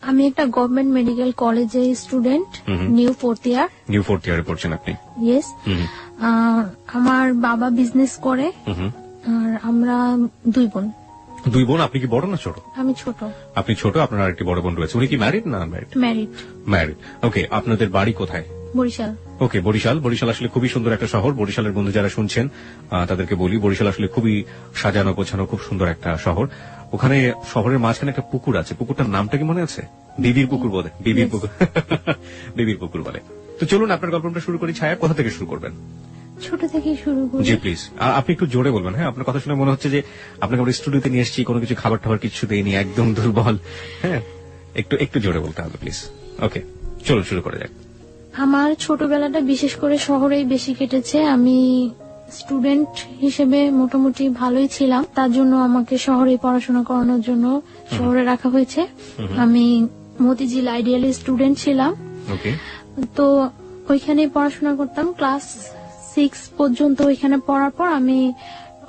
আমি একটা government medical কলেজে স্টুডেন্ট, নিউ ফোর্থ ইয়ারে পড়ছেন আপনি? ইয়েস। আমার বাবা বিজনেস করে, আর আমরা 2 বোন। 2 বোন? আপনি কি বড় না ছোট? আমি ছোট। আপনি ছোট, আপনার আরেকটি বড় বোন রয়েছে। উনি কি ম্যারিড না আনম্যারিড? ম্যারিড। ওকে, আপনাদের বাড়ি কোথায়? বরিশাল। ওকে, বরিশাল আসলে খুবই সুন্দর একটা শহর। বরিশালের বন্ধু যারা শুনছেন তাদেরকে বলি, বরিশাল আসলে খুবই সাজানো গোছানো, খুব সুন্দর একটা শহর। ওখানে শহরের মাঝখানে একটা পুকুর আছে, পুকুরটার নামটা কি মনে আছে? বিবির পুকুর বলে, বিবির পুকুর। বিবির পুকুর বলে। তো চলুন আপনার গল্পটা শুরু করি। ছায়া, কোথা থেকে শুরু করবেন? ছোট থেকে শুরু করি। জি প্লিজ। আপনি একটু জোরে বলবেন। হ্যাঁ, আপনার কথা শুনে মনে হচ্ছে যে আপনাকে আমরা স্টুডিওতে নিয়ে এসেছি, কোনো কিছু খাবার টাবার কিছু দেয়নি, একদম দুর্বল। হ্যাঁ, একটু জোরে বলতে হবে প্লিজ। ওকে, চলুন শুরু করা যাক। আমার ছোটবেলাটা বিশেষ করে শহরেই বেশি কেটেছে। আমি স্টুডেন্ট হিসেবে মোটামুটি ভালোই ছিলাম, তার জন্য আমাকে শহরে পড়াশোনা করানোর জন্য শহরে রাখা হয়েছে। আমি মতিঝিল আইডিয়াল স্টুডেন্ট ছিলাম। তো ওইখানে পড়াশোনা করতাম। ক্লাস 6 পর্যন্ত ওইখানে পড়ার পর আমি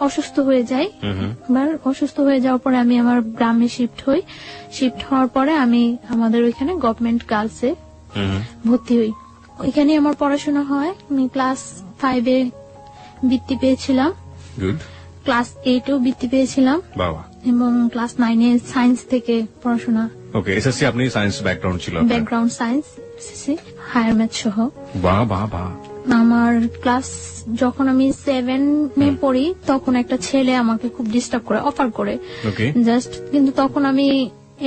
অসুস্থ হয়ে যাই। অসুস্থ হয়ে যাওয়ার পরে আমি আমার গ্রামে শিফট হই। শিফট হওয়ার পরে আমি আমাদের ওইখানে গভর্নমেন্ট গার্লসে ভর্তি হই। ওইখানে আমার পড়াশোনা হয়। আমি ক্লাস 5-এ বৃত্তি পেয়েছিলাম, ক্লাস 8-এও বৃত্তি পেয়েছিলাম, এবং ক্লাস 9-এ সায়েন্স থেকে পড়াশোনা। ওকে, এসএসসি আপনি সায়েন্স ব্যাকগ্রাউন্ড ছিল? Background science, SSC, higher math সহ। বাহ বাহ বাহ। আমার ক্লাস যখন আমি 7-এ পড়ি তখন একটা ছেলে আমাকে খুব ডিস্টার্ব করে, অফার করে জাস্ট, কিন্তু তখন আমি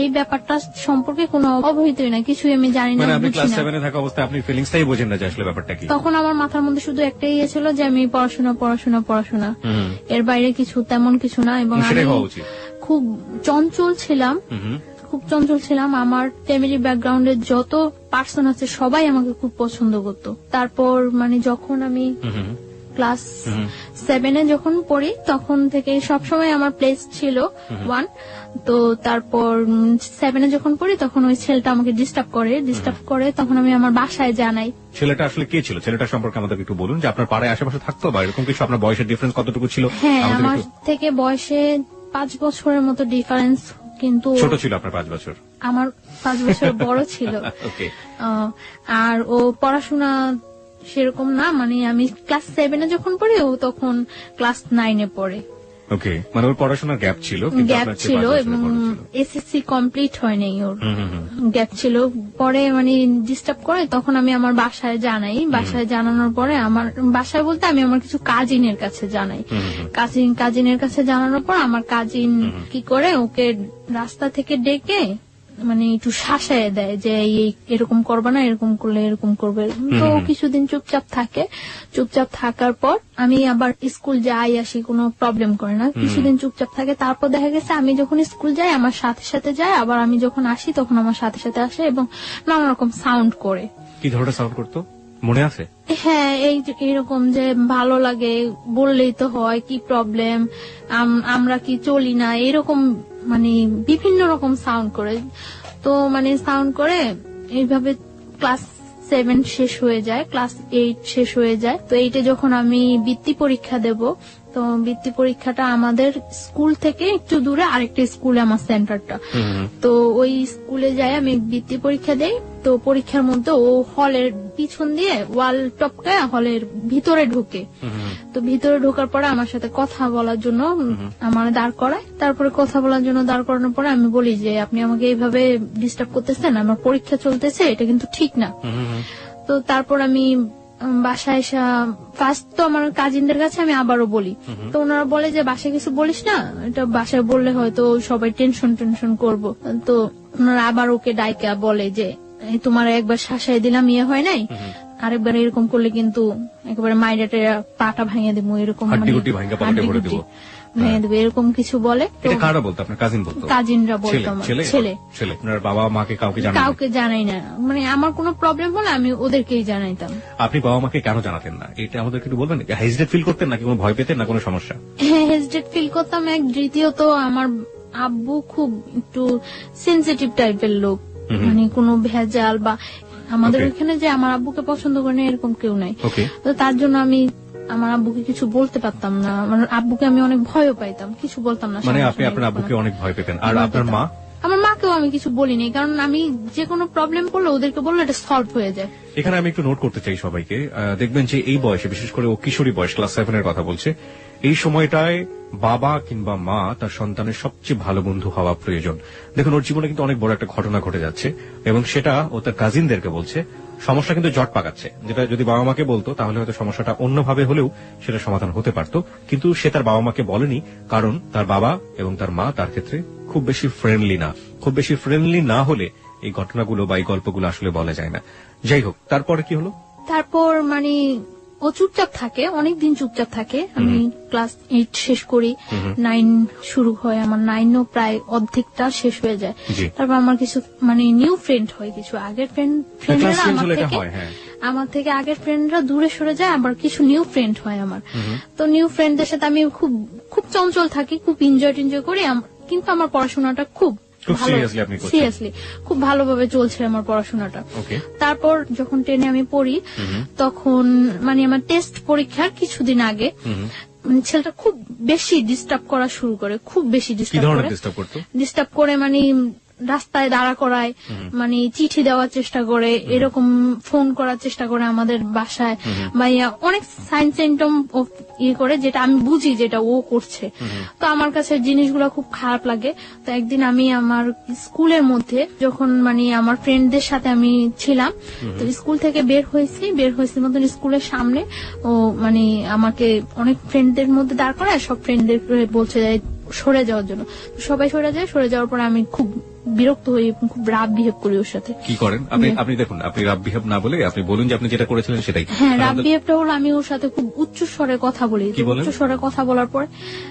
এই ব্যাপারটা সম্পর্কে কোনো অবহিতই না, কিছুই আমি জানি না। আপনি ক্লাস 7-এ থাকা অবস্থায় আপনি ফিলিংসটাই বোঝেন না যে আসলে ব্যাপারটা কি? তখন আমার মাথার মধ্যে শুধু একটাই ইয়ে ছিল যে আমি পড়াশোনা, এর বাইরে কিছু তেমন কিছু না। এবং আমি খুব চঞ্চল ছিলাম। আমার ফ্যামিলি ব্যাকগ্রাউন্ডে যত পার্সন আছে সবাই আমাকে খুব পছন্দ করতো। তারপর মানে যখন আমি ক্লাস 7-এ যখন পড়ি তখন থেকে সবসময় আমার প্লেস ছিল 1। তো তারপর 7-এ যখন পড়ি তখন ওই ছেলেটা আমাকে ডিস্টার্ব করে, তখন আমি আমার বাসায় জানাই। ছেলেটা আসলে কে ছিল? ছেলেটা সম্পর্কে আমাদের একটু বলুন, যে আপনার পাড়ায় আশেপাশে থাকতো বা এরকম কিছু? আপনার বয়সের ডিফারেন্স কতটুকু ছিল? হ্যাঁ, আমার থেকে বয়সে 5 বছরের মতো ডিফারেন্স, কিন্তু ছোট ছিল আপনার 5 বছর? আমার 5 বছর বড় ছিল। আর ও পড়াশোনা সেরকম না, মানে আমি ক্লাস 7-এ যখন পড়ি ও তখন ক্লাস 9-এ পড়ে। ওকে, মানে ওর পড়াশোনার গ্যাপ ছিল এবং এসএসসি কমপ্লিট হয়নি, ওর গ্যাপ ছিল। পরে মানে ডিস্টার্ব করে, তখন আমি আমার বাসায় জানাই। বাসায় জানানোর পরে আমার বাসায় বলতে আমি আমার কিছু কাজিনের কাছে জানাই। কাজিনের কাছে জানানোর পর আমার কাজিন কি করে ওকে রাস্তা থেকে ডেকে মানে একটু শাসায় দেয় যে এরকম করবে না, এরকম করলে এরকম করবে। তো কিছুদিন চুপচাপ থাকার পর আমি আবার স্কুল যাই আসি, কোনো প্রবলেম করে না। কিছুদিন চুপচাপ থাকে, তারপর দেখা গেছে আমি যখন স্কুল যাই আমার সাথে সাথে যায়, আবার আমি যখন আসি তখন আমার সাথে সাথে আসে, এবং নানা রকম সাউন্ড করে। কি ধরনের সাউন্ড করতো মনে আছে? হ্যাঁ, এইরকম যে ভালো লাগে বললেই তো হয়, কি প্রবলেম, আমরা কি চলি না, এরকম মানে বিভিন্ন রকম সাউন্ড করে। তো মানে সাউন্ড করে এইভাবে ক্লাস 7 শেষ হয়ে যায়, ক্লাস 8 শেষ হয়ে যায়। তো 8-এ যখন আমি বৃত্তি পরীক্ষা দেব, তো বৃত্তি পরীক্ষাটা আমাদের স্কুল থেকে একটু দূরে আরেকটা স্কুলে আমার সেন্টারটা। তো ওই স্কুলে যাই আমি বৃত্তি পরীক্ষা দেই। তো পরীক্ষার মধ্যে ও হলের পিছন দিয়ে ওয়াল টপকায় হলের ভিতরে ঢুকে। তো ভিতরে ঢোকার পরে আমার সাথে কথা বলার জন্য আমার দাঁড় করায়। তারপরে কথা বলার জন্য দাঁড় করানোর পরে আমি বলি যে আপনি আমাকে এইভাবে ডিস্টার্ব করতেছেন, আমার পরীক্ষা চলতেছে, এটা কিন্তু ঠিক না। তো তারপর আমি বাসায় এসে ফার্স্ট তো আমার কাজিনদের কাছে আমি আবারও বলি। তো ওনারা বলে যে বাসায় কিছু বলিস না, এটা বাসায় বললে হয়তো সবাই টেনশন করবো। তো ওনারা আবার ওকে ডাইকা বলে যে তোমার একবার শাসায় দিলাম, ইয়ে হয় নাই, আরেকবার এরকম করলে কিন্তু একেবারে মাইরাটে পাটা ভাঙিয়ে দেবো, এরকম ভেঙে দেবো, এরকম কিছু বলে। কারা বলতো? আপনার কাজিন বলতো? কাজিনরা বলতো। ছেলে। আপনার বাবা মাকে কাউকে জানাই না, মানে আমার কোনো প্রবলেম হলে আমি ওদেরকেই জানাইতাম। আপনি বাবা মাকে কেন জানাতেন না এটা আমাদের একটু বলবেন? হেজিটেট ফিল করতেন নাকি কোনো ভয় পেতেন না কোনো সমস্যা? হ্যাঁ, হেজিটেট ফিল করতাম। দ্বিতীয়ত আমার আব্বু খুব একটু সেনসিটিভ টাইপের লোক, মানে কোনো ভেজাল বা আমাদের ওখানে যে আমার আব্বুকে পছন্দ করে না এরকম কেউ নাই। তো তার জন্য আমি আমার আব্বুকে কিছু বলতে পারতাম না। আমার আব্বুকে আমি অনেক ভয়ও পাইতাম, কিছু বলতাম না। মানে আপনি আপনার আব্বুকে অনেক ভয় পেতেন। আর আপনার মা? আমার মাকেও আমি কিছু বলিনি, কারণ আমি যে কোনো প্রবলেম পড়লে ওদেরকে বললে এটা সলভ হয়ে যায়। এখানে আমি একটু নোট করতে চাই সবাইকে, দেখবেন যে এই বয়সে, বিশেষ করে ও কিশোরী বয়স, ক্লাস 7 এর কথা বলছে, এই সময়টায় বাবা কিংবা মা তার সন্তানের সবচেয়ে ভালো বন্ধু হওয়া প্রয়োজন। দেখুন, ওর জীবনে কিন্তু অনেক বড় একটা ঘটনা ঘটে যাচ্ছে এবং সেটা ও তার কাজিনদেরকে বলছে। সমস্যা কিন্তু জট পাকাচ্ছে, যেটা যদি বাবা মাকে বলতো তাহলে হয়তো সমস্যাটা অন্যভাবে হলেও সেটা সমাধান হতে পারত, কিন্তু সে তার বাবা মাকে বলেনি, কারণ তার বাবা এবং তার মা তার ক্ষেত্রে খুব বেশি ফ্রেন্ডলি না। খুব বেশি ফ্রেন্ডলি না হলে এই ঘটনাগুলো বা এই গল্পগুলো আসলে বলা যায় না। যাই হোক, তারপরে কি হলো? তারপর মানে ও চুপচাপ থাকে, অনেকদিন চুপচাপ থাকে। আমি ক্লাস 8 শেষ করি, 9 শুরু হয় আমার, 9ও প্রায় অর্ধেকটা শেষ হয়ে যায়। তারপর আমার কিছু মানে নিউ ফ্রেন্ড হয়, কিছু আগের ফ্রেন্ডরা আমার থেকে আগের ফ্রেন্ডরা দূরে সরে যায়, আবার কিছু নিউ ফ্রেন্ড হয় আমার। তো নিউ ফ্রেন্ডদের সাথে আমি খুব খুব চঞ্চল থাকি, খুব এনজয় করি, কিন্তু আমার পড়াশোনাটা খুব সিরিয়াসলি খুব ভালোভাবে চলছে আমার পড়াশোনাটা। তারপর যখন 10-এ আমি পড়ি, তখন মানে আমার টেস্ট পরীক্ষার কিছুদিন আগে মানে ছেলেটা খুব বেশি ডিস্টার্ব করা শুরু করে, খুব বেশি ডিস্টার্ব করে মানে রাস্তায় দাঁড়া করায়, মানে চিঠি দেওয়ার চেষ্টা করে, এরকম ফোন করার চেষ্টা করে আমাদের বাসায়, বা অনেক সাইন সিম্পটম ইয়ে করে, যেটা আমি বুঝি যেটা ও করছে। তো আমার কাছে জিনিসগুলো খুব খারাপ লাগে। তো একদিন আমি আমার স্কুলের মধ্যে যখন মানে আমার ফ্রেন্ডদের সাথে আমি ছিলাম, তো স্কুল থেকে বের হয়েছি মতন স্কুলের সামনে ও মানে আমাকে অনেক ফ্রেন্ডদের মধ্যে দাঁড় করায়, সব ফ্রেন্ডদের বলছে সরে যাওয়ার জন্য। সবাই সরে যাওয়ার পর আমি খুব বিরক্ত হই, খুব রাফ বিহেভ করি ওর সাথে। কি করেন আপনি? দেখুন, আপনি রাফ বিহেভ না বলে আপনি বলুন যে আপনি যেটা করেছিলেন সেটাই। হ্যাঁ, রাফ বিহেভটা হলো আমি ওর সাথে খুব উচ্চ স্বরে কথা বলি। উচ্চ স্বরে কথা বলার পরে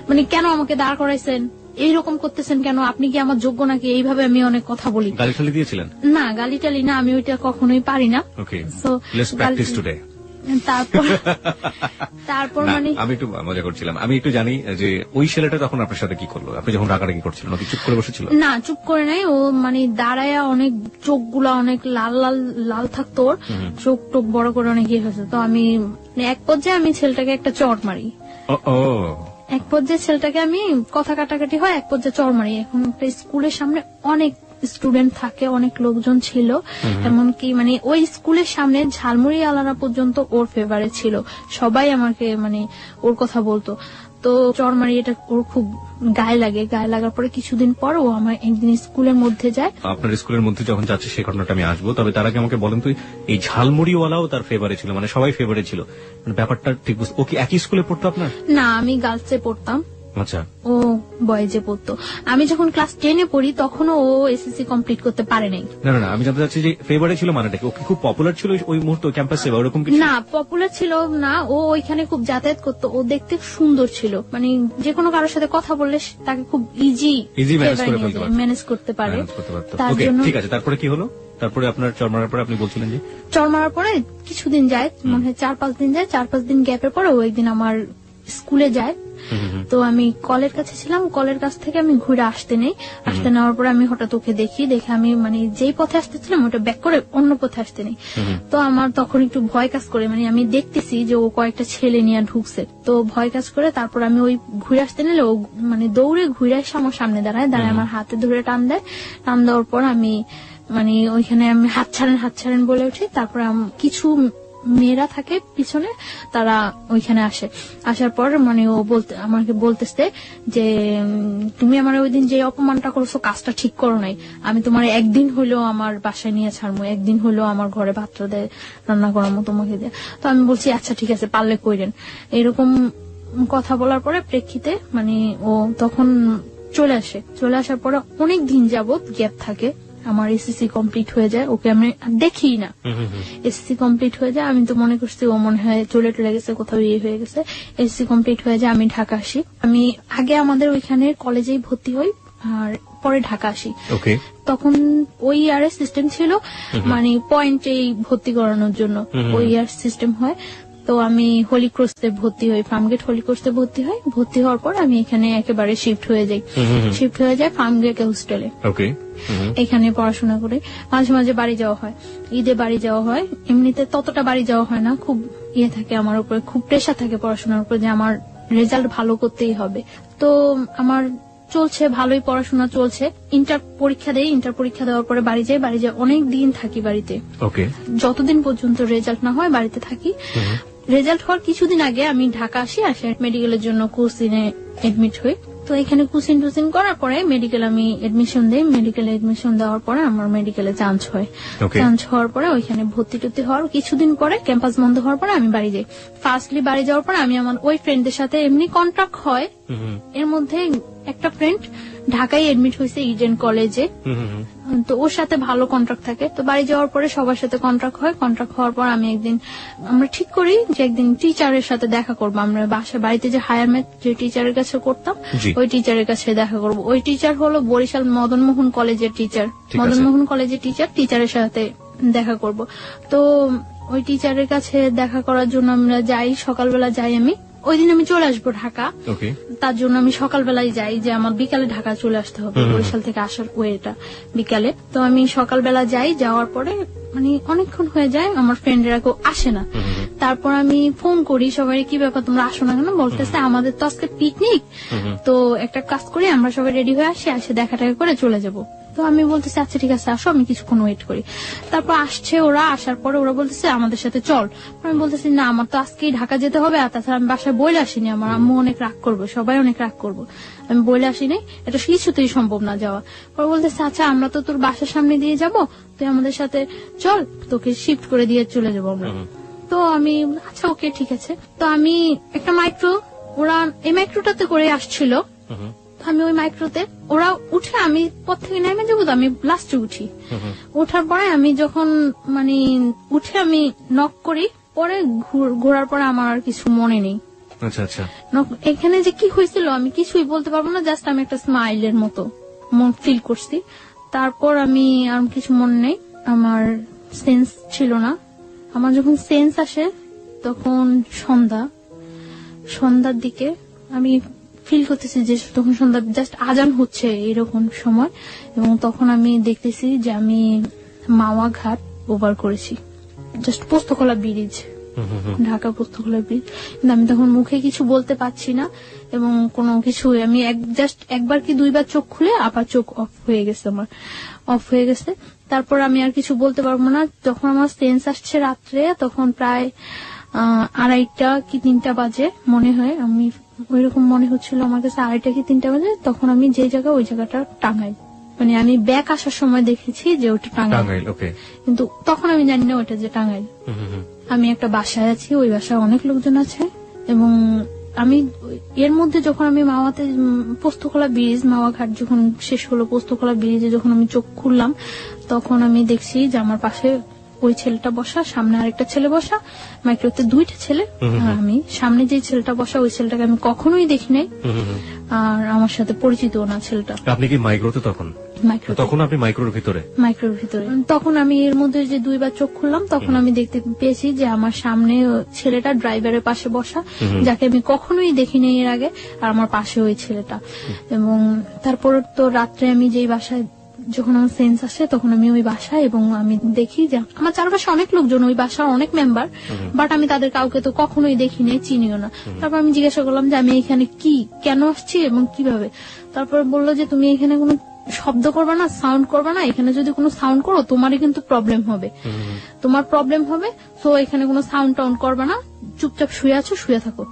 মানে, কেন আমাকে দাঁড় করাইছেন, এইরকম করতেছেন কেন, আপনি কি আমার যোগ্য নাকি, এইভাবে আমি অনেক কথা বলি। গালি টালি দিয়েছিলেন? না, গালি টালি না, আমি ওইটা কখনোই পারি না। তারপর মানে আমি একটু মজা করছিলাম। আমি একটু জানি যে ওই ছেলেটা তখন আপনার সাথে কি করলো, আপনি যখন রাগারাগি করছিলেন, ওকে চুপ করে বসেছিল? না, চুপ করে নাই, ও মানে দাঁড়ায়, অনেক চোখগুলা অনেক লাল থাকতো, ওর চোখ টোক বড় করে অনেক ইয়ে হয়েছে। তো আমি এক পর্যায়ে আমি ছেলেটাকে একটা চড় মারি। এক পর্যায়ে ছেলেটাকে আমি কথা কাটাকাটি হয়, এক পর্যায়ে চড় মারি। এখন একটা স্কুলের সামনে অনেক স্টুডেন্ট থাকে, অনেক লোকজন ছিল, এমনকি মানে ওই স্কুলের সামনে ঝালমুড়ি আলারা পর্যন্ত ওর ফেভারে ছিল, সবাই আমাকে মানে ওর কথা বলতো। তো চড় মারি, এটা ওর খুব গায়ে লাগে। গায়ে লাগার পরে কিছুদিন পর ও আমার একদিন স্কুলের মধ্যে যায়। আপনার স্কুলের মধ্যে যখন যাচ্ছে সেই ঘটনাটা আমি আসবো, তবে তার আগে আমাকে বলেন তো, এই ঝালমুড়িওয়ালাও তার ফেভারে ছিল, মানে সবাই ফেভারে ছিল, মানে ব্যাপারটা ঠিক বুঝতে। ও কি একই স্কুলে পড়তো আপনার? না, আমি গার্লসে পড়তাম। আচ্ছা। ও বয়েজে পড়তো। আমি যখন ক্লাস 10-এ পড়ি তখনও ও এসএসসি কমপ্লিট করতে পারে নাই। না, আমি জানতে চাচ্ছি যে ফেভারে ছিল মানেটা কি? ও কি খুব পপুলার ছিল ওই মুহূর্তে ক্যাম্পাসে বা ওরকম কিছু? না, পপুলার ছিল না, ও ওইখানে খুব যাতায়াত করতো, ও দেখতে সুন্দর ছিল, মানে যে কোনো কারোর সাথে কথা বললে তাকে খুব ইজি ম্যানেজ করতে পারে। তার জন্য ঠিক আছে। তারপরে কি হলো? তারপরে আপনার চড় মারার পরে আপনি বলছিলেন যে চড় মারার পরে কিছুদিন যায়, মনে হয় 4-5 দিন যায়। 4-5 দিন গ্যাপের পরে ও একদিন আমার স্কুলে যায়। তো আমি কলের কাছে ছিলাম, কলের কাছ থেকে আমি ঘুরে আসতে নেওয়ার পরে আমি হঠাৎ ওকে দেখে আমি মানে যেই পথে আসতেছিলাম ওটা ব্যাক করে অন্য পথে আসতে নেই। তো আমার তখন একটু ভয় কাজ করে, মানে আমি দেখতেছি যে ও কয়েকটা ছেলে নিয়ে ঢুকছে, তো ভয় কাজ করে। তারপর আমি ওই ঘুরে আসতে নিলে ও মানে দৌড়ে ঘুরে এসে আমার সামনে দাঁড়ায় আমার হাতে ধরে টান দেওয়ার পর আমি মানে ওইখানে আমি হাত ছাড়েন বলে উঠি। তারপর কিছু মেয়েরা থাকে পিছনে, তারা ওইখানে আসার পর মানে ও আমাকে বলতেছে যে তুমি আমার ওই দিন যে অপমানটা করছো কাজটা ঠিক করো নাই, আমি তোমার একদিন হইলেও আমার বাসায় নিয়ে ছাড়বো, একদিন হইলেও আমার ঘরে ভাত রান্না করামো তোমাকে দিয়ে। তো আমি বলছি আচ্ছা ঠিক আছে, পারলে কইরেন। এরকম কথা বলার পরে প্রেক্ষিতে মানে ও তখন চলে আসার পরে অনেক দিন যাবত গ্যাপ থাকে। আমার এসএসসি কমপ্লিট হয়ে যায়, ওকে আমি দেখি না। এসএসসি কমপ্লিট হয়ে যায়, আমি তো মনে করছি ও মনে হয় চলে গেছে, কোথাও ইয়ে হয়ে গেছে। এসএসসি কমপ্লিট হয়ে যায়, আমি ঢাকা আসি। আমি আগে আমাদের ওইখানে কলেজেই ভর্তি হই আর পরে ঢাকা আসি। তখন ওই ইয়ারের সিস্টেম ছিল মানে পয়েন্টেই ভর্তি করানোর জন্য ওই ইয়ার সিস্টেম হয়। তো আমি হোলি ক্রসে ভর্তি হই, ফার্মগেট হোলি ক্রসে ভর্তি হওয়ার পর আমি এখানে একেবারে শিফট হয়ে যাই ফার্মগেট হোস্টেলে। এখানে পড়াশোনা করে মাঝে মাঝে বাড়ি যাওয়া হয়, ঈদে বাড়ি যাওয়া হয়। এমনিতে ততটা বাড়ি যাওয়া হয় না, খুব ইয়ে থাকে আমার উপরে, খুব প্রেশার থাকে পড়াশোনার উপর যে আমার রেজাল্ট ভালো করতেই হবে। তো আমার চলছে, ভালোই পড়াশোনা চলছে। ইন্টার পরীক্ষা দেওয়ার পরে বাড়ি যাই অনেক দিন থাকি বাড়িতে। ওকে। যতদিন পর্যন্ত রেজাল্ট না হয় বাড়িতে থাকি। রেজাল্ট হওয়ার কিছুদিন আগে আমি ঢাকা আসি মেডিকেলের জন্য কোচিনে এডমিট হই। তো এখানে কোচিন টুচিন করার পরে মেডিকেল আমি এডমিশন দেই। মেডিকেলে এডমিশন দেওয়ার পরে আমার মেডিকেলে চান্স হয়। চান্স হওয়ার পরে ওইখানে ভর্তি টর্তি হওয়ার কিছুদিন পরে ক্যাম্পাস বন্ধ হওয়ার পরে আমি বাড়ি যাই। ফার্স্টলি বাড়ি যাওয়ার পরে আমি আমার ওই ফ্রেন্ডদের সাথে এমনি কন্ট্যাক্ট হয়। এর মধ্যে একটা ফ্রেন্ড ঢাকায় এডমিট হয়েছে ইডেন কলেজে, তো ওর সাথে ভালো কন্ট্রাক্ট থাকে। তো বাড়ি যাওয়ার পরে সবার সাথে কন্ট্রাক্ট হয়। কন্ট্রাক্ট হওয়ার পর আমরা ঠিক করি যে একদিন টিচারের সাথে দেখা করবো। আমরা বাড়িতে যে হায়ার ম্যাথ যে টিচারের কাছে করতাম ওই টিচারের কাছে দেখা করবো। ওই টিচার হলো বরিশাল মদনমোহন কলেজের টিচার। টিচারের সাথে দেখা করব। তো ওই টিচারের কাছে দেখা করার জন্য আমরা যাই, সকালবেলা যাই। আমি ওই দিন আমি চলে আসবো ঢাকা, তার জন্য আমি সকালবেলায় যাই যে আমার বিকালে ঢাকা চলে আসতে হবে। বরিশাল থেকে আসার ওয়েটা বিকালে। তো আমি সকালবেলা যাই, যাওয়ার পরে মানে অনেকক্ষণ হয়ে যায়, আমার ফ্রেন্ডেরা কেউ আসে না। তারপর আমি ফোন করি সবাই, কি ব্যাপার তোমরা আসো না কেন? বলতেছে আমাদের তো আজকে পিকনিক, তো একটা কাজ করি আমরা সবাই রেডি হয়ে আসি দেখা টাকা করে চলে যাব। তো আমি বলতেছি আচ্ছা ঠিক আছে আসো, আমি কিছুক্ষণ ওয়েট করি। তারপর আসছে ওরা, আসার পরে ওরা বলতেছে আমাদের সাথে চল। আমি বলতেছি না আমার তো আজকেই ঢাকা যেতে হবে, আর তাছাড়া আমি বাসায় বলে আসিনি, আমার আম্মু অনেক রাগ করবে, সবাই অনেক রাগ করবো, আমি বলে আসিনি, এটা কিছুতেই সম্ভব না যাওয়া। পরে বলতেছে আচ্ছা আমরা তো তোর বাসার সামনে দিয়ে যাব, তুই আমাদের সাথে চল, তোকে শিফট করে দিয়ে চলে যাবো আমরা। তো আমি আচ্ছা ওকে ঠিক আছে। তো আমি একটা মাইক্রো, ওরা এই মাইক্রোটাতে করে আসছিল, আমি ওই মাইক্রোতে ওরা উঠে আমি পথ থেকে নেমে যাবো, তো আমি লাস্টে উঠি। ওঠার পরে আমি যখন মানে উঠে আমি নক করি, পরে ঘোরার পরে আমার আর কিছু মনে নেই। আচ্ছা আচ্ছা, এখানে যে কি হয়েছিল আমি কিছুই বলতে পারবো না, জাস্ট আমি একটা স্মাইলের মতো মন ফিল করছি। তারপর আমি আর কিছু মনে নেই, আমার সেন্স ছিল না। আমার যখন সেন্স আসে তখন সন্ধ্যার দিকে আমি ফিল করতেছি যে তখন সন্ধ্যা জাস্ট আজান হচ্ছে এরকম সময়, এবং তখন আমি দেখতেছি যে আমি মাওয়া ঘাট ওভার করেছি, just Postogola bridge, Dhaka Postogola bridge. কিন্তু আমি তখন মুখে কিছু বলতে পারছি না এবং কোনো কিছু, আমি জাস্ট একবার কি দুইবার চোখ খুলে আবার চোখ অফ হয়ে গেছে। তারপর আমি আর কিছু বলতে পারবো না। যখন আমার সেন্স আসছে রাত্রে, তখন প্রায় 2:30 কি 3টা বাজে মনে হয়, আমি ওইরকম মনে হচ্ছিল আমার কাছে 2:30 কি 3টা বাজে। তখন আমি যে জায়গা, ওই জায়গাটা টাঙ্গাইল, মানে আমি ব্যাক আসার সময় দেখেছি যে ওটা টাঙ্গাইল, কিন্তু তখন আমি জানি না ওটা যে টাঙ্গাইল। আমি একটা বাসায় আছি, ওই বাসায় অনেক লোকজন আছে, এবং আমি এর মধ্যে যখন আমি মাওয়াতে পোস্তকলা ব্রিজ, মাওয়া ঘাট যখন শেষ হলো, পোস্তকলা ব্রিজে যখন আমি চোখ খুললাম, তখন আমি দেখছি যে আমার পাশে ওই ছেলেটা বসা, সামনে আরেকটা ছেলে বসা, মাইক্রোতে 2টা ছেলে, আর আমি সামনে যে ছেলেটা বসা, ওই ছেলেটাকে আমি কখনোই দেখি নাই, আর আমার সাথে পরিচিত না ছেলেটা। আপনি কি মাইক্রোতে তখন? তখন আপনি মাইক্রোর ভিতরে? তখন আমি এর মধ্যে যে 2বার চোখ খুললাম, তখন আমি দেখতে পেয়েছি যে আমার সামনে ছেলেটা ড্রাইভারের পাশে বসা, যাকে আমি কখনোই দেখিনি এর আগে, আর আমার পাশে ওই ছেলেটা। এবং তারপর তো রাত্রে আমি যেই বাসায়, যখন আমার সেন্স আসে তখন আমি ওই বাসায়, এবং আমি দেখি যে আমার চারপাশে অনেক লোকজন, ওই বাসার অনেক মেম্বার, বাট আমি তাদের কাউকে তো কখনোই দেখিনি, চিনিও না। তারপর আমি জিজ্ঞাসা করলাম যে আমি এখানে কেন আসছি এবং কিভাবে। তারপর বললো যে তুমি এখানে কোনো শব্দ করবে না, সাউন্ড করবে না, এখানে যদি কোনো সাউন্ড করো তোমারই কিন্তু প্রবলেম হবে, তো এখানে কোনো সাউন্ড টাউন্ড করবে না, চুপচাপ শুয়ে থাকো।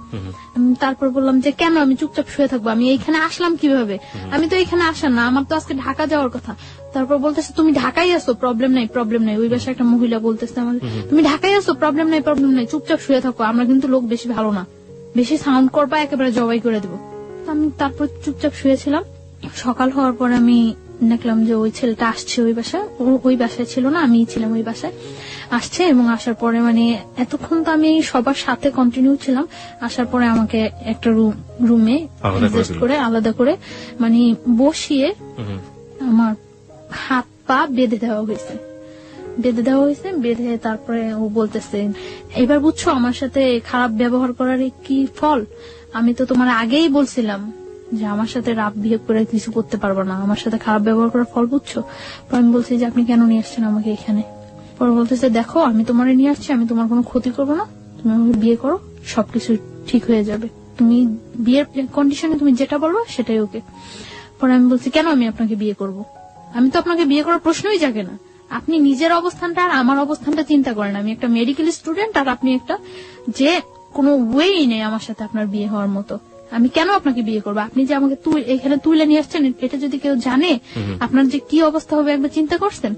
তারপর বললাম যে কেন আমি চুপচাপ শুয়ে থাকবো, আমি এইখানে আসলাম কিভাবে, আমি তো এখানে আসা না, আমার তো আজকে ঢাকা যাওয়ার কথা। তারপর বলতেছে তুমি ঢাকায় আসো, প্রবলেম নাই। ওই বাসায় একটা মহিলা বলতেছে আমার, তুমি ঢাকায় আসো, প্রবলেম নাই, চুপচাপ শুয়ে থাকো, আমরা কিন্তু লোক বেশি ভালো না, বেশি সাউন্ড করবা একেবারে জবাই করে দেবো। আমি তারপর চুপচাপ শুয়েছিলাম। সকাল হওয়ার পর আমি দেখলাম যে ওই ছেলেটা আসছে ওই বাসায় ছিল না, আমি ছিলাম ওই বাসায়, আসছে, এবং আসার পরে মানে এতক্ষণ তো আমি সবার সাথে কন্টিনিউ ছিলাম, আসার পরে আমাকে একটা রুমে আলাদা করে মানে বসিয়ে আমার হাত পা বেঁধে দেওয়া হয়েছে, বেঁধে তারপরে ও বলতেছে এবার বুঝছো আমার সাথে খারাপ ব্যবহার করার কি ফল, আমি তো তোমার আগেই বলছিলাম যে আমার সাথে রাফ বিহেভ করে কিছু করতে পারবো না, আমার সাথে খারাপ ব্যবহার করার ফল বুঝছো। আমি বলছি যে আপনি কেন নিয়ে আসছেন আমাকে এখানে। পরে বলতেছে দেখো আমি তোমার নিয়ে আসছি, আমি তোমার কোনো ক্ষতি করবো না, তুমি আমাকে বিয়ে করো, সবকিছু ঠিক হয়ে যাবে, তুমি বিয়ের কন্ডিশনে তুমি যেটা বলবো সেটাই ওকে। পরে আমি বলছি কেন আমি আপনাকে বিয়ে করব? আমি তো আপনাকে বিয়ে করার প্রশ্নই জাগে না। আপনি নিজের অবস্থানটা আর আমার অবস্থানটা চিন্তা করেন। আমি একটা মেডিকেল স্টুডেন্ট আর আপনি একটা, যে কোনো ওয়েই নেই আমার সাথে আপনার বিয়ে হওয়ার মতো। আমি কেন আপনাকে বিয়ে করবো? আপনি যে আমাকে এখানে তুলে নিয়ে আসছেন, এটা যদি কেউ জানে আপনার যে কি অবস্থা হবে একবার চিন্তা করছেন?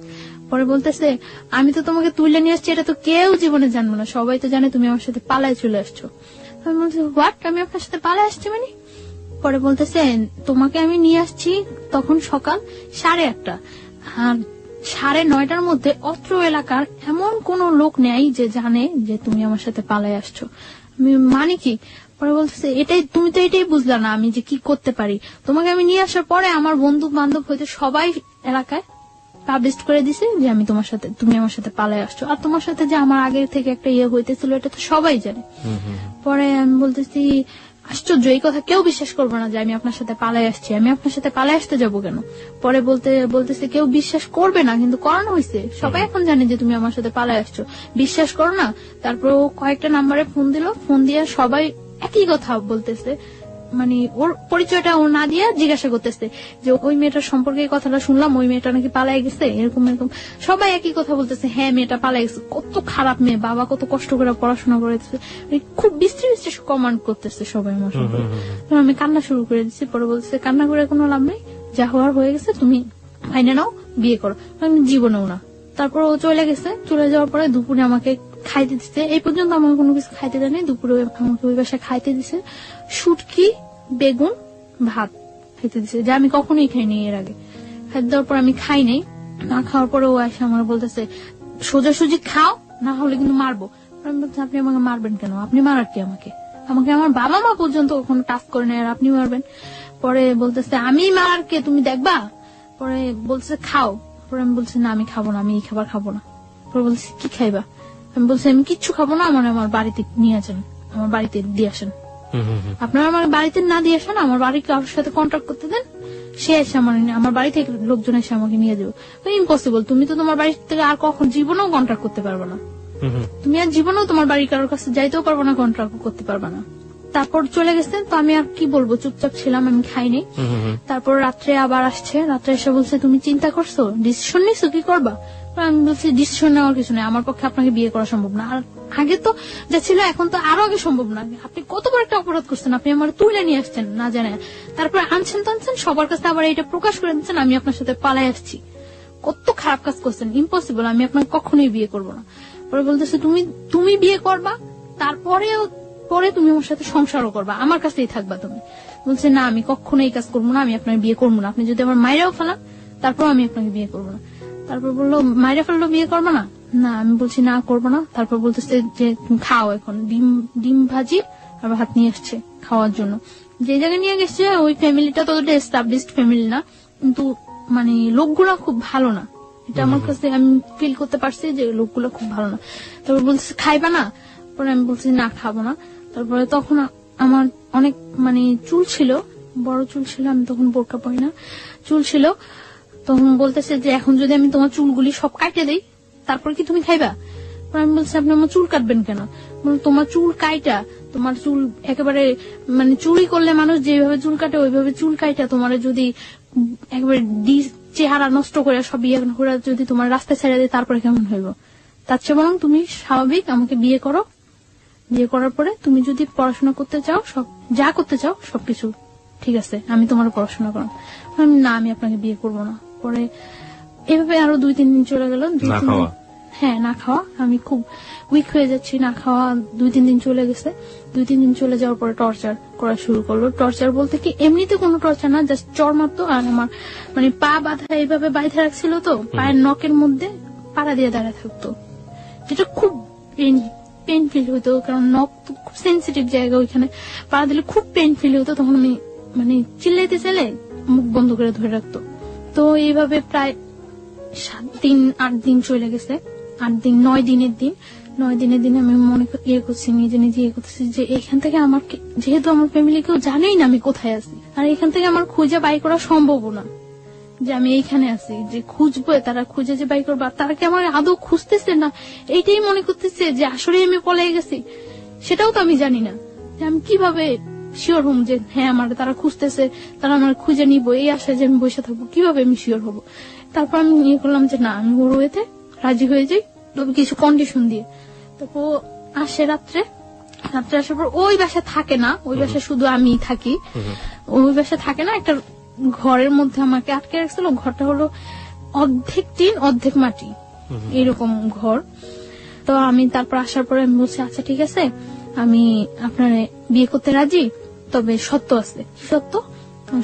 পরে বলতেছে আমি তো তোমাকে তুলে নিয়ে আসছি, এটা তো কেউ জীবনে জানবো না, সবাই তো জানে তুমি আমার সাথে পালায় চলে আসছো। আমি বলছি হোয়াট, আমি আপনার সাথে পালায় আসছি মানে? পরে বলতেছে তোমাকে আমি নিয়ে আসছি তখন সকাল 8:30, আর 9:30 মধ্যে অত্র এলাকার এমন কোন লোক নেই যে জানে যে তুমি আমার সাথে পালায় আসছো। আমি মানে কি? পরে বলতেছে এটাই, তুমি তো এটাই বুঝলা না আমি যে কি করতে পারি। তোমাকে আমি নিয়ে আসার পরে আমার বন্ধু বান্ধব হইতে সবাই এলাকায় পাবলিশ করে দিছে যে আমি তোমার সাথে, তুমি আমার সাথে পালায় আসছো, আর তোমার সাথে যে আমার আগে থেকে একটা ইয়ে হইতেছিল এটা তো সবাই জানে। পরে আমি বলতেছি আশ্চর্য, এই কথা কেউ বিশ্বাস করবে না যে আমি আপনার সাথে পালায় আসছি, আমি আপনার সাথে পালায় আসতে যাবো কেন? পরে বলতেছে কেউ বিশ্বাস করবে না, কিন্তু করানো হয়েছে, সবাই এখন জানে যে তুমি আমার সাথে পালায় আসছো, বিশ্বাস করো না। তারপর ও কয়েকটা নাম্বারে ফোন দিল, ফোন দিয়ে সবাই একই কথা বলতেছে, মানে ওর পরিচয়টা ও না দিয়ে জিজ্ঞাসা করতেছে যে ওই মেয়েটার সম্পর্কে এই কথাটা শুনলাম, ওই মেয়েটা নাকি পালাই গেছে, এরকম এরকম সবাই একই কথা বলতেছে, হ্যাঁ মেয়েটা পালাই গেছে, কত খারাপ মেয়ে, বাবা কত কষ্ট করে পড়াশোনা করেছে, খুব বিশ্রী কমান্ড করতেছে সবাই আমার সম্পর্কে। আমি কান্না শুরু করে দিচ্ছি। পরে বলছে কান্না করে কোনো লাভ নেই, যা হওয়ার হয়ে গেছে, তুমি আইনে নাও, বিয়ে করো। আমি জীবনেও না। তারপর ও চলে গেছে, চলে যাওয়ার পরে দুপুরে আমাকে খাইতে দিচ্ছে, এই পর্যন্ত আমাকে কোনো কিছু খাইতে দেয়নি, দুপুরে আমাকে ওই বাসায় খাইতে দিছে শুটকি, বেগুন, ভাত খাইতে দিছে, যা আমি কখনোই খাইনি এর আগে। খাইতে দেওয়ার পর আমি খাই নাই, না খাওয়ার পরে ও এসে আমার বলতেছে সোজাসুজি খাও, না হলে কিন্তু মারবো। আমি বলছি আপনি আমাকে মারবেন কেন? আপনি মারার কি আমাকে? আমাকে আমার বাবা মা পর্যন্ত কখনো টাচ করে নেয়, আর আপনি মারবেন? পরে বলতেছে আমি মারার কে, তুমি দেখবা। পরে বলছে খাও। পরে আমি বলছি না আমি খাবো না, আমি এই খাবার খাবো না। পরে বলছি কি খাইবা? আমি বলছি আমি কিচ্ছু খাবো না, আমার বাড়িতে নিয়ে আসেন, আমার বাড়িতে দিয়ে আসেন। আপনারা আমার বাড়িতে না দিয়ে আসেন, আমার বাড়ি কারোর সাথে কন্ট্যাক্ট করতে দেন, সে এসে আমার বাড়ি থেকে লোকজন এসে আমাকে নিয়ে যাবে। ইম্পসিবল, তুমি তো তোমার বাড়ি থেকে আর কখন জীবনেও কন্ট্যাক্ট করতে পারবে না, তুমি আর জীবনেও তোমার বাড়ি কারোর কাছে যাইতেও পারবো না, কন্ট্যাক্ট করতে পারবে না। তারপর চলে গেছে, তো আমি আর কি বলবো, চুপচাপ ছিলাম, আমি খাইনি। তারপর রাত্রে আবার আসছে, রাত্রে এসে বলছে তুমি চিন্তা করছো, ডিসিশন নিছো, কি করবা? আমি বলছি ডিসিশন নেওয়ার কিছু নেই, আমার পক্ষে আপনাকে বিয়ে করা সম্ভব না, আর আগে তো যা ছিল এখন তো আরো আগে সম্ভব না। আপনি কত বড় একটা অপরাধ করছেন, আপনি আমার তুলে নিয়ে আসছেন না জানে, তারপর আনছেন টানছেন সবার কাছে, আবার এটা প্রকাশ করে দিচ্ছেন আমি আপনার সাথে পালাই আসছি, কত খারাপ কাজ করছেন, ইম্পসিবল, আমি আপনাকে কখনোই বিয়ে করবো না। পরে বলতেছে তুমি বিয়ে করবা, পরে তুমি আমার সাথে সংসারও করবা, আমার কাছেই থাকবা তুমি। বলছে না আমি কখনো এই কাজ করবো না, আমি আপনার বিয়ে করবো না, আপনি যদি আমার মায়েরাও ফেলান তারপর আমি আপনাকে বিয়ে করবো না। তারপর বললো মায়েরা ফেললো বিয়ে করবো না, না আমি বলছি না করবো না। তারপর বলতেছে যে খাও, এখন ডিম ভাজি আর ভাত নিয়ে আসছে খাওয়ার জন্য। যে জায়গায় নিয়ে গেছে ওই ফ্যামিলিটা তো এস্টাবলিশড ফ্যামিলি না, কিন্তু মানে লোকগুলা খুব ভালো না, এটা আমার কাছে আমি ফিল করতে পারছি যে লোকগুলো খুব ভালো না। তারপর বলতেছে খাইবা না? পরে আমি বলছি না খাবো না। তারপরে তখন আমার অনেক মানে চুল ছিল, বড় চুল ছিল, আমি তখন বোরকা পরি না, চুল ছিল। তখন বলতেছে যে এখন যদি আমি তোমার চুলগুলি সব কাটে দেই তারপর কি তুমি খাইবা? আমি বলছি আপনি আমার চুল কাটবেন কেন? তোমার চুল কাইটা, তোমার চুল একেবারে মানে চুরি করলে মানুষ যেভাবে চুল কাটে ওইভাবে চুল কাইটা তোমার যদি একেবারে চেহারা নষ্ট করে সব ইয়ে করে যদি তোমার রাস্তায় ছেড়ে দেয় তারপরে কেমন হইব? তার চেয়ে বরং তুমি স্বাভাবিক আমাকে বিয়ে করো, বিয়ে করার পরে তুমি যদি পড়াশোনা করতে চাও, সব যা করতে চাও সবকিছু ঠিক আছে, আমি তোমার পড়াশোনা করাম। না আমি আপনাকে বিয়ে করবো না। পরে এভাবে আরো 2-3 দিন চলে গেল, হ্যাঁ না খাওয়া, আমি খুব উইক হয়ে যাচ্ছি, না খাওয়া 2-3 দিন চলে গেছে। 2-3 দিন চলে যাওয়ার পরে টর্চার করা শুরু করলো। টর্চার বলতে কি এমনিতে কোনো টর্চার না, জাস্ট চর মারতো, আর আমার মানে পা বাঁধা এইভাবে বাইধে রাখছিল, তো পায়ের নখের মধ্যে পাড়া দিয়ে দাঁড়ায় থাকতো, যেটা খুব পেন ফিল হতো, কারণ নখ তো খুব সেন্সিটিভ জায়গা, ওইখানে পাড়া দিলে খুব পেন ফিল হতো। তখন আমি মানে চিল্লাইতে চাইলে মুখ বন্ধ করে ধরে রাখতো। তো এইভাবে প্রায় 7-8 দিন চলে গেছে, 9 দিনের দিন আমি মনে করছি, নিজে করতেছি যে এখান থেকে আমার, যেহেতু আমার ফ্যামিলি কেউ জানেই না আমি কোথায় আছি, আর এখান থেকে আমার খুঁজে বাই করা সম্ভব না যে আমি এইখানে আছি, যে খুঁজবো তারা খুঁজে যে বাই করবো, তারা কি আমার আদৌ খুঁজতেছে না এইটাই মনে করতেছে যে আসলে আমি পলাই গেছি, সেটাও তো আমি জানি না যে আমি কিভাবে শিওর হম যে হ্যাঁ আমার তারা খুঁজতেছে, তারা আমার খুঁজে নিবো, এই আশায় যে আমি বসে থাকবো, কিভাবে আমি শিওর হবো। তারপর আমি ইয়ে করলাম যে না, আমি ওর ওয়েতে রাজি হয়ে যাই, তবে কিছু কন্ডিশন দিয়ে। তারপর ও আসে রাত্রে আসার পর ওই বাসায় থাকে না, ওই বাসায় শুধু আমি থাকি। ওই বাসায় থাকে না, একটা ঘরের মধ্যে আমাকে আটকে রাখছিল। ঘরটা হলো অর্ধেক টিন অর্ধেক মাটি, এরকম ঘর। তো আমি তারপর আসার পরে আমি বলছি আচ্ছা ঠিক আছে, আমি আপনার বিয়ে করতে রাজি, তবে সত্য আছে। সত্য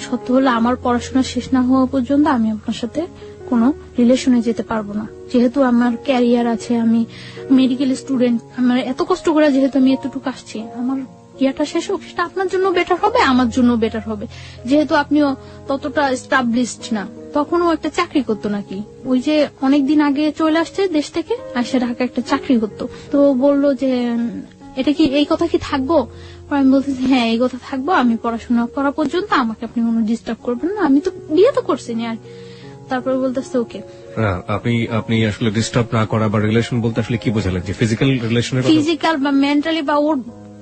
সত্য হলো আমার পড়াশোনা শেষ না হওয়া পর্যন্ত আমি আপনার সাথে কোনো রিলেশনে যেতে পারবো না। যেহেতু আমার ক্যারিয়ার আছে, আমি মেডিকেল স্টুডেন্ট, আমার এত কষ্ট করে যেহেতু আমি এতটুকু আসছি, আমার ইয়াটা শেষ হোক, সেটা আপনার জন্য বেটার হবে, আমার জন্য বেটার হবে। যেহেতু আপনিও ততটা এস্টাবলিশড না, তখনও একটা চাকরি করতো নাকি, ওই যে অনেকদিন আগে চলে আসছে দেশ থেকে, আসে ঢাকা একটা চাকরি করতো। তো বললো যে এটা কি, এই কথা কি থাকবো? আমি বলতেছি হ্যাঁ এই কথা থাকবো, আমি পড়াশোনা করা পর্যন্ত আমাকে আপনি কোনো ডিস্টার্ব করবেন না, আমি তো বিয়ে তো করছি না। আর তারপরে বলতেছে ওকে। আপনি আসলে ডিস্টার্ব না করা বা রিলেশন বলতে আসলে কি বোঝালেন, যে ফিজিক্যাল রিলেশনের ফিজিক্যাল বা মেন্টালি বা ওর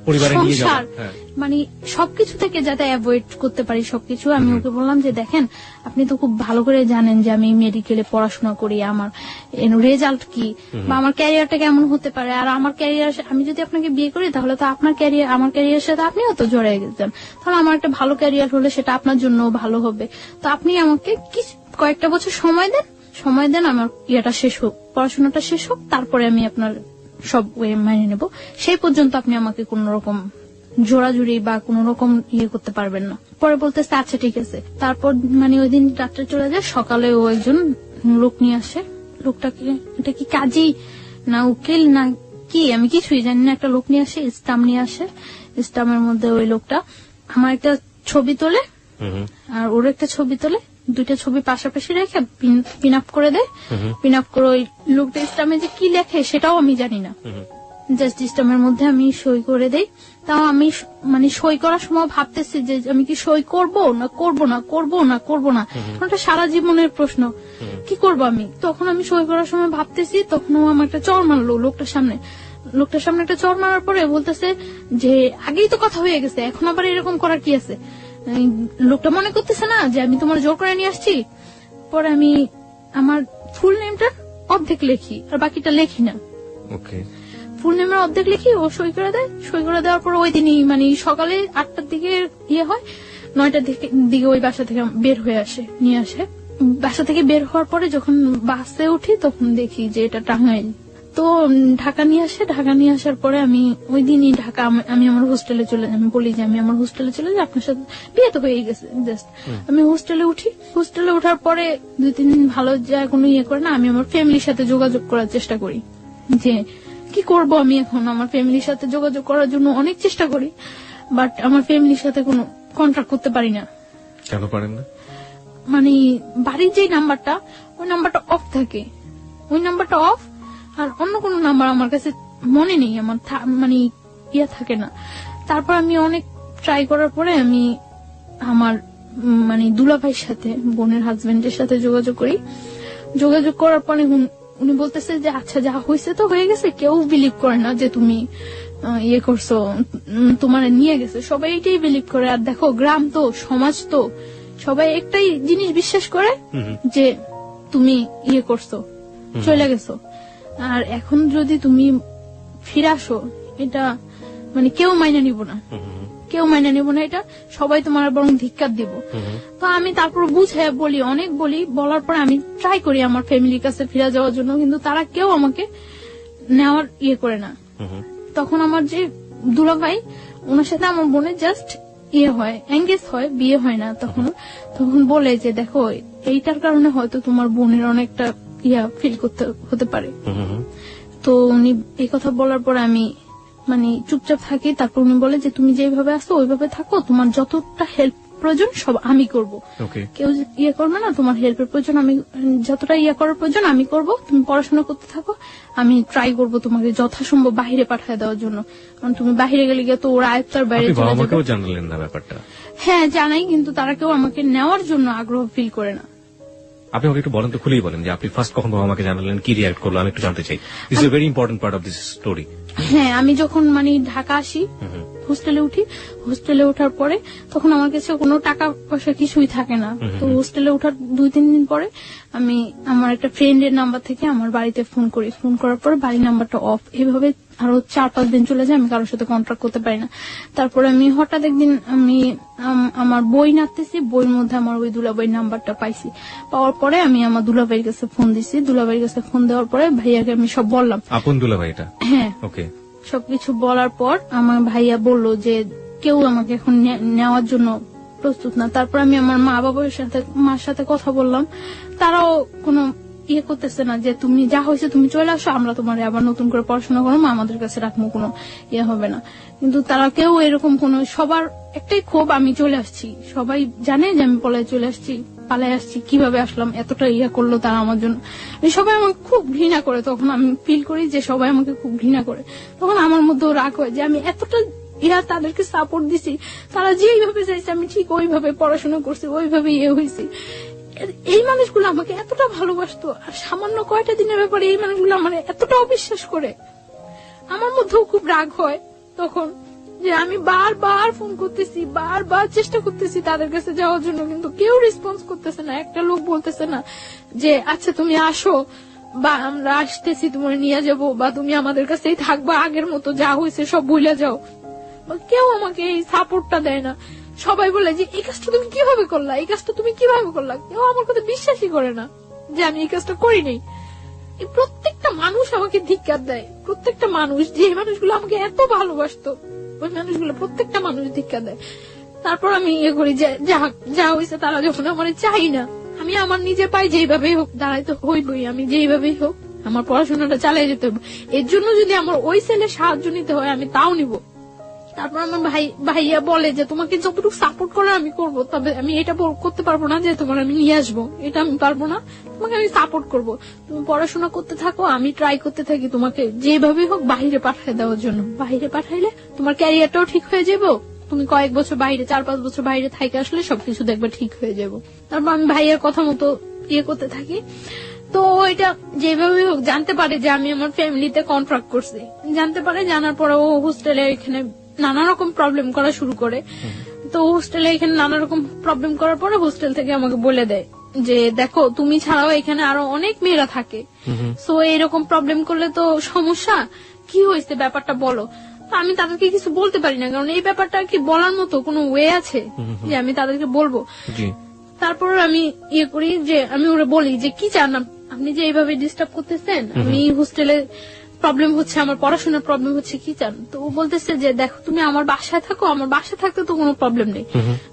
পরিবারে নিয়ে যাওয়া? সংসার, মানে সবকিছু থেকে যাতে অ্যাভয়েড করতে পারি সবকিছু। আমি ওকে বললাম যে দেখেন, আপনি তো খুব ভালো করে জানেন যে আমি মেডিকেলে পড়াশোনা করি, আমার রেজাল্ট কি বা আমার ক্যারিয়ারটা কেমন হতে পারে। আর আমার ক্যারিয়ার, আমি যদি আপনাকে বিয়ে করি তাহলে তো আপনার ক্যারিয়ার, আমার ক্যারিয়ারের সাথে আপনিও তো জড়িয়ে গেছেন, তাহলে আমার একটা ভালো ক্যারিয়ার হলে সেটা আপনার জন্য ভালো হবে। তো আপনি আমাকে কয়েকটা বছর সময় দেন, আমার ইয়েটা শেষ হোক, পড়াশোনাটা শেষ হোক, তারপরে আমি আপনার সব ওয়ে মেনে নেব। সেই পর্যন্ত আপনি আমাকে কোন রকম জোড়াজুড়ি বা কোন রকম ইয়ে করতে পারবেন না। পরে বলতেছে আচ্ছা ঠিক আছে। তারপর মানে ওই দিন রাত্রে চলে যায়, সকালে ও একজন লোক নিয়ে আসে। লোকটাকে, এটা কি কাজী না উকিল না কি আমি কিছুই জানি না, একটা লোক নিয়ে আসে, স্টাম্প নিয়ে আসে। স্টাম্পের মধ্যে ওই লোকটা আমার একটা ছবি তোলে আর ওর একটা ছবি তোলে, দুইটা ছবি পাশাপাশি রেখে পিন আপ করে দেয়। পিন আপ করে ওই লোকটা স্টাম্পে যে কি লেখে সেটাও আমি জানি না, জাস্ট স্টাম্পের মধ্যে আমি সই করে দেই। তাও আমি মানে সই করার সময় ভাবতেছি যে আমি কি সই করব না করব না করব না করব না, ওটা সারা জীবনের প্রশ্ন, কি করব আমি। তখন আমি সই করার সময় ভাবতেছি, তখন ও আমার একটা চড় মারলো লোকটার সামনে একটা চড় মারার পরে বলতেছে যে আগেই তো কথা হয়ে গেছে, এখন আবার এরকম করার কি আছে। লোকটা মনে করতেছে না যে আমি তোমার জোর করে নিয়ে আসছি। পরে আমি আমার ফুল নেমটা অর্ধেক লিখি আর বাকিটা লেখি না। ফুল নেমের অর্ধেক লিখি, ও সই করে দেয়। সই করে দেওয়ার পর ওই দিনই মানে সকালে 8টার দিকে ইয়ে হয়, 9টার দিকে ওই বাসা থেকে বের হয়ে আসে, নিয়ে আসে। বাসা থেকে বের হওয়ার পরে যখন বাসে উঠি তখন দেখি যে এটা টাঙ্গাইল। তো ঢাকা নিয়ে আসে, ঢাকা নিয়ে আসার পরে আমি ওই দিনই ঢাকা, আমি আমার হোস্টেলে চলে যাই। আমি বলি যে আমি আমার হোস্টেলে চলে যাই, আপনার সাথে বিয়ে তো হয়ে গেছে। জাস্ট আমি হোস্টেলে উঠি। হোস্টেলে ওঠার পরে 2-3 দিন ভালো যায়, কোনো ইয়ে করে না। আমি আমার ফ্যামিলির সাথে যোগাযোগ করার চেষ্টা করি যে কি করব আমি এখন। আমার ফ্যামিলির সাথে যোগাযোগ করার জন্য অনেক চেষ্টা করি, বাট আমার ফ্যামিলির সাথে কোনো কন্ট্যাক্ট করতে পারি না। কেন পারেন না? মানে বাড়ির যে নাম্বারটা, ওই নাম্বারটা অফ থাকে, ওই নাম্বারটা অফ। আর অন্য কোন নাম্বার আমার কাছে মনে নেই, আমার মানে ইয়া থাকে না। তারপর আমি অনেক ট্রাই করার পরে আমি আমার মানে দুলাভাইয়ের সাথে, বোনের হাজবেন্ডের সাথে যোগাযোগ করি। যোগাযোগ করার পরে উনি বলতেছে যে আচ্ছা যা হয়েছে তো হয়ে গেছে, কেউ বিলিভ করে না যে তুমি ইয়ে করছো, তোমার নিয়ে গেছে, সবাই এটাই বিলিভ করে। আর দেখো গ্রাম তো, সমাজ তো, সবাই একটাই জিনিস বিশ্বাস করে যে তুমি ইয়ে করছো, চলে গেছো। আর এখন যদি তুমি ফিরে আসো, এটা মানে কেউ মাইনা নিব না, কেউ মাইনা নিব না, এটা সবাই তোমার বরং ধিক্কার দিব। তো আমি তারপর বুঝে বলি, অনেক বলি, বলার পরে আমি ট্রাই করি আমার ফ্যামিলির কাছে ফিরে যাওয়ার জন্য, কিন্তু তারা কেউ আমাকে নেওয়ার ইয়ে করে না। তখন আমার যে দুলাভাই, ওনার সাথে আমার বোনের জাস্ট ইয়ে হয়, এঙ্গেজ হয়, বিয়ে হয় না। তখন বলে যে দেখো এইটার কারণে হয়তো তোমার বোনের অনেকটা ইয়া ফিল করতে হতে পারে। তো উনি এই কথা বলার পর আমি মানে চুপচাপ থাকি। তারপর উনি বলে যে তুমি যেভাবে আসো ওইভাবে থাকো, তোমার যতটা হেল্প প্রয়োজন সব আমি করব, কেউ ইয়ে করবে না। তোমার হেল্পের প্রয়োজন, আমি যতটা ইয়ে করার প্রয়োজন আমি করব, তুমি পড়াশোনা করতে থাকো, আমি ট্রাই করব তোমাকে যথাসম্ভব বাহিরে পাঠিয়ে দেওয়ার জন্য। কারণ তুমি বাহিরে গেলে গিয়ে তো ওরা আয়ত্তার বাইরে চলে যাবে। জানালেন না ব্যাপারটা? হ্যাঁ জানাই, কিন্তু তারা কেউ আমাকে নেওয়ার জন্য আগ্রহ ফিল করে না। আপনি আমাকে একটু বলেন তো, খুলেই বলেন যে আপনি ফার্স্ট কখন বাবা আমাকে জানালেন, কি রিয়াক্ট করলো, আমি একটু জানতে চাই। This is a very important part of this story. হ্যাঁ, আমি যখন মানে ঢাকা আসি হোস্টেলে উঠি। হোস্টেলে ওঠার পরে তখন আমার কাছে কোনো টাকা পয়সা কিছুই থাকে না। তো হোস্টেলে ওঠার 2-3 দিন পরে আমি আমার একটা ফ্রেন্ডের নাম্বার থেকে আমার বাড়িতে ফোন করি। ফোন করার পরে বাড়ির নাম্বারটা অফ। এভাবে আরো 4-5 দিন চলে যায়, আমি কারোর সাথে কন্ট্যাক্ট করতে পারি না। তারপরে আমি হঠাৎ একদিন আমি আমার বই নাড়তেছি, বইয়ের মধ্যে আমার ওই দুলাভাইয়ের নাম্বারটা পাইছি। পাওয়ার পরে আমি আমার দুলাভাইয়ের কাছে ফোন দিছি। দুলাভাইয়ের কাছে ফোন দেওয়ার পরে ভাইয়াকে আমি সব বললাম। আপন দুলাভাই এটা? হ্যাঁ। ওকে। সবকিছু বলার পর আমার ভাইয়া বলল যে কেউ আমাকে এখন নেওয়ার জন্য প্রস্তুত না। তারপর আমি আমার মার সাথে কথা বললাম। তারাও কোনো ইয়ে করতেছে না যে তুমি যা হয়েছে তুমি চলে আসো, আমরা তোমার আবার নতুন করে পড়াশোনা করবো, আমাদের কাছে রাখবো, কোনো ইয়ে হবে না। কিন্তু তারা কেউ এরকম কোন, সবার একটাই ক্ষোভ আমি চলে আসছি। সবাই জানে যে আমি পালাই আসছি, কিভাবে আসলাম, এতটা ইয়ে করলো তারা আমার জন্য। সবাই আমাকে খুব ঘৃণা করে। তখন আমি ফিল করি যে সবাই আমাকে খুব ঘৃণা করে। তখন আমার মধ্যেও রাগ হয় যে আমি এতটা তাদেরকে সাপোর্ট দিছি, তারা যেইভাবে চাইছে আমি ঠিক ওইভাবে পড়াশোনা করছি, ওইভাবে ইয়ে হয়েছি। এই মানুষগুলো আমাকে এতটা ভালোবাসতো, আর সামান্য কয়টা দিনের ব্যাপারে এই মানুষগুলো আমার এতটা অবিশ্বাস করে। আমার মধ্যেও খুব রাগ হয় তখন যে আমি বারবার ফোন করতেছি, বারবার চেষ্টা করতেছি তাদের কাছে যাওয়ার জন্য, কিন্তু কেউ রেসপন্স করতেছে না। একটা লোক বলতেছে না যে আচ্ছা তুমি আসো, বা আমরা আসতেছি তোমার নিয়ে যাবো, বা তুমি আমাদের কাছেই থাকবা, আগের মতো যা হয়েছে সব ভুলে যাও। কেউ আমাকে এই সাপোর্টটা দেয় না। সবাই বলে যে এই কাজটা তুমি কিভাবে করলা, এই কাজটা তুমি কিভাবে করলা। কেউ আমার কথা বিশ্বাসই করে না যে আমি এই কাজটা করি নাই। প্রত্যেকটা মানুষ আমাকে ধিক্কার দেয়, প্রত্যেকটা মানুষ, যে মানুষগুলো আমাকে এত ভালোবাসতো ওই মানুষগুলো প্রত্যেকটা মানুষ ধিক্কার দেয়। তারপর আমি ইয়ে করি যে যা হয়েছে তারা যখন আমার চাই না, আমি আমার নিজে পাই যেইভাবেই হোক দাঁড়াইতে হইবই, আমি যেইভাবেই হোক আমার পড়াশোনাটা চালিয়ে যেতে হবে। এর জন্য যদি আমার ওই ছেলে সাহায্য নিতে হয় আমি তাও নিব। তারপর আমার ভাইয়া বলে যে তোমাকে যতটুকু সাপোর্ট করে আমি করব, তবে আমি এটা করতে পারবো না যে তোমার আমি নিয়ে আসবো, এটা আমি পারবো না। তোমাকে আমি সাপোর্ট করব, তুমি পড়াশোনা করতে থাকো, আমি ট্রাই করতে থাকি তোমাকে যেভাবে হোক বাহিরে পাঠিয়ে দেওয়ার জন্য। বাহিরে পাঠাইলে তোমার ক্যারিয়ারটাও ঠিক হয়ে যাবে, তুমি কয়েক বছর বাইরে, 4-5 বছর বাইরে থাইকে আসলে সবকিছু দেখবে ঠিক হয়ে যাবে। তারপর আমি ভাইয়ার কথা মতো ইয়ে করতে থাকি। তো এটা যেভাবে হোক জানতে পারে যে আমি আমার ফ্যামিলিতে কন্ট্রাক্ট করছি, জানতে পারে। জানার পরে ও হোস্টেলে এখানে নানা রকম প্রবলেম করা শুরু করে। তো হোস্টেলে এখানে নানা রকম প্রবলেম করার পরে হোস্টেল থেকে আমাকে বলে দেয় যে দেখো তুমি ছাড়াও এখানে আরো অনেক মেয়েরা থাকে, সো এরকম প্রবলেম করলে তো সমস্যা, কি হয়েছে ব্যাপারটা বলো। আমি তাদেরকে কিছু বলতে পারি না, কারণ এই ব্যাপারটা কি বলার মতো কোনো ওয়ে আছে যে আমি তাদেরকে বলবো। তারপর আমি ইয়ে করি যে আমি ওরা বলি যে কি চান আপনি, যে এইভাবে ডিস্টার্ব করতেছেন, আমি হোস্টেলে প্রবলেম হচ্ছে, আমার পড়াশোনার প্রবলেম হচ্ছে, কি চান। তো ও বলতেছে যে দেখো তুমি আমার বাসায় থাকো, আমার বাসায় থাকতে তো কোনো প্রবলেম নেই,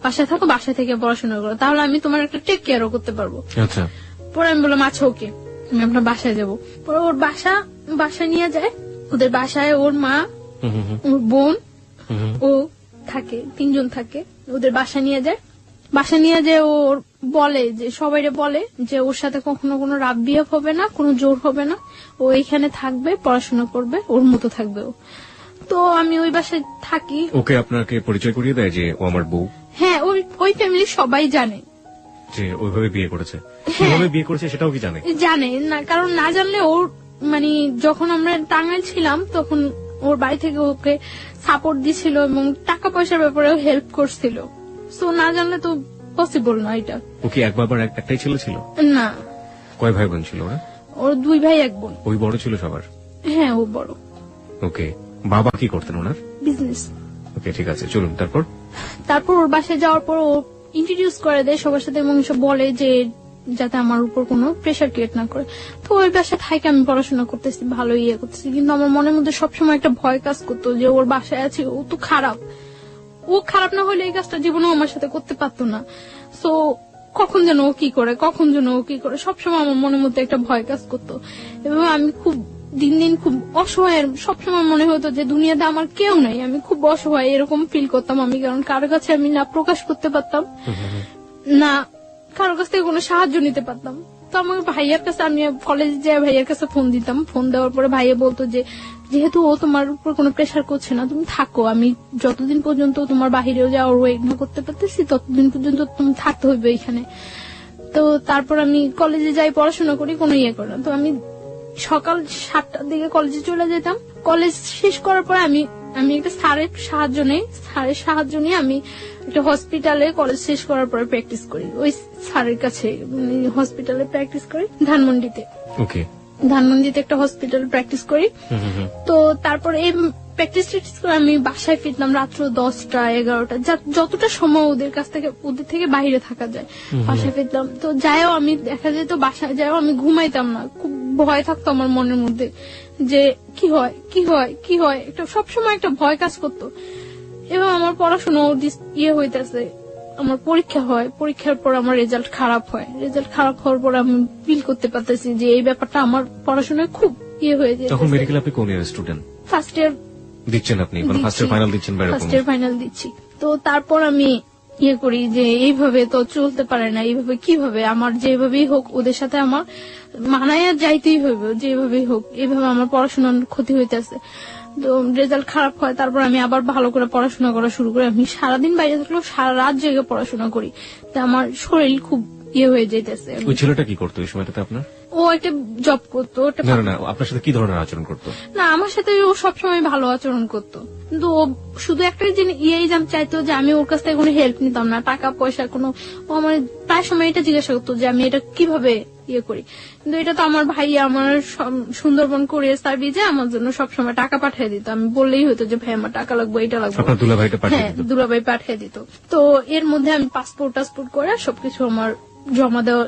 বাসায় থাকো, বাসায় থেকে পড়াশোনা করো, তাহলে আমি তোমার একটা টেক কেয়ারও করতে পারবো। পরে আমি বললাম আচ্ছা ওকে, আমি আপনার বাসায় যাবো। পরে ওর বাসায় নিয়ে যায়। ওদের বাসায় ওর মা, ওর বোন, ও থাকে, 3 জন থাকে। ওদের বাসা নিয়ে যায়। বাসা নিয়ে যে ওর বলে যে সবাইরে বলে যে ওর সাথে কখনো কোনো রাব বিহেভ হবে না, কোনো জোর হবে না, ও এখানে থাকবে, পড়াশোনা করবে, ওর মতো থাকবে ও। তো আমি ওই বাসায় থাকি। ওকে আপনাকে পরিচয় করিয়ে দেয় যে ও আমার বউ? হ্যাঁ, ওই ফ্যামিলির সবাই জানে যে ওইভাবে বিয়ে করেছে। কিভাবে বিয়ে করেছে সেটাও কি জানে না, কারণ না জানলে ওর মানে যখন আমরা টাঙ্গাইল ছিলাম তখন ওর বাড়ি থেকে ওকে সাপোর্ট দিছিল এবং টাকা পয়সার ব্যাপারে হেল্প করছিল। সো না জানলে তো পসিবল না এটা। ও কি একটাই ছেলে ছিল? না। কয় ভাই বোন ছিল ওরা? ওর 2 ভাই 1 বোন। ওই বড় ছিল সবার? হ্যাঁ, ও বড়। ওকে। বাবা কি করতেন ওনার? বিজনেস। ওকে, ঠিক আছে, চলুন। তারপর ওর বাসায় যাওয়ার পর ও ইন্ট্রোডিউস করে দেয় সবার সাথে এবং সব বলে যে যাতে আমার উপর কোনো প্রেশার ক্রিয়েট না করে। তো ওই বাসায় থাকি, আমি পড়াশোনা করতেছি, ভালো ইয়ে করতেছি, কিন্তু আমার মনের মধ্যে সবসময় একটা ভয় কাজ করতো যে ওর বাসায় আছে, ও তো খারাপ, ও খারাপ না হলে এই কাজটা জীবনেও আমার সাথে করতে পারতো না। সো কখন যেন ও কি করে সবসময় আমার মনের মধ্যে একটা ভয় কাজ করতো। এবং আমি খুব দিন দিন খুব অসহায়, সবসময় মনে হতো যে দুনিয়াতে আমার কেউ নাই, আমি খুব অসহায়, এরকম ফিল করতাম আমি। কারণ কারো কাছে আমি না প্রকাশ করতে পারতাম, না কারো কাছ থেকে কোনো সাহায্য নিতে পারতাম। তো আমার ভাইয়ার কাছে, আমি কলেজে যাই ভাইয়ার কাছে ফোন দিতাম। ফোন দেওয়ার পরে ভাইয়া বলতো যে যেহেতু ও তোমার উপর কোনো প্রেশার করছে না, তুমি থাকো, আমি যতদিন পর্যন্ত তোমার বাহিরেও যাওয়ার ওয়েট না করতে পারতেছি ততদিন পর্যন্ত তুমি থাকতে হইবে এখানে। তো তারপর আমি কলেজে যাই, পড়াশোনা করি, কোনো ইয়ে করি না। তো আমি সকাল 7টার দিকে কলেজে চলে যেতাম। কলেজ শেষ করার পরে আমি আমি একটা স্যারের সাহায্য নিয়ে আমি একটা হসপিটালে কলেজ শেষ করার পরে প্র্যাকটিস করি, ওই স্যারের কাছে হসপিটালে প্র্যাকটিস করি ধানমন্ডিতে। ওকে, ধানমন্ডিতে একটা হসপিটালে প্র্যাকটিস করি। তো তারপর এই প্র্যাকটিস করে আমি বাসায় ফিরতাম রাত্র 10টা 11টা, যতটা সময় ওদের থেকে বাইরে থাকা যায় বাসায় ফিরতাম। তো যাইও আমি দেখা যেত বাসায় যাইও আমি ঘুমাইতাম না, খুব ভয় থাকতো আমার মনের মধ্যে যে কি হয় একটা সবসময় একটা ভয় কাজ করতো। এবং আমার পড়াশোনা হইতেছে, আমার পরীক্ষা হয়, পরীক্ষার পর আমার রেজাল্ট খারাপ হয়, রেজাল্ট খারাপ হওয়ার পর আমি ফিল করতে পারতেছি যে এই ব্যাপারটা আমার পড়াশোনায় খুব হয়ে যায়। তখন মেডিকেল আপনি কোন ইয়ার স্টুডেন্ট? ফার্স্ট ইয়ার দিচ্ছেন আপনি, মানে ফার্স্ট ইয়ার ফাইনাল দিচ্ছেন? ফার্স্ট ইয়ার ফাইনাল দিচ্ছি। তো তারপর আমি করি যে এইভাবে তো চলতে পারে না, এইভাবে কিভাবে আমার যেভাবেই হোক ওদের সাথে আমার মানায় যাইতেই হইবে, যেভাবেই হোক এইভাবে আমার পড়াশোনার ক্ষতি হইতেছে। তো রেজাল্ট খারাপ হয়, তারপর আমি আবার ভালো করে পড়াশোনা করা শুরু করি। আমি সারাদিন বাইরে থাকলেও সারা রাত জেগে পড়াশোনা করি, তো আমার শরীর খুব হয়ে যাইতেছে। ওই ছেলেটা কি করতো এই সময়টাতে আপনার? ও একটা জব করতো। না, আপনার সাথে কি ধরনের আচরণ করতো? না, আমার সাথে ও সবসময় ভালো আচরণ করতো, কিন্তু ও শুধু একটা চাইতো যে আমি ওর কাছ থেকে কোনো হেল্প নিতাম না, টাকা পয়সা কোনো। ও আমার প্রায় সময় এটা জিজ্ঞাসা করতো যে আমি এটা কিভাবে করি, কিন্তু এটা তো আমার ভাই আমার সুন্দরবন কুরিয়ার সার্ভিসে আমার জন্য সবসময় টাকা পাঠিয়ে দিত। আমি বললেই হতো যে ভাই আমার টাকা লাগবে, এটা লাগবে, হ্যাঁ দুলাভাই পাঠিয়ে দিত। তো এর মধ্যে আমি পাসপোর্ট করে সবকিছু আমার জমা দেওয়া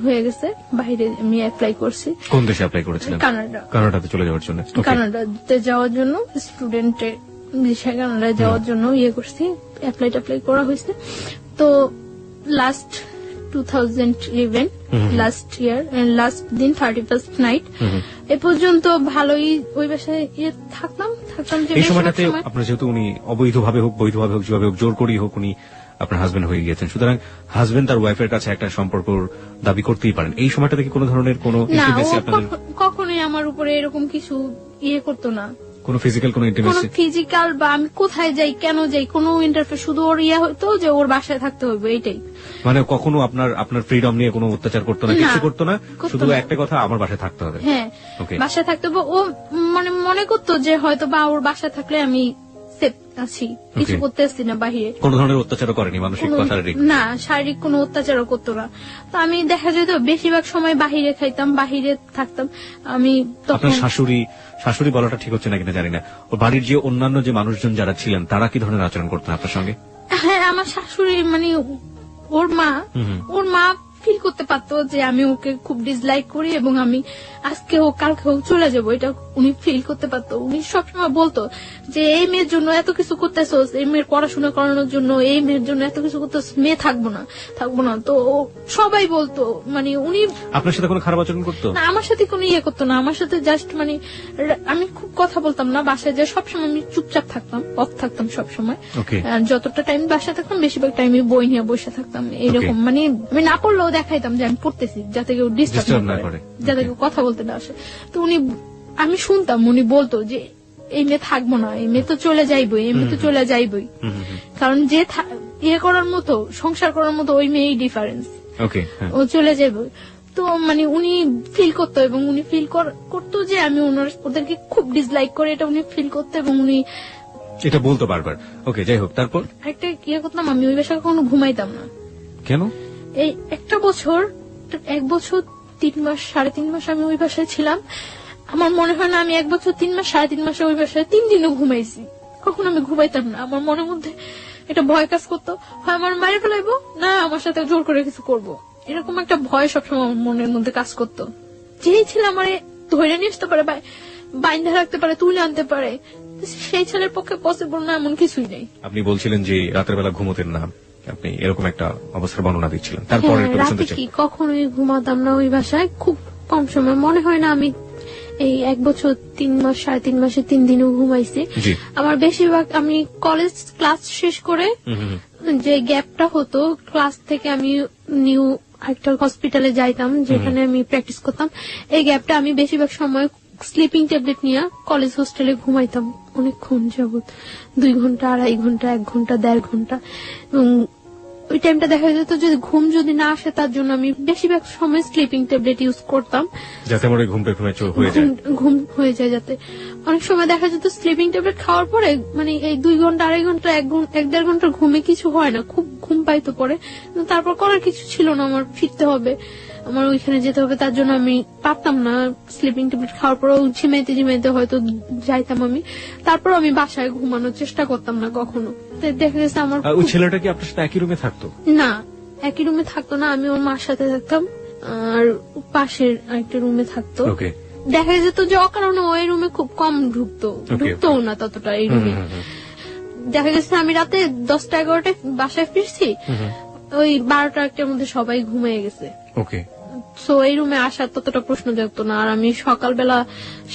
হয়ে গেছে। বাইরে আমি অ্যাপ্লাই করছি। কোন দেশে অ্যাপ্লাই করেছিলেন? কানাডাতে চলে যাওয়ার জন্য। কানাডাতে যাওয়ার জন্য স্টুডেন্টের বিষয়ে কানাডায় যাওয়ার জন্য করছি, অ্যাপ্লাই করা হয়েছে। তো লাস্ট 2011 লাস্ট ইয়ার লাস্ট দিন 31st নাইট এ পর্যন্ত ভালোই ওই বাসায় থাকতাম। এই সময়টাতে আপনার যেহেতু উনি অবৈধভাবে হোক বৈধভাবে হোক যেভাবে হোক জোর করেই হোক উনি আপনার হাজবেন্ড হয়ে গিয়েছেন, সুতরাং হাজবেন্ড তার ওয়াইফের কাছে একটা সম্পর্ক দাবি করতেই পারেন। এই সময়টা থেকে কোনো ধরনের কোনো ইন্টিমেসি আপনাদের? কখনোই আমার উপরে এরকম কিছু করতো না, কোনো ফিজিক্যাল বা আমি কোথায় যাই কেন যাই কোনো ইন্টারফেয়ার, শুধু ওর হইতো যে ওর বাসায় থাকতে হবে, এইটাই। মানে কখনো আপনার ফ্রিডম নিয়ে কোনো অত্যাচার করতো না, কিছু করতো না, শুধু একটা কথা আমার বাসায় থাকতে হবে। হ্যাঁ, বাসায় থাকতে হবে। ও মানে মনে করতো যে হয়তো বা ওর বাসায় থাকলে আমি সেফ আছি, কিছু করতে আসছি না বাহিরে। কোনো ধরনের অত্যাচারও করেনি, মানসিক বা শারীরিক? না, শারীরিক কোনো অত্যাচারও করতো না। তো আমি দেখা যেত বেশিরভাগ সময় বাহিরে খাইতাম, বাহিরে থাকতাম। আমি আপনার শাশুড়ি বলাটা ঠিক হচ্ছে না কিনা জানি না, ওর বাড়ির যে অন্যান্য যে মানুষজন যারা ছিলেন তারা কি ধরনের আচরণ করতেন আপনার সঙ্গে? হ্যাঁ, আমার শাশুড়ি মানে ওর মা ফিল করতে পারতো যে আমি ওকে খুব ডিসলাইক করি এবং আমি আজকে হোক কালকে হোক চলে যাবো, এটা উনি ফিল করতে পারতো। উনি সবসময় বলতো যে এই মেয়ের জন্য এত কিছু করতেছোস, এই মেয়ের পড়াশোনা করানোর জন্য এই মেয়ের জন্য এত কিছু করতেছ, মেয়ে থাকবো না। তো সবাই বলতো, মানে উনি আপনার সাথে কোনো খারাপ আচরণ করতো না, আমার সাথে কোনো করতো না। আমার সাথে জাস্ট মানে আমি খুব কথা বলতাম না বাসায়, যে সবসময় আমি চুপচাপ থাকতাম, অফ থাকতাম সবসময়। যতটা টাইম বাসায় থাকতাম বেশিরভাগ টাইমে বই নিয়ে বসে থাকতাম, এইরকম। মানে আমি না পড়লেও দেখাইতাম যে আমি পড়তেছি, যাতে কেউ ডিস্টার্ব না করে, যাতে কেউ কথা বলতে না আসে। তো আমি শুনতাম উনি বলতো যে এই মেয়ে থাকবো না, এই মেয়ে তো চলে যাইবই, এই মেয়ে তো চলে যাইবই, কারণ যে করার মতো সংসার করার মতো ওই মেয়েই ডিফারেন্স, ও চলে যাইবই। তো মানে উনি ফিল করতো এবং উনি ফিল করতো যে আমি ওদেরকে খুব ডিসলাইক করে, এটা উনি ফিল করতো এবং উনি এটা বলতো বারবার। ওকে, যাই হোক, তারপর একটা করতাম, আমি ওই বাসায় কখনো ঘুমাইতাম না। কেন? এই 1 বছর 3 মাস 3.5 মাস আমি ওই বাসায় ছিলাম। আমার মনে হয় না আমি 1 বছর 3 মাস 3.5 মাসে ওই বাসায় 3 দিনও ঘুমাইছি। কখনো আমি ঘুমাইতাম না। আমার মনের মধ্যে এটা ভয় কাজ করতো, হয় আমার মায়ের ফেলাইবো, না আমার সাথে জোর করে কিছু করবো, এরকম একটা ভয় সবসময় মনের মধ্যে কাজ করতো। যেই ছেলে আমার ধরে নিয়ে আসতে পারে, বাইন্ধা রাখতে পারে, তুলে আনতে পারে, সেই ছেলের পক্ষে পসিবল না এমন কিছুই নেই। আপনি বলছিলেন যে রাতের বেলা ঘুমোতেন না, আপনি এরকম একটা অবস্থার বর্ণনা দিচ্ছিলেন। তারপরে রাতে কি কখনোই ঘুমাতাম না ওই বাসায়, খুব কম সময়। মনে হয় না আমি এই 1 বছর 3 মাস 3.5 মাসে 3 দিনও ঘুমাইছি। আমার বেশিরভাগ আমি কলেজ ক্লাস শেষ করে যে গ্যাপটা হতো, ক্লাস থেকে আমি নিউ একটা হসপিটালে যাইতাম যেখানে আমি প্র্যাকটিস করতাম, এই গ্যাপটা আমি বেশিরভাগ সময় স্লিপিং ট্যাবলেট নিয়ে কলেজ হোস্টেলে ঘুমাইতাম অনেকক্ষণ যাবত, 2 ঘন্টা 2.5 ঘন্টা 1 ঘন্টা 1.5 ঘন্টা। এবং ওই টাইমটা দেখা যেত যদি ঘুম যদি না আসে তার জন্য আমি বেশিরভাগ সময় স্লিপিং ট্যাবলেট ইউজ করতাম, যাতে আমার ওই ঘুমটা একটু হয়ে যায়। ঘুম হয়ে যায় যাতে। অনেক সময় দেখা যেত স্লিপিং ট্যাবলেট খাওয়ার পরে মানে এই 2 ঘন্টা 2.5 ঘন্টা 1-1.5 ঘন্টার ঘুমে কিছু হয় না, খুব ঘুম পাইতো পরে। কিন্তু তারপর করার কিছু ছিল না, আমার ফিরতে হবে, আমার ওইখানে যেতে হবে, তার জন্য আমি পারতাম না। স্লিপিং ট্যাবলেট খাওয়ার পরেও ঝিমাইতে ঝিমাইতে হয়তো যাইতাম আমি, তারপর আমি বাসায় ঘুমানোর চেষ্টা করতাম না কখনো। তো দেখা গেছে আমার ওই ছেলেটা কি আপনার সাথে একই রুমে থাকতো? না, একই রুমে থাকতো না, আমি ওর মার সাথে থাকতাম আর পাশের আরেকটা রুমে থাকতো। ওকে। দেখা যেত যে অকারণে ওই রুমে খুব কম ঢুকতো না ততটা এই রুমে। দেখা গেছে আমি রাতে 10টা-11টায় বাসায় ফিরছি, ওই 12টা-1টার মধ্যে সবাই ঘুমিয়ে গেছে। ওকে। সো এই রুমে আসার ততটা প্রশ্ন জাগতো না, আর আমি সকালবেলা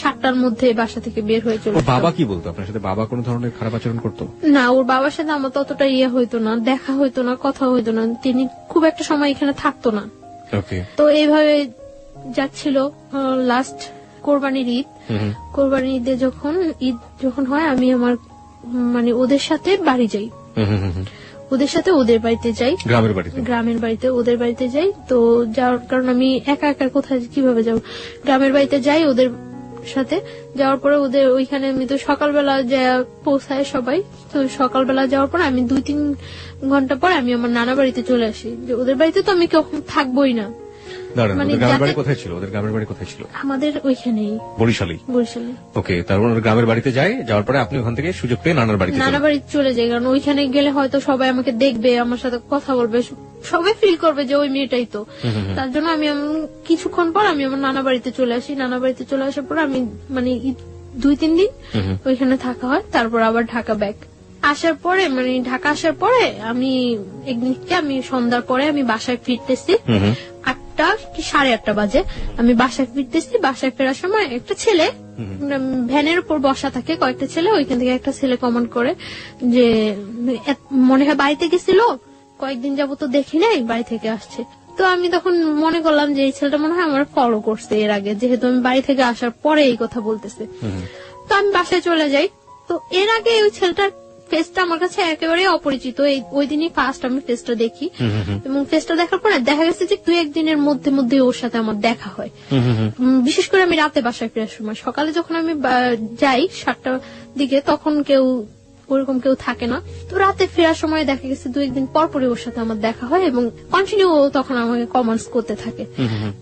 7টার মধ্যে বাসা থেকে বের হয়ে চলে যেতাম। বাবা কি বলতো আপনার সাথে? বাবা কোন ধরনের খারাপ আচরণ করতো? না, ওর বাবার সাথে আমার ততটা হইতো না, দেখা হইতো না, কথা হইতো না, তিনি খুব একটা সময় এখানে থাকতো না। ওকে। তো এইভাবে যাচ্ছিল। লাস্ট কোরবানির ঈদ, কোরবানির ঈদে যখন হয় আমি আমার মানে ওদের সাথে বাড়ি যাই, ওদের সাথে ওদের বাড়িতে যাই, গ্রামের বাড়িতে ওদের বাড়িতে যাই। তো যাওয়ার কারণ আমি একা একা কোথায় কিভাবে যাব, গ্রামের বাড়িতে যাই ওদের সাথে। যাওয়ার পরে ওদের ওইখানে আমি তো সকালবেলা যা পৌঁছায় সবাই, তো সকালবেলা যাওয়ার পর আমি 2-3 ঘন্টা পর আমি আমার নানা বাড়িতে চলে আসি। যে ওদের বাড়িতে তো আমি কখন থাকবোই না। মানে গ্রামের বাড়ি কোথায় ছিল? ওদের গ্রামের বাড়ি কোথায় ছিল? আমাদের ওইখানেই, বরিশালে। ওকে। তারপর গ্রামের বাড়িতে যায়, যাওয়ার পরে আপনি ওখান থেকে সুযোগ পেয়ে নানা বাড়ি চলে যাই, কারণ ওইখানে গেলে হয়তো সবাই আমাকে দেখবে, আমার সাথে কথা বলবে, সবাই ফিল করবে যে ওই মেয়েটাই তো। তার জন্য আমি কিছুক্ষণ পর আমি আমার নানা বাড়িতে চলে আসি। নানা বাড়িতে চলে আসার পর আমি মানে 2-3 দিন ওইখানে থাকা হয়, তারপর আবার ঢাকা ব্যাক। আসার পরে মানে ঢাকা আসার পরে আমি একদিনকে আমি সন্ধ্যার পরে আমি বাসায় ফিরতেছি, 8টা কি 8:30 বাজে আমি বাসায় ফিরতেছি। বাসায় ফেরার সময় একটা ছেলে ভ্যানের উপর বসা থাকে, কয়েকটা ছেলে, ওইখান থেকে একটা ছেলে কমেন্ট করে যে মনে হয় বাড়িতে গেছিল, কয়েকদিন যাবো তো দেখি নাই, বাড়ি থেকে আসছে। তো আমি তখন মনে করলাম যে এই ছেলেটা মনে হয় আমার ফলো করছে এর আগে, যেহেতু আমি বাড়ি থেকে আসার পরে এই কথা বলতেছে। তো আমি বাসায় চলে যাই। তো এর আগে ওই ছেলেটার ফেসটা আমার কাছে একেবারে অপরিচিত, ওই দিনই ফার্স্ট আমি ফেসটা দেখি, এবং ফেসটা দেখার পরে দেখা গেছে যে 2-1 দিনের মধ্যে ওর সাথে আমার দেখা হয়। বিশেষ করে আমি রাতে বাসায় ফেরার সময়, সকালে যখন আমি যাই 7টার দিকে তখন ওরকম কেউ থাকে না। তো রাতে ফেরার সময় দেখা গেছে 2-1 দিন পর ওর সাথে আমার দেখা হয়, এবং কন্টিনিউ তখন আমাকে কমেন্টস করতে থাকে।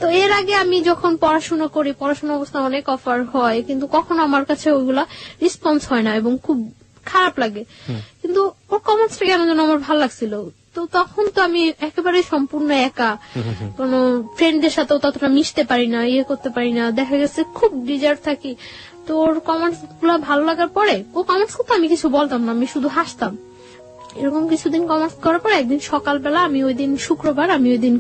তো এর আগে আমি যখন পড়াশোনা করি, পড়াশোনা অবস্থা অনেক অফার হয়, কিন্তু কখনো আমার কাছে ওইগুলা রেসপন্স হয় না এবং খুব খারাপ লাগে। কিন্তু ওর কমেন্টসটা কেন যেন আমার ভালো লাগছিল। তো তখন তো আমি একেবারে সম্পূর্ণ একা, কোন ফ্রেন্ডদের সাথেও ততটা মিশতে পারি না, করতে পারি না, দেখা গেছে খুব ডিজার্ট থাকি। তো ওর কমেন্টস গুলো ভালো লাগার পরে ও কমেন্টস করতে আমি কিছু বলতাম না, আমি শুধু হাসতাম। এরকম কিছুদিন কমেন্টস করার পর একদিন সকালবেলা, আমি ওই দিন শুক্রবার, আমি ওই দিন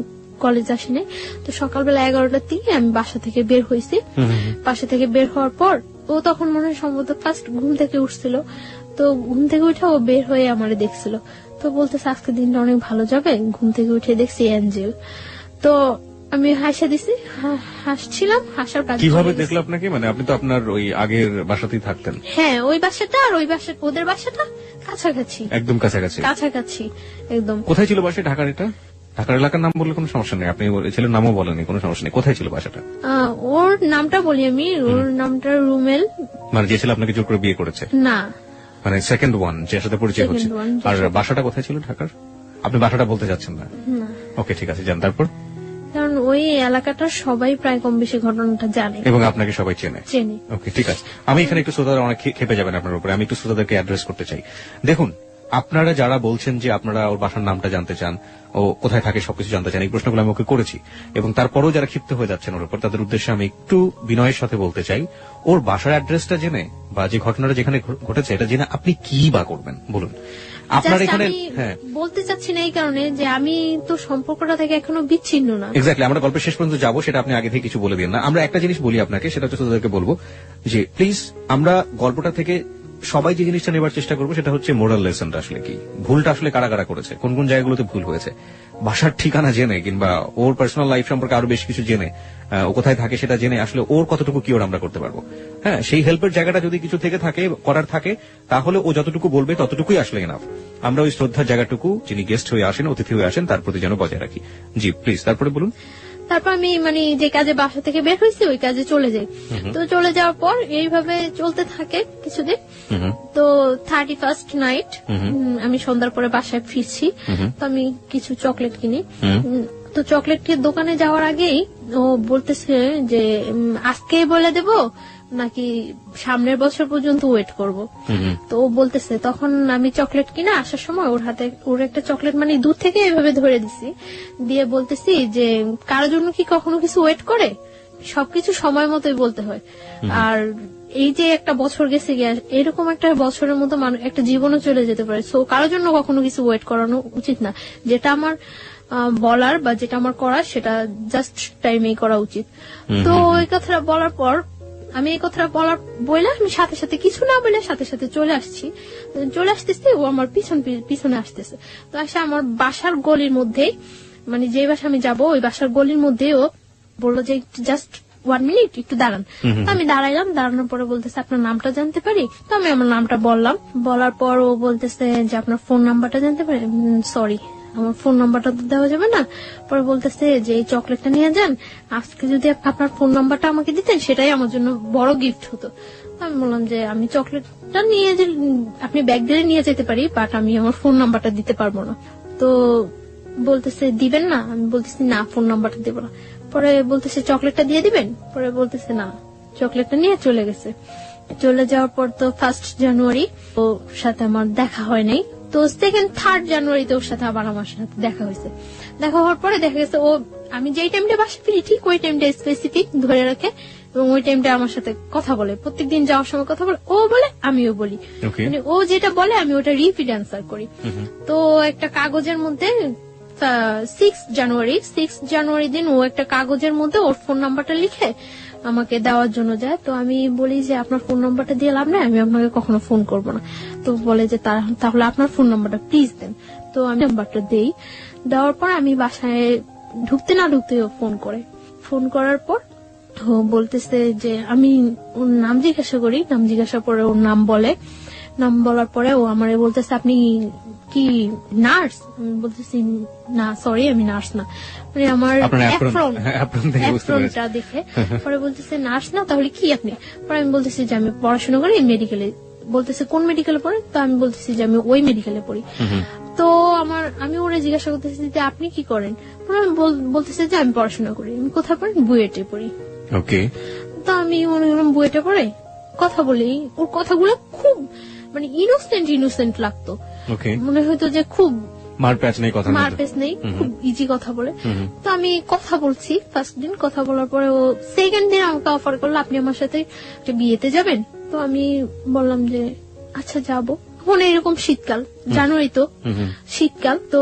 কলেজ আসিনি, তো সকালবেলা 11টার দিকে আমি বাসা থেকে বের হয়েছি। বাসা থেকে বের হওয়ার পর ও তখন মনে হয় সম্ভবত ফার্স্ট ঘুম থেকে উঠছিল, তো ঘুম থেকে উঠে ও বের হয়ে আমারে দেখছিল। তো বলতেছে আজকে দিনটা অনেক ভালো যাবে, ঘুম থেকে উঠে দেখছি অ্যাঞ্জেল। তো আমি হাসা দিছি, হাসছিলাম, হাসার কাজ। কিভাবে দেখলো আপনাকে? মানে আপনি তো আপনার ওই আগের বাসাতেই থাকতেন। হ্যাঁ, ওই বাসাটা আর ওই বাসা, ওদের বাসাটা কাছাকাছি, একদম কাছাকাছি একদম। কোথায় ছিল বাসা? ঢাকার? এটা ঢাকার এলাকার নাম বললে কোনো সমস্যা নেই, আপনি ছেলের নামও বলেনি, কোনো সমস্যা নেই। কোথায় ছিল বাসাটা? ওর নামটা বলি আমি, ওর নামটা রুমেল। মানে যে ছেলে আপনাকে জোর করে বিয়ে করেছে? না, মানে সেকেন্ড ওয়ান, যার সাথে পরিচয় হচ্ছে। আর বাসাটা কোথায় ছিল ঢাকার? আপনি বাসাটা বলতে যাচ্ছেন না? ওকে, ঠিক আছে, যান। তারপর? কারণ ওই এলাকাটার সবাই প্রায় কম বেশি ঘটনাটা জানে এবং আপনাকে সবাই চেনে। ওকে, ঠিক আছে। আমি এখানে একটু শ্রোতারা অনেক খেপে যাবেন আপনার উপরে, আমি একটু শ্রোতাদেরকে অ্যাড্রেস করতে চাই। দেখুন, আপনারা যারা বলছেন যে আপনারা ওর বাসার নামটা জানতে চান, ও কোথায় থাকে সবকিছু জানতে চান, এই প্রশ্নগুলো আমি ওকে করেছি, এবং তারপরও যারা ক্ষিপ্ত হয়ে যাচ্ছেন ওর উপর, তাদের উদ্দেশ্যে আমি একটু বিনয়ের সাথে বলতে চাই, ওর বাসার অ্যাড্রেসটা জেনে বা যে ঘটনাটা যেখানে ঘটেছে এটা জেনে আপনি কি বা করবেন বলুন। আপনার এখানে বলতে চাচ্ছি না এই কারণে যে আমি তো সম্পর্কটা থেকে এখনো বিচ্ছিন্ন না। এক্স্যাক্টলি, আমরা গল্পের শেষ পর্যন্ত যাবো, সেটা আপনি আগে থেকে কিছু বলে দিন না। আমরা একটা জিনিস বলি আপনাকে, সেটা হচ্ছে তাদেরকে বলবো যে প্লিজ আমরা গল্পটা থেকে সবাই যে জিনিসটা নেবার চেষ্টা করবো সেটা হচ্ছে মোরাল লেসনটা আসলে কি, ভুলটা আসলে কারা কারা করেছে, কোন কোন জায়গাগুলোতে ভুল হয়েছে, বাসার ঠিকানা জেনে কিংবা ওর পার্সোনাল লাইফ সম্পর্কে আরো বেশ কিছু জেনে, ও কোথায় থাকে সেটা জেনে আসলে ওর কতটুকু কিওর আমরা করতে পারবো। হ্যাঁ, সেই হেল্পের জায়গাটা যদি কিছু থেকে থাকে, করার থাকে, তাহলে ও যতটুকু বলবে ততটুকুই আসলে এনাফ। আমরা ওই শ্রদ্ধার জায়গাটুকু যিনি গেস্ট হয়ে আসেন, অতিথি হয়ে আসেন, তার প্রতি যেন বজায় রাখি। জি প্লিজ, তারপরে বলুন। তারপর আমি মানে যে কাজে বাসা থেকে বের হয়েছি ওই কাজে চলে যাই। তো চলে যাওয়ার পর এইভাবে চলতে থাকে কিছুদিন। তো 31st নাইট আমি সন্ধ্যার পরে বাসায় ফিরছি। তো আমি কিছু চকলেট কিনি। তো চকলেটের দোকানে যাওয়ার আগেই ও বলতেছে যে আজকেই বলে দেব নাকি সামনের বছর পর্যন্ত ওয়েট করব। তো ও বলতেছে, তখন আমি চকলেট কিনা আসার সময় ওর হাতে ওর একটা চকলেট মানে দূর থেকে এভাবে ধরে দিছি, দিয়ে বলতেছি যে কারোর জন্য কি কখনো কিছু ওয়েট করে, সবকিছু সময় মতোই বলতে হয়। আর এই যে একটা বছর গেছে গিয়ে, এরকম একটা বছরের মতো একটা জীবনও চলে যেতে পারে। সো কারোর জন্য কখনো কিছু ওয়েট করানো উচিত না। যেটা আমার বলার বা যেটা আমার করার সেটা জাস্ট টাইমেই করা উচিত। তো ওই কথাটা বলার পর আমি এই কথাটা বলে আমি সাথে সাথে কিছু না বলে সাথে সাথে চলে আসতেছি। ও আমার পিছনে আসতেছে। তো আসে আমার বাসার গলির মধ্যে, মানে যে বাসা আমি যাবো ওই বাসার গলির মধ্যে ও বললো যে জাস্ট 1 মিনিট একটু দাঁড়ান। তো আমি দাঁড়াইলাম, দাঁড়ানোর পরে বলতেছে আপনার নামটা জানতে পারি? তো আমি আমার নামটা বললাম। বলার পর ও বলতেছে যে আপনার ফোন নাম্বারটা জানতে পারি? সরি, আমার ফোন নাম্বারটা তো দেওয়া যাবে না। পরে বলতেছে যে এই চকলেটটা নিয়ে যান, আজকে যদি আপনার ফোন নাম্বারটা আমাকে দিতেন সেটাই আমার জন্য বড় গিফট হতো। আমি বললাম যে আমি চকলেটটা নিয়ে যে আপনি ব্যাগ দিয়ে নিয়ে যেতে পারি, বাট আমি আমার ফোন নাম্বারটা দিতে পারবো না। তো বলতেছে দিবেন না? আমি বলতেছি না, ফোন নাম্বারটা দেবো না। পরে বলতেছে চকলেটটা দিয়ে দিবেন? পরে বলতেছে না, চকলেটটা নিয়ে চলে গেছে। চলে যাওয়ার পর তো 1st জানুয়ারি ওর সাথে আমার দেখা হয় নাই। তো 2nd 3rd জানুয়ারিতে ওর সাথে আবার আমার সাথে দেখা হয়েছে। দেখা হওয়ার পরে দেখা গেছে ও আমি যেই টাইমটা বাসা ফিরি ঠিক ওই টাইমটা স্পেসিফিক ধরে রাখে এবং ওই টাইমটা আমার সাথে কথা বলে। প্রত্যেকদিন যাওয়ার সময় কথা বলে, ও বলে আমিও বলি। মানে ও যেটা বলে আমি ওটা রিপিট অ্যান্সার করি। তো একটা কাগজের মধ্যে 6 জানুয়ারি দিন ও একটা কাগজের মধ্যে ওর ফোন নাম্বারটা লিখে আমাকে দেওয়ার জন্য যায়। তো আমি বলি যে আপনার ফোন নাম্বারটা দিয়ে লাভ নেই, আমি আপনাকে কখনো ফোন করবো না। তো বলে যে তাহলে আপনার ফোন নাম্বারটা প্লিজ দেন। তো আমি নাম্বারটা দেই। দেওয়ার পর আমি বাসায় ঢুকতে না ঢুকতে ফোন করার পর ও বলতেছে যে আমি ওর নাম জিজ্ঞাসা করি। নাম জিজ্ঞাসা করে ওর নাম বলার পরে ও আমারে বলতেছে আপনি কি নার্স? আমি বলতেছি না, সরি আমি নার্স না। মানে আমার অ্যাপ্রনটা দেখে পরে বলতেছে নার্স না, তাহলে কি আপনি? পরে আমি বলতেছি যে আমি পড়াশোনা করি মেডিকেলে। বলতেছে কোন মেডিকেলে পড়ে? তো আমি বলতেছি যে আমি ওই মেডিকেলে পড়ি। তো আমি ওরা জিজ্ঞাসা করতেছি যে আপনি কি করেন? বলতেছে যে আমি পড়াশোনা করি। আমি কোথায় পড়ি? বুয়েটে পড়ি। ওকে। তো আমি মনে করলাম বুয়েটে পড়ে, কথা বলি। ওর কথাগুলো খুব মানে ইনোসেন্ট লাগতো। মনে হয়তো যে খুব মারপ্যাচ নেই, খুব ইজি কথা বলে। তো আমি কথা বলছি। 1st দিন কথা বলার পরে ও 2nd দিন আমাকে অফার করলো আপনি আমার সাথে বিয়েতে যাবেন। তো আমি বললাম যে আচ্ছা যাবো। মানে এরকম শীতকাল, জানুয়ারি তো শীতকাল। তো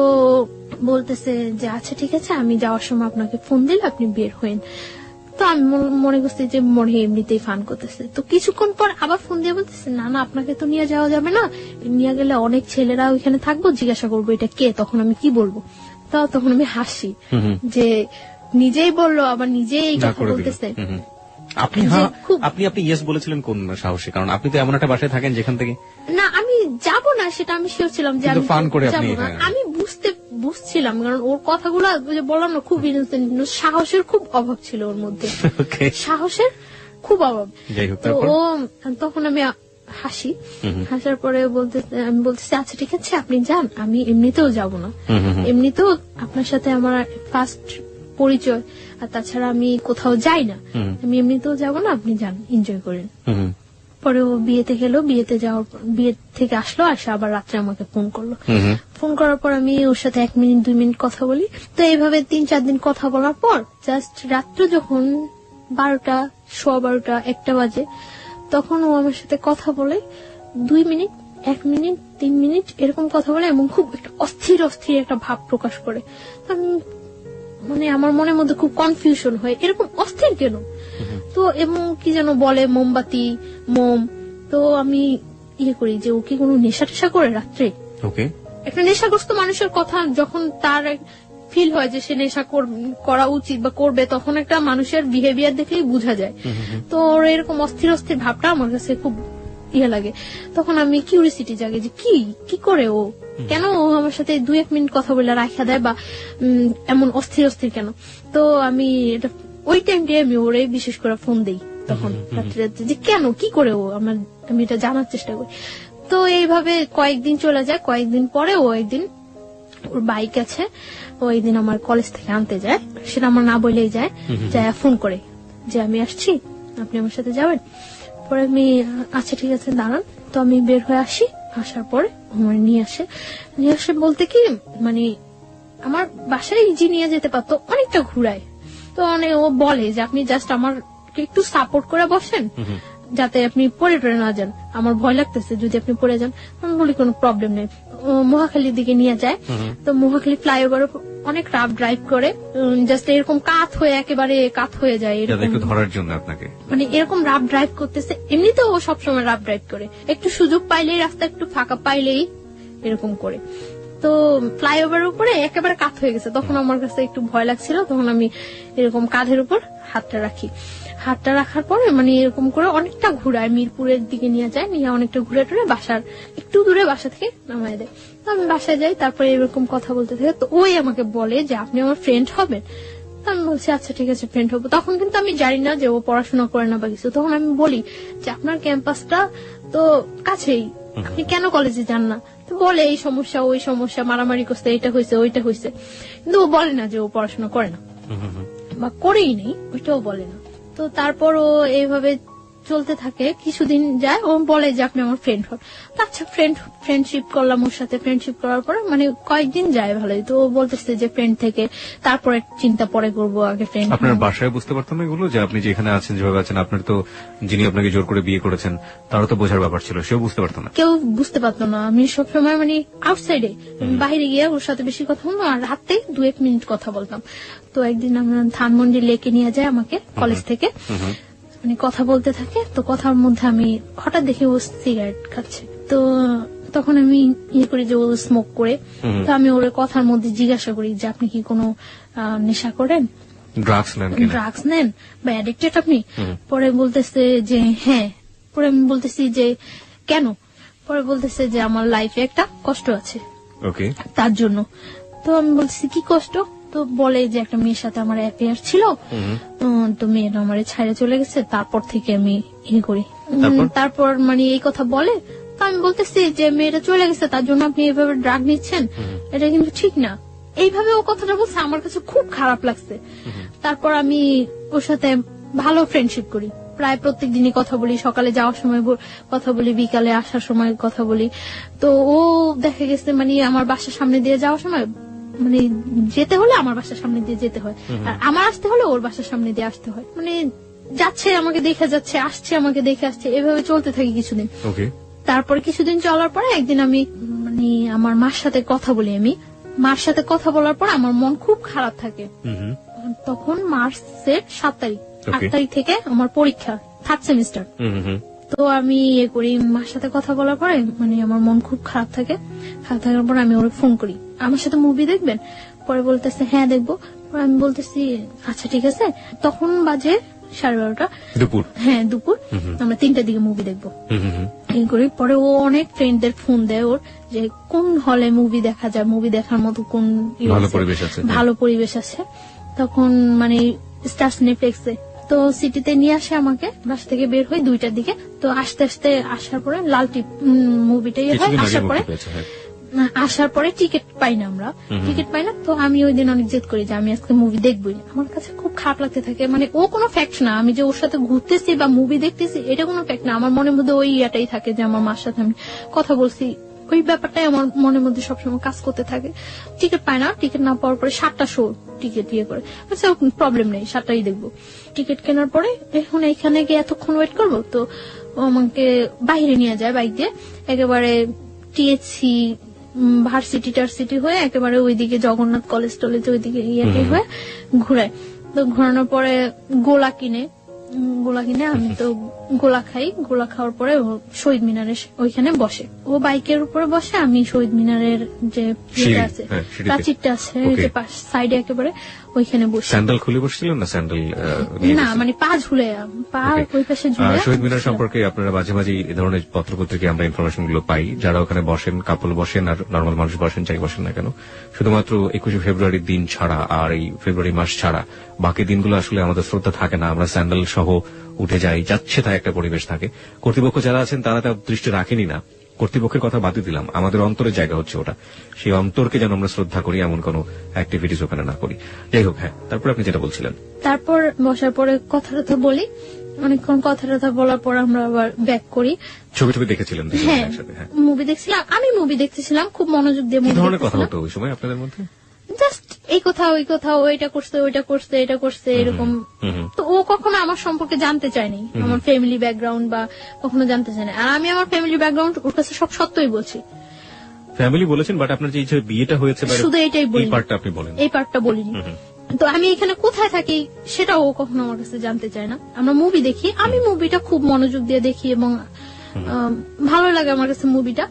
বলতেছে যে আচ্ছা ঠিক আছে, আমি যাওয়ার সময় আপনাকে ফোন দিলে আপনি বের হইন। তো আমি মনে করছি যে মনে এমনিতেই ফান করতেছে। তো কিছুক্ষণ পর আবার ফোন দিয়ে বলতেছে না আপনাকে তো নিয়ে যাওয়া যাবে না, নিয়ে গেলে অনেক ছেলেরা ওইখানে থাকবো, জিজ্ঞাসা করবো এটা কে, তখন আমি কি বলবো? তখন আমি হাসি যে নিজেই বললো আবার নিজেই এই কথা বলতেছে। আপনি ইয়েস বলেছিলেন কোন সাহসে? কারণ আপনি তো এমন একটা বাসায় থাকেন যেখান থেকে না আমি যাব না সেটা আমি শিওর ছিলাম যে আমি ফান করে যাব না। আমি বুঝছিলাম কারণ ওর কথাগুলো বললাম না খুব ইনোসেন্ট, সাহসের খুব অভাব ছিল ওর মধ্যে। সাহসের খুব অভাব। ও তখন আমি হাসি, হাসার পরে আমি বলতেছি আচ্ছা ঠিক আছে আপনি যান, আমি এমনিতেও যাব না, এমনিতেও আপনার সাথে আমার 1st পরিচয়, আর তাছাড়া আমি কোথাও যাই না, আমি এমনিতেও যাব না, আপনি যান এনজয় করেন। পরে ও বিয়েতে গেল, বিয়ে থেকে আসলো, আসে আবার রাত্রে আমাকে ফোন করলো। ফোন করার পর আমি ওর সাথে 1 মিনিট 2 মিনিট কথা বলি। তো এইভাবে 3-4 দিন কথা বলার পর জাস্ট রাত্র যখন 12টা 12:15 1টা বাজে তখন ও আমার সাথে কথা বলে 2 মিনিট 1 মিনিট 3 মিনিট এরকম কথা বলে এবং খুব একটা অস্থির একটা ভাব প্রকাশ করে। মানে আমার মনের মধ্যে খুব কনফিউশন হয়, এরকম অস্থির কেন? তো এবং কি যেন বলে মোমবাতি মোম। তো আমি ইয়ে করি যে ও কি কোনো নেশা টেশা করে রাত্রে। ওকে। একটা নেশাগ্রস্ত মানুষের কথা যখন তার ফিল হয় যে সে নেশা করা উচিত বা করবে, তখন একটা মানুষের বিহেভিয়ার দেখলেই বোঝা যায়। তো ওর এরকম অস্থির অস্থির ভাবটা আমার কাছে খুব ইয়ে লাগে। তখন আমি কিউরিসিটি জাগে যে কি করে ও, কেন ও আমার সাথে 2-1 মিনিট কথা বলে রাখা দেয় বা এমন অস্থির অস্থির কেন। তো আমি এটা ওই টাইমটাই আমি ওরে বিশেষ করে ফোন দেই তখন রাত্রে যে কেন কি করে ও আমি এটা জানার চেষ্টা করি। তো এইভাবে কয়েকদিন চলে যায়। কয়েকদিন পরে ও একদিন, ওর বাইক আছে, ও একদিন আমার কলেজ থেকে আনতে যায়, সেটা আমার না বলেই যায়, ফোন করে যে আমি আসছি, আপনি আমার সাথে যাবেন। পরে আমি আচ্ছা ঠিক আছে দাঁড়ান। তো আমি বের হয়ে আসি, আসার পরে আমার নিয়ে আসে বলতে কি মানে আমার বাসায় ইজি নিয়ে যেতে পারতো, অনেকটা ঘুরায়। তো ও বলে যে আপনি জাস্ট আমার একটু সাপোর্ট করে বসেন যাতে আপনি পড়ে টরে না যান, আমার ভয় লাগতেছে যদি আপনি পড়ে যান। আমি বলি কোনো প্রবলেম নেই। মহাখালীর দিকে নিয়ে যায়। তো মহাখালী ফ্লাইওভার অনেক রাফ ড্রাইভ করে, জাস্ট এরকম একেবারে কাত হয়ে যায় একটু ধরার জন্য আপনাকে, মানে এরকম রাফ ড্রাইভ করতেছে। এমনিতেও ও সবসময় রাফ ড্রাইভ করে, একটু সুযোগ পাইলেই, রাস্তা একটু ফাঁকা পাইলেই এরকম করে। তো ফ্লাইওভারের উপরে একেবারে কাত হয়ে গেছে। তখন আমার কাছে একটু ভয় লাগছিল, তখন আমি এরকম কাঁধের উপর হাতটা রাখি। হাতটা রাখার পরে মানে এরকম করে অনেকটা ঘুরায়, মিরপুরের দিকে নিয়ে যায়, নিয়ে অনেকটা ঘুরে টুরে বাসার একটু দূরে বাসা থেকে নামায় দেয়। তো আমি বাসায় যাই, তারপরে এরকম কথা বলতে থাকে। তো ওই আমাকে বলে যে আপনি আমার ফ্রেন্ড হবেন। আমি বলছি আচ্ছা ঠিক আছে ফ্রেন্ড হবো। তখন কিন্তু আমি জানি না যে ও পড়াশোনা করে না বা কিছু। তখন আমি বলি যে আপনার ক্যাম্পাসটা তো কাছেই, আপনি কেন কলেজে যান না? তো বলে এই সমস্যা ওই সমস্যা, মারামারি করছে, এটা হয়েছে ওইটা হয়েছে, কিন্তু ও বলে না যে ও পড়াশোনা করে না বা করেই নেই, ওইটাও বলে না। তো তারপর ও এইভাবে চলতে থাকে, কিছুদিন যায়, ও বলে যে আপনি আমার ফ্রেন্ড হন। তো আচ্ছা ফ্রেন্ডশিপ করলাম ওর সাথে। ফ্রেন্ডশিপ করার পরে মানে কয়েকদিন যায় ভালোই। তো ও বলতেছে যে ফ্রেন্ড থেকে তারপরে চিন্তা পরে করবো, আগে ফ্রেন্ড। আপনার বাসায় বুঝতে পারতাম না এগুলো, যে আপনি যেখানে আছেন যেভাবে আছেন, আপনার তো যিনি আপনাকে জোর করে বিয়ে করেছেন তারও তো বোঝার ব্যাপার ছিল, সেও বুঝতে পারতো না? কেউ বুঝতে পারতো না। আমি সবসময় মানে আউটসাইডে বাইরে গিয়ে ওর সাথে বেশি কথা বলতাম, আর রাতে 2-1 মিনিট কথা বলতাম। তো একদিন আমরা ধানমন্ডি লেকে নিয়ে যায় আমাকে কলেজ থেকে, মানে কথা বলতে থাকে। তো কথার মধ্যে আমি হঠাৎ দেখি ও সিগারেট খাচ্ছে। তো তখন আমি ইয়ে করি যে ও স্মোক করে। তো আমি ওর কথার মধ্যে জিজ্ঞাসা করি যে আপনি কি কোনো নেশা করেন, ড্রাগস নেন বা অ্যাডিক্টেড আপনি? পরে বলতেছে যে হ্যাঁ। পরে আমি বলতেছি যে কেন? পরে বলতেছে যে আমার লাইফে একটা কষ্ট আছে তার জন্য। তো আমি বলতেছি কি কষ্ট? তো বলে যে একটা মেয়ের সাথে আমার অ্যাফেয়ার ছিল, তো মেয়েটা আমার ছাইড়ে চলে গেছে, তারপর থেকে আমি ইয়ে করি। তারপর মানে এই কথা বলে। তো আমি বলতেছি যে মেয়েটা চলে গেছে তার জন্য আপনি এইভাবে ড্রাগ নিচ্ছেন, এটা কিন্তু ঠিক না। এইভাবে ও কথাটা বলছে, আমার কাছে খুব খারাপ লাগছে। তারপর আমি ওর সাথে ভালো ফ্রেন্ডশিপ করি, প্রায় প্রত্যেক দিনই কথা বলি, সকালে যাওয়ার সময় কথা বলি, বিকালে আসার সময় কথা বলি। তো ও দেখা গেছে মানে আমার বাসার সামনে দিয়ে যাওয়ার সময় মানে যেতে হলে আমার বাসার সামনে দিয়ে যেতে হয়, আর আমার আসতে হলে ওর বাসার সামনে দিয়ে আসতে হয়। মানে যাচ্ছে আমাকে দেখে যাচ্ছে, আসছে আমাকে দেখে আসছে, এভাবে চলতে থাকি কিছুদিন। তারপরে কিছুদিন চলার পরে একদিন আমি মানে আমার মার সাথে কথা বলি। আমি মার সাথে কথা বলার পর আমার মন খুব খারাপ থাকে। তখন মার্চের 7 তারিখ, 8 তারিখ থেকে আমার পরীক্ষা, 3rd সেমিস্টার। তো আমি ইয়ে করি, মার সাথে কথা বলার পরে মানে আমার মন খুব খারাপ থাকে। খারাপ থাকার পর আমি ওরে ফোন করি, আমার সাথে মুভি দেখবেন? পরে বলতেছে হ্যাঁ দেখবো। আমি বলতেছি আচ্ছা ঠিক আছে। তখন বাজে 12:30 দুপুর। হ্যাঁ দুপুর, আমরা 3টার দিকে মুভি দেখবো এই করি। পরে ও অনেক ফ্রেন্ডদের ফোন দেয় ওর যে কোন হলে মুভি দেখা যায়, মুভি দেখার মতো কোন ভালো পরিবেশ আছে। তখন মানে স্টার নেটফ্লিক্সে তো সিটিতে নিয়ে আসে আমাকে, বাসা থেকে বের হই 2টার দিকে। তো আস্তে আস্তে আসার পরে লাল টিপ মুভিটাই হয়। আসার পরে টিকিট পাই না, আমরা টিকিট পাই না। তো আমি ওই দিন অনেক জেদ করি যে আমি আজকে মুভি দেখবই। আমার কাছে খুব খারাপ লাগতে থাকে, মানে ও কোনো ফ্যাক্ট না, আমি যে ওর সাথে ঘুরতেছি বা মুভি দেখতেছি এটা কোনো ফ্যাক্ট না। আমার মনের মধ্যে ওই ইয়াটাই থাকে যে আমার মার সাথে আমি কথা বলছি, ওই ব্যাপারটাই আমার মনের মধ্যে সবসময় কাজ করতে থাকে। টিকিট পাই না, টিকিট না পাওয়ার পরে 7টা শো টিকিট ইয়ে করে, আচ্ছা প্রবলেম নেই 7টাই দেখবো। টিকিট কেনার পরে এখন এইখানে গিয়ে এতক্ষণ ওয়েট করবো। তো আমাকে বাইরে নিয়ে যায় বাইক দিয়ে, একেবারে টিএসসি ভার্সিটি টার্সিটি হয়ে একেবারে ওইদিকে জগন্নাথ কলেজ টলেজ ওইদিকে ইয়ে হয়ে ঘুরায়। তো ঘোরানোর পরে গোলা কিনে আমি তো গোলা খাই, গোলা খাওয়ার পরে ও শহীদ মিনারের ওইখানে বসে, ও বাইকের উপরে বসে, আমি শহীদ মিনারের যে সিঁড়ি, আছে সিঁড়িতে। প্রাচীরটা আছে Okay. যে সাইডে একেবারে ওইখানে বসে। স্যান্ডেল খুলে বসছিলেন না স্যান্ডেল না মানে পা ঝুলে, পা Okay. ওই পাশে ঝুলে। শহীদ মিনার সম্পর্কে আপনারা মাঝে মাঝে এই ধরনের পত্রপত্রিকায় আমরা ইনফরমেশন গুলো পাই, যারা ওখানে বসেন, কাপল বসেন আর নর্মাল মানুষ বসেন, যাই বসেন না কেন, শুধুমাত্র 21শে ফেব্রুয়ারির দিন ছাড়া আর এই ফেব্রুয়ারি মাস ছাড়া বাকি দিনগুলো আসলে আমাদের শ্রদ্ধা থাকে না, আমরা স্যান্ডেল সহ উঠে যাই, যাচ্ছে তাই একটা পরিবেশ থাকে। কর্তৃপক্ষ যারা আছেন তারা তা দৃষ্টি রাখেনি না, কর্তৃপক্ষের কথা বাদই দিলাম, আমাদের অন্তরের জায়গা হচ্ছে ওটা, সেই অন্তরকে যেন আমরা শ্রদ্ধা করি, এমন কোন অ্যাক্টিভিটিস ওখানে না করি। যাই হোক, হ্যাঁ, তারপর আপনি যেটা বলছিলেন। তারপর বসার পরে কথা টথা বলি, অনেকক্ষণ কথা টথা বলার পর আমরা আবার ব্যাক করি। ছবি টবি দেখেছিলেন দুজনে হ্যাঁ, একসাথে? হ্যাঁ, মুভি দেখছিলাম, আমি মুভি দেখতেছিলাম, খুব মনোযোগ দিয়ে কি মুভি ধরনের কথা দেখতেছিলাম। হতো ওই সময় আপনাদের মধ্যে? জাস্ট এই কথা ওই কথা, ও এটা করছে ওইটা করছে এটা করছে এরকম। তো ও কখনো আমার সম্পর্কে জানতে চায়নি, আমার ফ্যামিলি ব্যাকগ্রাউন্ড বা কখনো জানতে চায় না, আর আমি আমার ফ্যামিলি ব্যাকগ্রাউন্ড ওর কাছে সব সত্যই বলছি। ফ্যামিলি বলেছেন, বাট আপনার যে বিয়েটা হয়েছে শুধু এটাই বলি, এই পার্টটা আপনি বলেন। এই পার্টটা বলিনি। তো আমি এখানে কোথায় থাকি সেটা ও কখনো আমার কাছে জানতে চায় না। আমরা মুভি দেখি, আমি মুভিটা খুব মনোযোগ দিয়ে দেখি এবং ভালো লাগে আমার কাছে মুভিটা।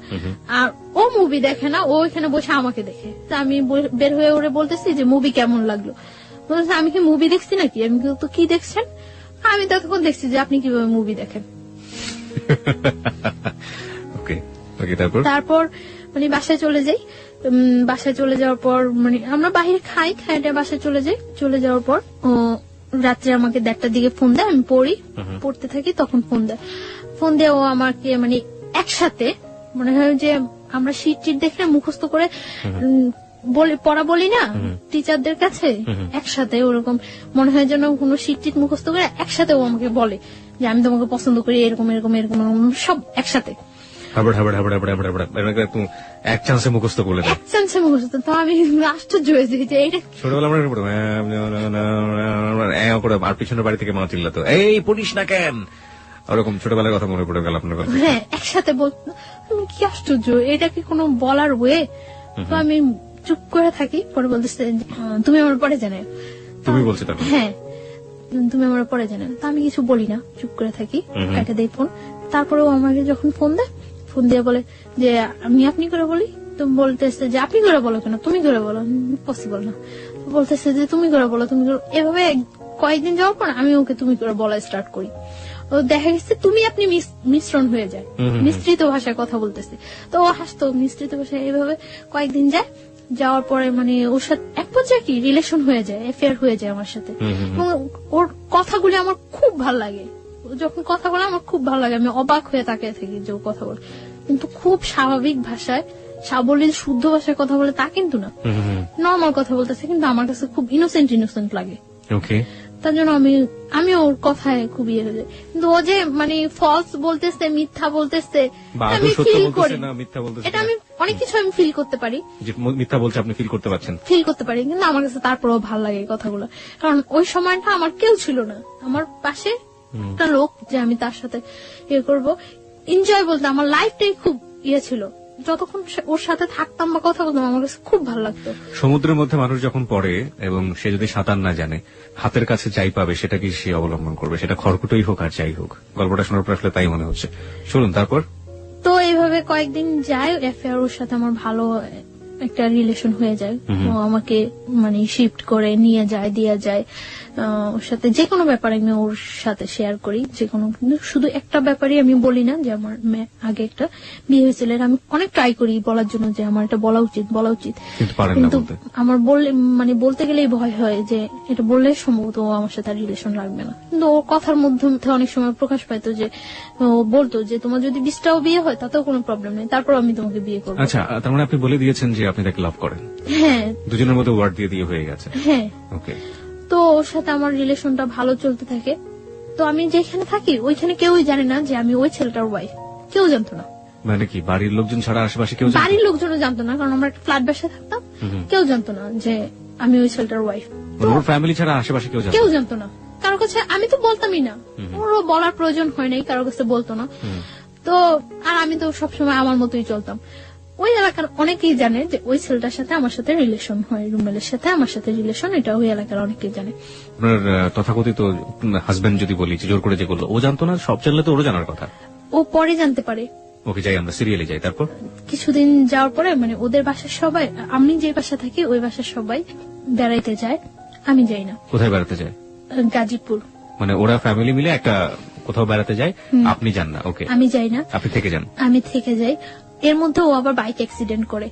আর ও মুভি দেখে না, ও এখানে বসে আমাকে দেখে। তা আমি বের হয়ে ওরে বলতেছি যে মুভি কেমন লাগলো, বলতেছে আমি কি মুভি দেখছি নাকি? আমি তো কি দেখছেন? আমি ততক্ষণ দেখছি যে আপনি কিভাবে মুভি দেখেন। ওকে ওকে, তারপর মানে বাসায় চলে যাই। বাসায় চলে যাওয়ার পর মানে আমরা বাইরে খাইটা বাসায় চলে যাই। চলে যাওয়ার পর ও রাত্রে আমাকে 1:30টার দিকে ফোন দেয়, আমি পড়তে থাকি, তখন ফোন দিয়ে ও আমাকে মানে একসাথে মনে হয় যে আমরা শীট দেখলে মুখস্থ করে পড়া বলি না টিচারদের কাছে, একসাথে ওরকম মনে হয় যেন কোনো শীট মুখস্থ করে একসাথে ও আমাকে বলে যে আমি তোমাকে পছন্দ করি, এরকম এরকম এরকম সব একসাথে এক চান্সে মুখস্থ করলে এক চান্সে মুখস্থ। তো আমি আশ্চর্য হয়েছি যে এটা ছোটবেলা আমরা আর পিছনের বাড়ি থেকে মা চিল্লাতো, এই পড়িস না কেন, ওরকম ছোটবেলার কথা মনে পড়ে গেল আপনার কথা। হ্যাঁ, একসাথে বলতো। আমি কি আশ্চর্য, এটা কি কোনো বলার ওয়ে? তো আমি চুপ করে থাকি। পরে বলতেছে তুমি আমার পরে জানো। তুমি বলছো তারপর? হ্যাঁ, তুমি আমার পরে জানো। তা আমি কিছু বলি না, চুপ করে থাকি, কেটে দেই ফোন। তারপরেও আমাকে যখন ফোন দিয়ে বলে যে আমি আপনি করে বলি, তো বলতেছে যে আপনি করে বলো কেন, তুমি করে বলো, পসিবল না। বলতেছে যে তুমি করে বলো, তুমি করে। এভাবে কয়েকদিন যাওয়ার পর আমি ওকে তুমি করে বলা স্টার্ট করি। ও দেখা গেছে তুমি আপনি মিশ্রণ হয়ে যায়, মিশ্রিত ভাষায় কথা বলতেছে। তো ও হাসতো মিশ্রিত ভাষায়। এইভাবে কয়েকদিন যাওয়ার পরে মানে ওর সাথে এক পর্যায়ে কি রিলেশন হয়ে যায়, অ্যাফেয়ার হয়ে যায় আমার সাথে। এবং ওর কথাগুলি আমার খুব ভাল লাগে, যখন কথা বলে আমার খুব ভালো লাগে, আমি অবাক হয়ে তাকিয়ে থাকি যে ও কথা বলে, কিন্তু খুব স্বাভাবিক ভাষায়, সাবলীল শুদ্ধ ভাষায় কথা বলে তা কিন্তু না, নর্মাল কথা বলতেছে, কিন্তু আমার কাছে খুব ইনোসেন্ট লাগে। ওকে, তার জন্য আমি ওর কথায় খুব ইয়ে হয়ে যায়। কিন্তু ও যে মানে ফলস বলতেছে, মিথ্যা বলতেছে, আমি ফিল করি, এটা আমি অনেক কিছু আমি ফিল করতে পারি, মিথ্যা বলছে আপনি ফিল করতে পারছেন, কিন্তু আমার কাছে তারপরেও ভালো লাগে এই কথাগুলো। কারণ ওই সময়টা আমার কেউ ছিল না, আমার পাশে একটা লোক যে আমি তার সাথে ইয়ে করবো, এনজয় বলতে আমার লাইফটাই খুব ইয়ে ছিল। যতক্ষণ ওর সাথে থাকতাম বা কথা বলতাম আমার কাছে খুব ভালো লাগতো। সমুদ্রের মধ্যে মানুষ যখন পড়ে এবং সে যদি সাঁতার না জানে, হাতের কাছে যাই পাবে সেটাকে সে অবলম্বন করবে, সেটা খড়কুটোই হোক আর যাই হোক। গল্পটা শোনার পর আসলে তাই মনে হচ্ছে। শুনুন তারপর। তো এইভাবে কয়েকদিন যায়, অ্যাফেয়ার ওর সাথে আমার ভালো একটা রিলেশন হয়ে যায়। ও আমাকে মানে শিফট করে নিয়ে যায়, দিয়ে যায়। ওর সাথে যে কোনো ব্যাপারে আমি ওর সাথে শেয়ার করি, যে কোনো, কিন্তু শুধু একটা ব্যাপারই আমি বলি না যে আমার আগে একটা বিয়ে হয়েছিল। আমি অনেক ট্রাই করি বলার জন্য যে আমার এটা বলা উচিত, কিন্তু আমার বলতে গেলেই ভয় হয় যে এটা বললে সম্ভবত ও আমার সাথে রিলেশন রাখবে না। কিন্তু ওর কথার মধ্যে অনেক সময় প্রকাশ পাইতো যে ও বলতো যে তোমার যদি 20টাও বিয়ে হয় তাতেও কোনো প্রবলেম নেই, তারপর আমি তোমাকে বিয়ে করবো। আচ্ছা, তার মানে আপনি বলে দিয়েছেন যে আপনি তাকে লাভ করেন? হ্যাঁ, দুজনের মধ্যে ওয়ার্ড দিয়ে হয়ে গেছে। হ্যাঁ, ওকে। তো ওর সাথে আমার রিলেশনটা ভালো চলতে থাকে। তো আমি যেখানে থাকি ওইখানে কেউই জানে না যে আমি ওই ছেলেটার ওয়াইফ, কেউ জানতো না। মানে কি বাড়ির লোকজন ছাড়া আশেপাশে কেউ? বাড়ির লোকজনও জানতো না, কারণ আমরা একটা ফ্ল্যাট বাসায় থাকতাম, কেউ জানতো না যে আমি ওই ছেলেটার ওয়াইফ। ওর ফ্যামিলি ছাড়া আশেপাশে কেউ জানতো না, কারো কাছে আমি তো বলতামই না, ওরও বলার প্রয়োজন হয় নাই, কারো কাছে বলতো না। তো আর আমি তো সবসময় আমার মতোই চলতাম। ওই এলাকার অনেকেই জানে যে ওই ছেলেটার সাথে আমার সাথে রিলেশন হয়, রুমেলের সাথে আমার সাথে রিলেশন, এটা ওই এলাকার অনেকেই জানে। আপনার তথাকথিত হাজবেন্ড যদি বলি যে জোর করে যে করলো, ও জানতো না? সব জানলে তো ওরও জানার কথা। ও পরে জানতে পারে। ওকে, যাই আমরা সিরিয়ালে যাই। তারপর কিছুদিন যাওয়ার পরে মানে ওদের বাসার সবাই, আমি যে বাসা থাকি ওই বাসার সবাই বেড়াইতে যায়, আমি যাই না। কোথায় বেড়াতে যায়? গাজীপুর। মানে ওরা ফ্যামিলি মিলে একটা কোথাও বেড়াতে যায়, আপনি যান না? ওকে, আমি যাই না, আপনি থেকে যান। আমি থেকে যাই। এর মধ্যে ও আবার বাইক অ্যাক্সিডেন্ট করে।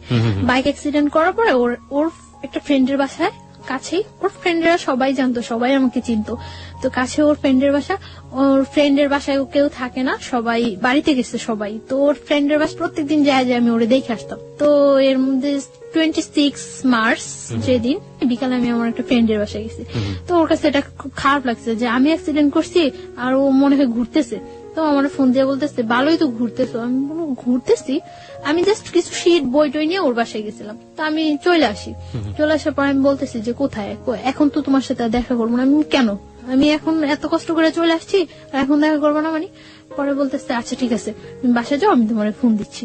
বাইক অ্যাক্সিডেন্ট করার পরে ওর একটা ফ্রেন্ডের বাসায় কাছেই, ওর ফ্রেন্ডরা সবাই জানতো, সবাই আমাকে চিনতো, তো কাছে ওর ফ্রেন্ডের বাসা। ওর ফ্রেন্ডের বাসায় কেউ থাকে না, সবাই বাড়িতে গেছে সবাই। তো ওর ফ্রেন্ডের বাসা প্রত্যেকদিন যায় আমি ওরে দেখে আসতাম। তো এর মধ্যে 26 মার্চ যেদিন বিকালে আমি আমার একটা ফ্রেন্ডের বাসায় গেছি। তো ওর কাছে এটা খুব খারাপ লাগছে যে আমি অ্যাক্সিডেন্ট করছি আর ও মনে হয় ঘুরতেছে। তো আমার ফোন দিয়ে বলতেছে ভালোই তো ঘুরতেছো। আমি বলবো ঘুরতেছি, আমি জাস্ট কিছু শীট বই টই নিয়ে ওর বাসায় গেছিলাম। তো আমি চলে আসি, চলে আসার পর আমি বলতেছি যে কোথায়, এখন তো তোমার সাথে দেখা করবো না। আমি কেন, আমি এখন এত কষ্ট করে চলে আসছি আর এখন দেখা করবো না মানে? পরে বলতেছে আচ্ছা ঠিক আছে তুমি বাসায় যাও, আমি তোমার ফোন দিচ্ছি।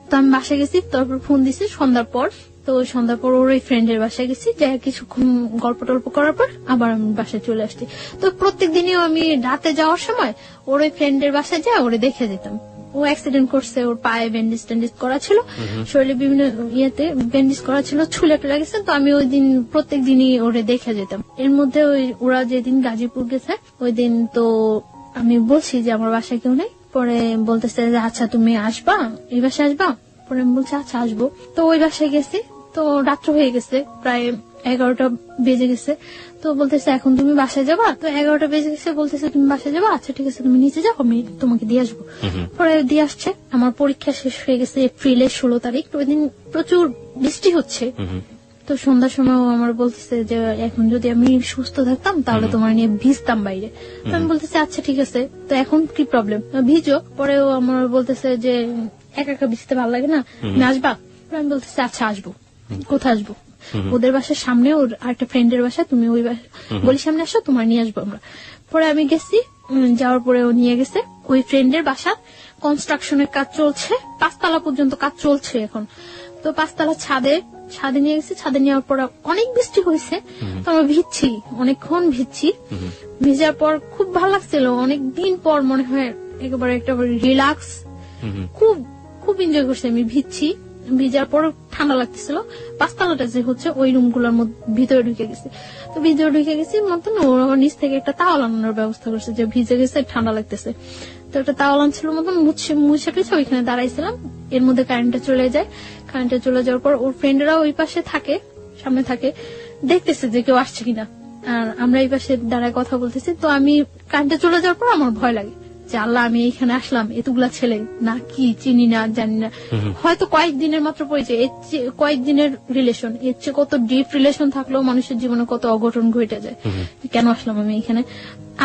তো আমি বাসায় গেছি, তারপর ফোন দিচ্ছি সন্ধ্যার পর। তো সন্ধ্যার পর ওর ওই ফ্রেন্ডের বাসায় গেছি, যাই কিছুক্ষণ গল্প টল্প করার পর আবার আমি বাসায় চলে আসছি। তো প্রত্যেক দিনই আমি রাতে যাওয়ার সময় ওর ওই ফ্রেন্ডের বাসায় যাই ওরে দেখে যেতাম। ও অ্যাক্সিডেন্ট করছে, ওর পায়ে ব্যান্ডেজ ট্যান্ডেজ করা ছিল, শরীরে বিভিন্ন ইয়েতে ব্যান্ডেজ করা ছিল, ছুলে টুলে গেছে। তো আমি ওই দিন প্রত্যেক দিনই ওরে দেখে যেতাম। এর মধ্যে ওরা যেদিন গাজীপুর গেছে ওই দিন তো আমি বলছি যে আমার বাসায় কেউ নেই। পরে বলতেছে যে আচ্ছা তুমি আসবা, এই বাসায় আসবা? পরে আমি বলছি আচ্ছা আসবো। তো ওই বাসায় গেছি, তো রাত্র হয়ে গেছে, প্রায় 11টা বেজে গেছে। তো বলতেছে এখন তুমি বাসায় যাবা? তো 11টা বেজে গেছে, বলতেছে তুমি বাসায় যাবা? আচ্ছা ঠিক আছে তুমি নিচে যাও, আমি তোমাকে দিয়ে আসবো। পরে দিয়ে আসছে। আমার পরীক্ষা শেষ হয়ে গেছে এপ্রিলের 16 তারিখ। ওই দিন প্রচুর বৃষ্টি হচ্ছে। তো সন্ধ্যার সময় আমার বলতেছে যে এখন যদি আমি সুস্থ থাকতাম তাহলে তোমার নিয়ে ভিজতাম বাইরে। তো আমি বলতেছি আচ্ছা ঠিক আছে, তো এখন কি প্রবলেম, ভিজো। পরেও আমার বলতেছে যে একা একা ভিজতে ভালো লাগে না, তুমি আসবা? আমি বলতেছি আচ্ছা আসবো। কোথায় আসবো? ওদের বাসার সামনে, ওর আরেকটা ফ্রেন্ডের বাসা, তুমি ওই বলি সামনে আসো, তোমার নিয়ে আসবো আমরা। পরে আমি গেছি, যাওয়ার পরে ও নিয়ে গেছে ওই ফ্রেন্ডের বাসা। কনস্ট্রাকশনের কাজ চলছে, 5 তলা পর্যন্ত কাজ চলছে এখন। তো 5 তলা ছাদে নিয়ে গেছি। ছাদে নেওয়ার পর অনেক বৃষ্টি হয়েছে, তো আমরা ভিজছি, অনেকক্ষণ ভিজছি। ভিজার পর খুব ভালো লাগছিল, অনেকদিন পর মনে হয় একেবারে একটা রিল্যাক্স, খুব খুব এনজয় করছি আমি। ভিজার পর ঠান্ডা লাগতেছিল। 5 তলাটা যে হচ্ছে ওই রুমগুলোর ভিতরে ঢুকে গেছি। তো ভিতরে ঢুকে গেছি মতন ওর নিচ থেকে একটা তাওয়াল আনানোর ব্যবস্থা করছে, যে ভিজে গেছে ঠান্ডা লাগতেছে। তো একটা তাওয়াল আনছিল মতন মুছে টুছে ওইখানে দাঁড়াইছিলাম। এর মধ্যে কারেন্টটা চলে যায়। কারেন্টটা চলে যাওয়ার পর ওর ফ্রেন্ডরা ওই পাশে থাকে, সামনে থাকে, দেখতেছে যে কেউ আসছে কিনা। আর আমরা এই পাশে দাঁড়ায় কথা বলতেছি। তো আমি কারেন্টটা চলে যাওয়ার পর আমার ভয় লাগে যে আল্লাহ আমি এখানে আসলাম, এতগুলা ছেলে না কি চিনি না জানি না, হয়তো কয়েকদিনের মাত্র পরিচয়, কয়েকদিনের রিলেশন, এর চেয়ে কত ডিপ রিলেশন থাকলেও মানুষের জীবনে কত অঘটন ঘটে যায়। কেন আসলাম আমি এখানে?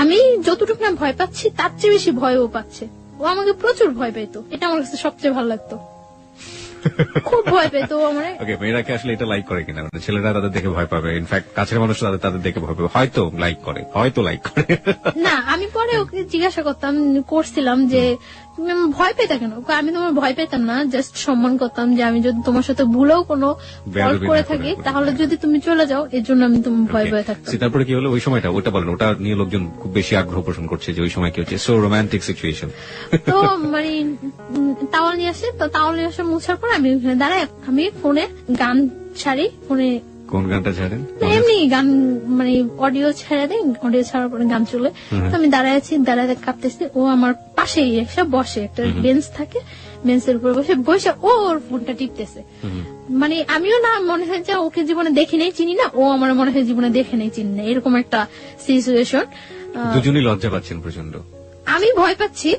আমি যতটুকু না ভয় পাচ্ছি তার চেয়ে বেশি ভয় ও পাচ্ছে। ও আমাকে প্রচুর ভয় পেতো, এটা আমার কাছে সবচেয়ে ভালো লাগতো। খুব ভয় পেতো আমার। মেয়েরাকে আসলে এটা লাইক করে কিনা? মানে ছেলেরা তাদের দেখে ভয় পাবে, ইনফ্যাক্ট কাছের মানুষ তাদের দেখে ভয় পাবে, হয়তো লাইক করে না। আমি পরে ওকে জিজ্ঞাসা করছিলাম যে তুমি আমার ভয় পেতে কেন? আমি তোমার ভয় পেতাম না, জাস্ট সম্মান করতাম যে আমি যদি তোমার সাথে ভুলেও কোনো ফল্ট করে থাকি তাহলে যদি তুমি চলে যাও, এর জন্য আমি তুমি ভয় পেয়ে থাকতাম। তারপরে কি হলো ওই সময়টা? ওটা বলেন, ওটা নিয়ে লোকজন খুব বেশি আগ্রহ পোষণ করছে যে ওই সময় কি হচ্ছে, সো রোমান্টিক সিচুয়েশন। তো মানে তাওয়াল নিয়ে আসে, তো তাওয়াল নিয়ে আসে মুছার পর আমি ওখানে দাঁড়াই, আমি ফোনে গান ছাড়ি। ফোনে কোন গানটা ছাড়েন? এমনি গান, মানে অডিও ছেড়ে দেয়, অডিও ছাড়ার পরে গান চলে। তো আমি দাঁড়ায় আছি, দাঁড়ায় কাঁপতেছি। ও আমার পাশেই এসে বসে, একটা বেঞ্চ থাকে, বেঞ্চের উপরে বসে ওর ফোনটা টিপতেছে। মানে আমিও না মনে হয় যে ওকে জীবনে দেখি নেই, চিনি না, ও আমার মনে হয় জীবনে দেখে নেই, চিনি না, এরকম একটা সিচুয়েশন। দুজনই লজ্জা পাচ্ছেন প্রচন্ড। আমি ভয় পাচ্ছি,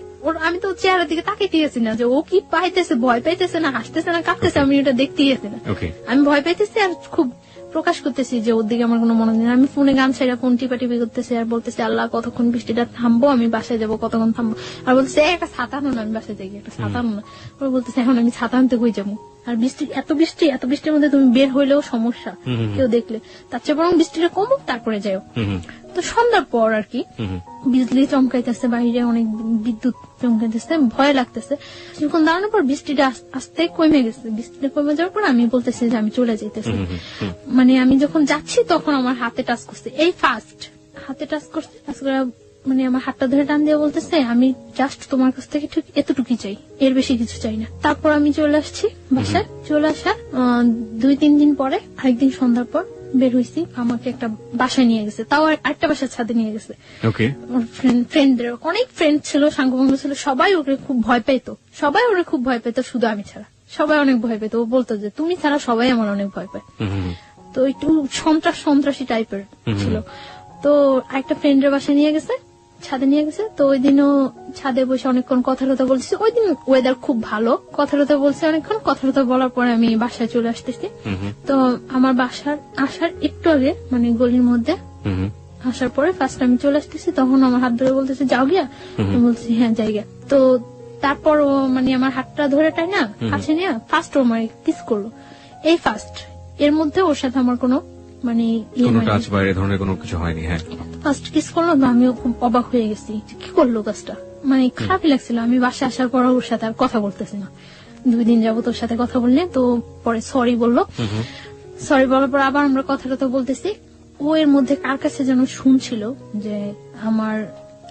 আমি তো চেহারার দিকে তাকাইতে গেছি না যে ও কি পাইতেছে, ভয় পাইতেছে না হাসতেছে না কাঁপতেছে, আমি এটা দেখতে গেছি না। আমি ভয় পাইতেছি আর খুব প্রকাশ করতেছি যে ওর দিকে আমার কোনো মনোযোগ নেই। আমি ফোনে গান ছাড়া ফোন টিপাটিপি করতেছি আর বলতেছি আল্লাহ কতক্ষণ বৃষ্টিটা থামবো, আমি বাসায় যাবো, কতক্ষণ থামবো। আর বলতেছে একটা ছাতা আনো না, আমি বাসায় যাই, একটা ছাতা আনো না। ওরা বলতেছে এখন আমি ছাতা আনতে কই যাবো, আর এত বৃষ্টির মধ্যে তুমি বের হইলেও সমস্যা কেউ দেখলে, তার চেয়ে বরং বৃষ্টিটা কমুক তারপরে যাও। তো সন্ধ্যার পর আর কি বিজলি চমকাইতেছে, বাইরে অনেক বিদ্যুৎ চমকাইতেছে, ভয় লাগতেছে। কিছুক্ষণ দাঁড়ানোর পর বৃষ্টিটা আস্তে কমে গেছে। বৃষ্টিটা কমে যাওয়ার পর আমি বলতেছি যে আমি চলে যাইতেছি। মানে আমি যখন যাচ্ছি তখন আমার হাতে টাচ করছে, এই ফার্স্ট হাতে টাচ করছে। টাচ করে মানে আমার হাতটা ধরে টান দিয়ে বলতেছে আমি জাস্ট তোমার কাছ থেকে ঠিক এতটুকুই চাই, এর বেশি কিছু চাই না। তারপর আমি চলে আসছি বাসায়। চলে আসা 2-3 দিন পরে আরেকদিন সন্ধ্যার পর বের হয়েছি, আমাকে একটা বাসায় নিয়ে গেছে, তাও আরেকটা বাসার ছাদে নিয়ে গেছে। ফ্রেন্ডদের অনেক ফ্রেন্ড ছিল, সাঙ্গভঙ্গ ছিল, সবাই ওকে খুব ভয় পেত, শুধু আমি ছাড়া। সবাই অনেক ভয় পেত, ও বলতো যে তুমি ছাড়া সবাই আমার অনেক ভয় পায়। তো একটু সন্ত্রাসী টাইপের ছিল। তো আরেকটা ফ্রেন্ডের বাসায় নিয়ে গেছে, ছাদে নিয়ে গেছে। তো ওই দিনও ছাদে বসে অনেকক্ষণ কথা বলছি। ওই দিন ওয়েদার খুব ভালো, কথা বলছি অনেকক্ষণ। কথা বলার পরে আমি বাসায় চলে আসতেছি। তো আমার বাসার আসার একটু আগে মানে গলির মধ্যে আসার পরে ফার্স্ট আমি চলে আসতেছি, তখন আমার হাত ধরে বলতেছে যাও গিয়া। আমি বলছি হ্যাঁ যাই গিয়া। তো তারপর ও মানে আমার হাতটা ধরে টাই না কাছে নিয়ে ফার্স্ট ও আমার কিস করলো, এই ফার্স্ট। এর মধ্যে ওর সাথে আমার কোনো মানে টাচ বা এই ধরনের কোনো কিছু হয়নি। হ্যাঁ, ফার্স্ট কিস করলো, আমিও খুব অবাক হয়ে গেছি, কি করলো কাজটা, মানে খারাপই লাগছিল। আমি বাসায় আসার পর ওর সাথে আর কথা বলতেছি না, 2 দিন যাবো তোর সাথে কথা বললে। তো পরে সরি বললো, সরি বলার পর আবার আমরা কথা বলতেছি। ও এর মধ্যে কার কাছে যেন শুনছিল যে আমার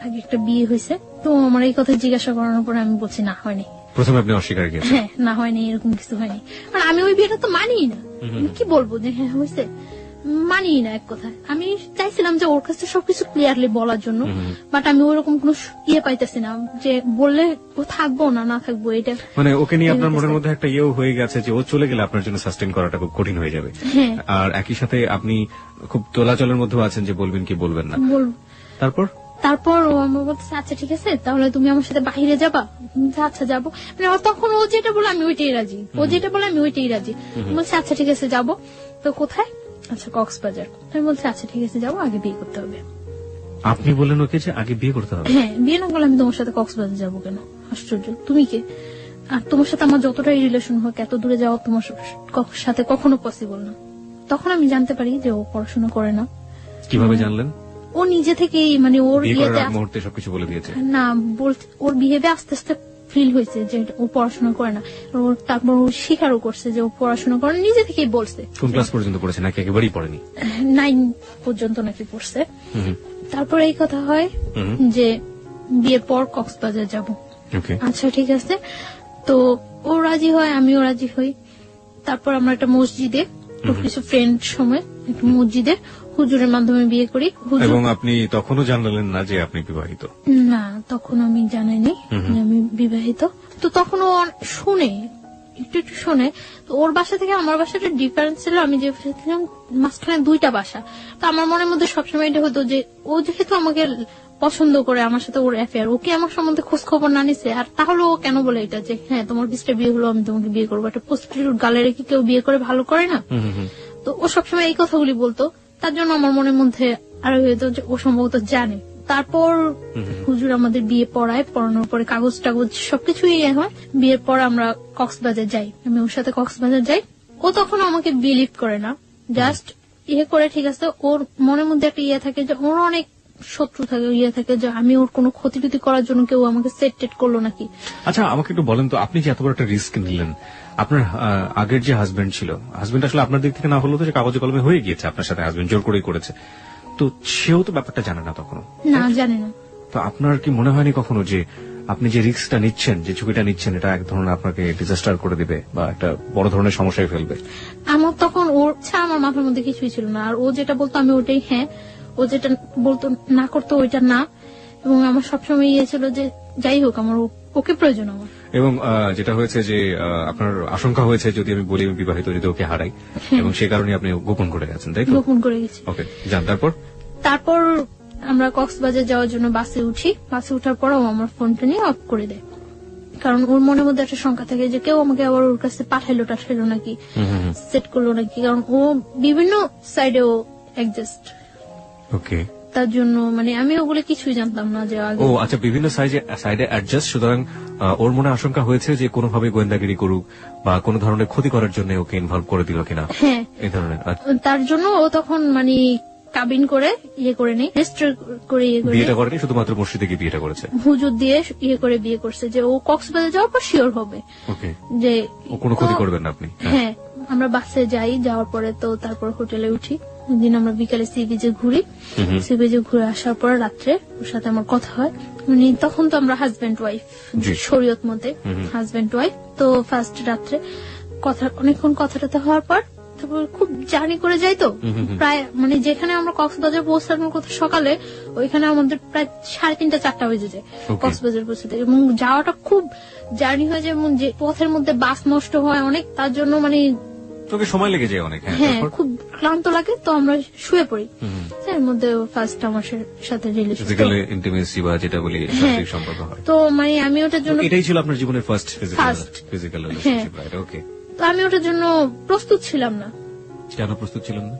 আগে একটা বিয়ে হয়েছে। তো আমার এই কথা জিজ্ঞাসা করানোর পরে আমি বলছি না হয়নি। প্রথমে আপনি অস্বীকার করেছেন? হ্যাঁ, না হয়নি, এরকম কিছু হয়নি। আর আমি ওই বিয়েটা তো মানি না, কি বলবো যে হ্যাঁ হয়েছে, মানি না এক কথা। আমি চাইছিলাম যে ওর কাছে সবকিছু ক্লিয়ারলি বলার জন্য, বাট আমি ওরকম কোন ইয়ে পাইতেছি না যে বললে ও থাকবো না থাকবো। এটা মানে ওকে নিয়ে আপনার মনের মধ্যে একটা ইয়েও হয়ে গেছে যে ও চলে গেলে আপনার জন্য সাস্টেন করাটা খুব কঠিন হয়ে যাবে। আর একই সাথে আপনি খুব তোলাচলের মধ্যেও আছেন যে বলবেন কি বলবেন না। তারপর ও আমার বলতেছে আচ্ছা ঠিক আছে তাহলে তুমি আমার সাথে বাইরে যাবা। আচ্ছা যাবো। মানে তখন ও যেটা বলে আমি ওইটাই রাজি, বলছে আচ্ছা ঠিক আছে যাবো। তো কোথায়? আচ্ছা কক্সবাজার। আমি বলছি আচ্ছা ঠিক আছে যাবো, আগে বিয়ে করতে হবে। আপনি বললেন ওকে যে আগে বিয়ে করতে হবে? হ্যাঁ, বিয়ে না করলে আমি তোমার সাথে কক্সবাজার যাবো কেন? আশ্চর্য, তুমি কে? আর তোমার সাথে আমার যতটাই রিলেশন হোক এত দূরে যাওয়া তোমার সাথে কখনো পসিবল না। তখন আমি জানতে পারি যে ও পড়াশোনা করে না। কিভাবে জানলেন? ও নিজে থেকেই মানে ওর মুহূর্তে সবকিছু বলে দিয়েছে না, ওর বিহেভে আস্তে আস্তে ফিল হয়েছে যে ও পড়াশোনা করে না। তারপর ও স্বীকারও করছে যে ও পড়াশোনা করে, নিজে থেকেই বলছে। কোন ক্লাস পর্যন্ত পড়েছে নাকি একেবারেই পড়েনি? 9 পর্যন্ত নাকি পড়ছে। তারপর এই কথা হয় যে বিয়ের পর কক্সবাজার যাব। আচ্ছা ঠিক আছে। তো ও রাজি হয়, আমিও রাজি হই। তারপর আমরা একটা মসজিদে কিছু ফ্রেন্ড সময় একটা মসজিদে হুজুরের মাধ্যমে বিয়ে করি। এবং আপনি তখনও জানালেন না যে আপনি বিবাহিত? না, তখন আমি জানাইনি যে আমি বিবাহিত। তো তখন ও শুনে, একটু শুনে। তো ওর বাসা থেকে আমার বাসাটা ডিফারেন্স ছিল, আমি যে মাঝখানে 2টা বাসা। তো আমার মনের মধ্যে সবসময় এটা হতো যে ও যেহেতু আমাকে পছন্দ করে, আমার সাথে ওর অ্যাফেয়ার, ওকে আমার সম্বন্ধে খোঁজ খবর না নিছে, আর তাহলে ও কেন বলে এটা যে হ্যাঁ তোমার বিস্টে বিয়ে হলো আমি তোমাকে বিয়ে করবো। একটা প্রস্টিটিউট গালে রেখে কেউ বিয়ে করে ভালো করে না? তো ও সবসময় এই কথাগুলি বলতো। তার জন্য আমার মনের মধ্যে আরো হয়তো যে ও সম্ভবত জানে। তারপর হুজুর আমাদের বিয়ে পড়ানোর পরে কাগজ টাগজ সবকিছুই হয়। বিয়ের পর আমরা কক্সবাজার যাই, আমি ওর সাথে কক্সবাজার যাই। ও তখন আমাকে বিলিভ করে না, জাস্ট করে ঠিক আছে। ওর মনের মধ্যে একটা থাকে যে ওর অনেক শত্রু থাকে যে আমি ওর কোনো ক্ষতি টুতি করার জন্য কেউ আমাকে সেট করলো নাকি। আচ্ছা আমাকে একটু বলেন তো, আপনি যে এত বড় একটা রিস্ক নিলেন, আপনার আগের যে হাজবেন্ড ছিল, হাজবেন্ড আসলে আপনার দিক থেকে না হলেও তো যে কাগজে কলমে হয়ে গিয়েছে আপনার সাথে, হাজবেন্ড জোর করেই করেছে, তো সেও তো ব্যাপারটা জানে না তখনও? না, জানে না। তো আপনার কি মনে হয়নি কখনো যে আপনি যে রিস্কটা নিচ্ছেন, যে ঝুঁকিটা নিচ্ছেন, এটা এক ধরনের আপনাকে ডিজাস্টার করে দিবে বা একটা বড় ধরনের সমস্যায় ফেলবে? আমার তখন ওর ছাড়া আমার মাথার মধ্যে কিছুই ছিল না। আর ও যেটা বলতো আমি ওটাই হ্যাঁ, ও যেটা বলতো না করতো ওইটা না। এবং আমার সবসময় ছিল যে যাই হোক আমার ওকে প্রয়োজন আমার। এবং যেটা হয়েছে যে আপনার আশঙ্কা হয়েছে যদি আমি বলি আমি বিবাহিত, যদি ওকে হারাই, এবং সেই কারণে আপনি গোপন করে গেছেন, তাই তো? গোপন করে গেছি। ওকে, যান। তারপর আমরা কক্সবাজার যাওয়ার জন্য বাসে উঠি। বাসে উঠার পর ও আমার ফোনটা নিয়ে অফ করে দেয়, কারণ ওর মনের মধ্যে একটা শঙ্কা থাকে যে কেউ আমাকে আবার ওর কাছে পাঠাইলো নাকি, সেট করলো নাকি, কারণ ও বিভিন্ন সাইডে ও অ্যাডজাস্ট। ওকে, তার জন্য মানে আমি ওগুলো কিছুই জানতাম না যে আগে। ও আচ্ছা, বিভিন্ন সাইডে অ্যাডজাস্ট, সুতরাং ওর মনে আশঙ্কা হয়েছে যে কোনোভাবে গোয়েন্দাগিরি করুক বা কোনো ধরনের ক্ষতি করার জন্য ওকে ইনভলভ করে দিল কিনা, হ্যাঁ এই ধরনের। তার জন্য ও তখন মানে কাবিন করে ইয়ে করে নেই, রেজিস্টার করে ইয়ে করে বিয়েটা করেনি, শুধুমাত্র মসজিদে গিয়ে বিয়েটা করেছে, হুজুর দিয়ে ইয়ে করে বিয়ে করছে যে ও কক্সবাজার যাওয়ার পর শিওর হবে ওকে যে ও কোনো ক্ষতি তো- করবেন না আপনি। হ্যাঁ আমরা বাসে যাই, যাওয়ার পরে তো তারপর হোটেলে উঠি, দিন আমরা বিকালে সি বিচে ঘুরি, সি বিচে ঘুরে আসার পর রাত্রে ওর সাথে আমার কথা হয়। মানে তখন তো আমরা হাজবেন্ড ওয়াইফ জি। শরীয়ত মতে হাজবেন্ড ওয়াইফ। তো ফার্স্ট রাত্রে কথা অনেকক্ষণ কথাটাতে হওয়ার পর তারপর খুব জার্নি করে যাই তো প্রায় মানে যেখানে আমরা কক্সবাজার পৌঁছানোর কথা সকালে, ওইখানে আমাদের প্রায় 3:30 4টা বেজে যায় Okay. কক্সবাজার পৌঁছাতে, এবং যাওয়াটা খুব জার্নি হয়ে যায় এবং যে পথের মধ্যে বাস নষ্ট হয় অনেক, তার জন্য মানে তোকে সময় লেগে যায় অনেক। হ্যাঁ তারপর খুব ক্লান্ত লাগে, তো আমরা শুয়ে পড়ি। এর মধ্যে ফার্স্ট আমার সাথে রিলেশন, ফিজিক্যাল ইন্টিমেসি বা যেটা বলি শারীরিক সম্পর্ক হয়। তো মানে আমি ওটার জন্য এটাই ছিল আপনার জীবনের first First. Physical relationship, right? Okay. তো আমি ওটার জন্য প্রস্তুত ছিলাম না, কেন প্রস্তুত ছিলেন না?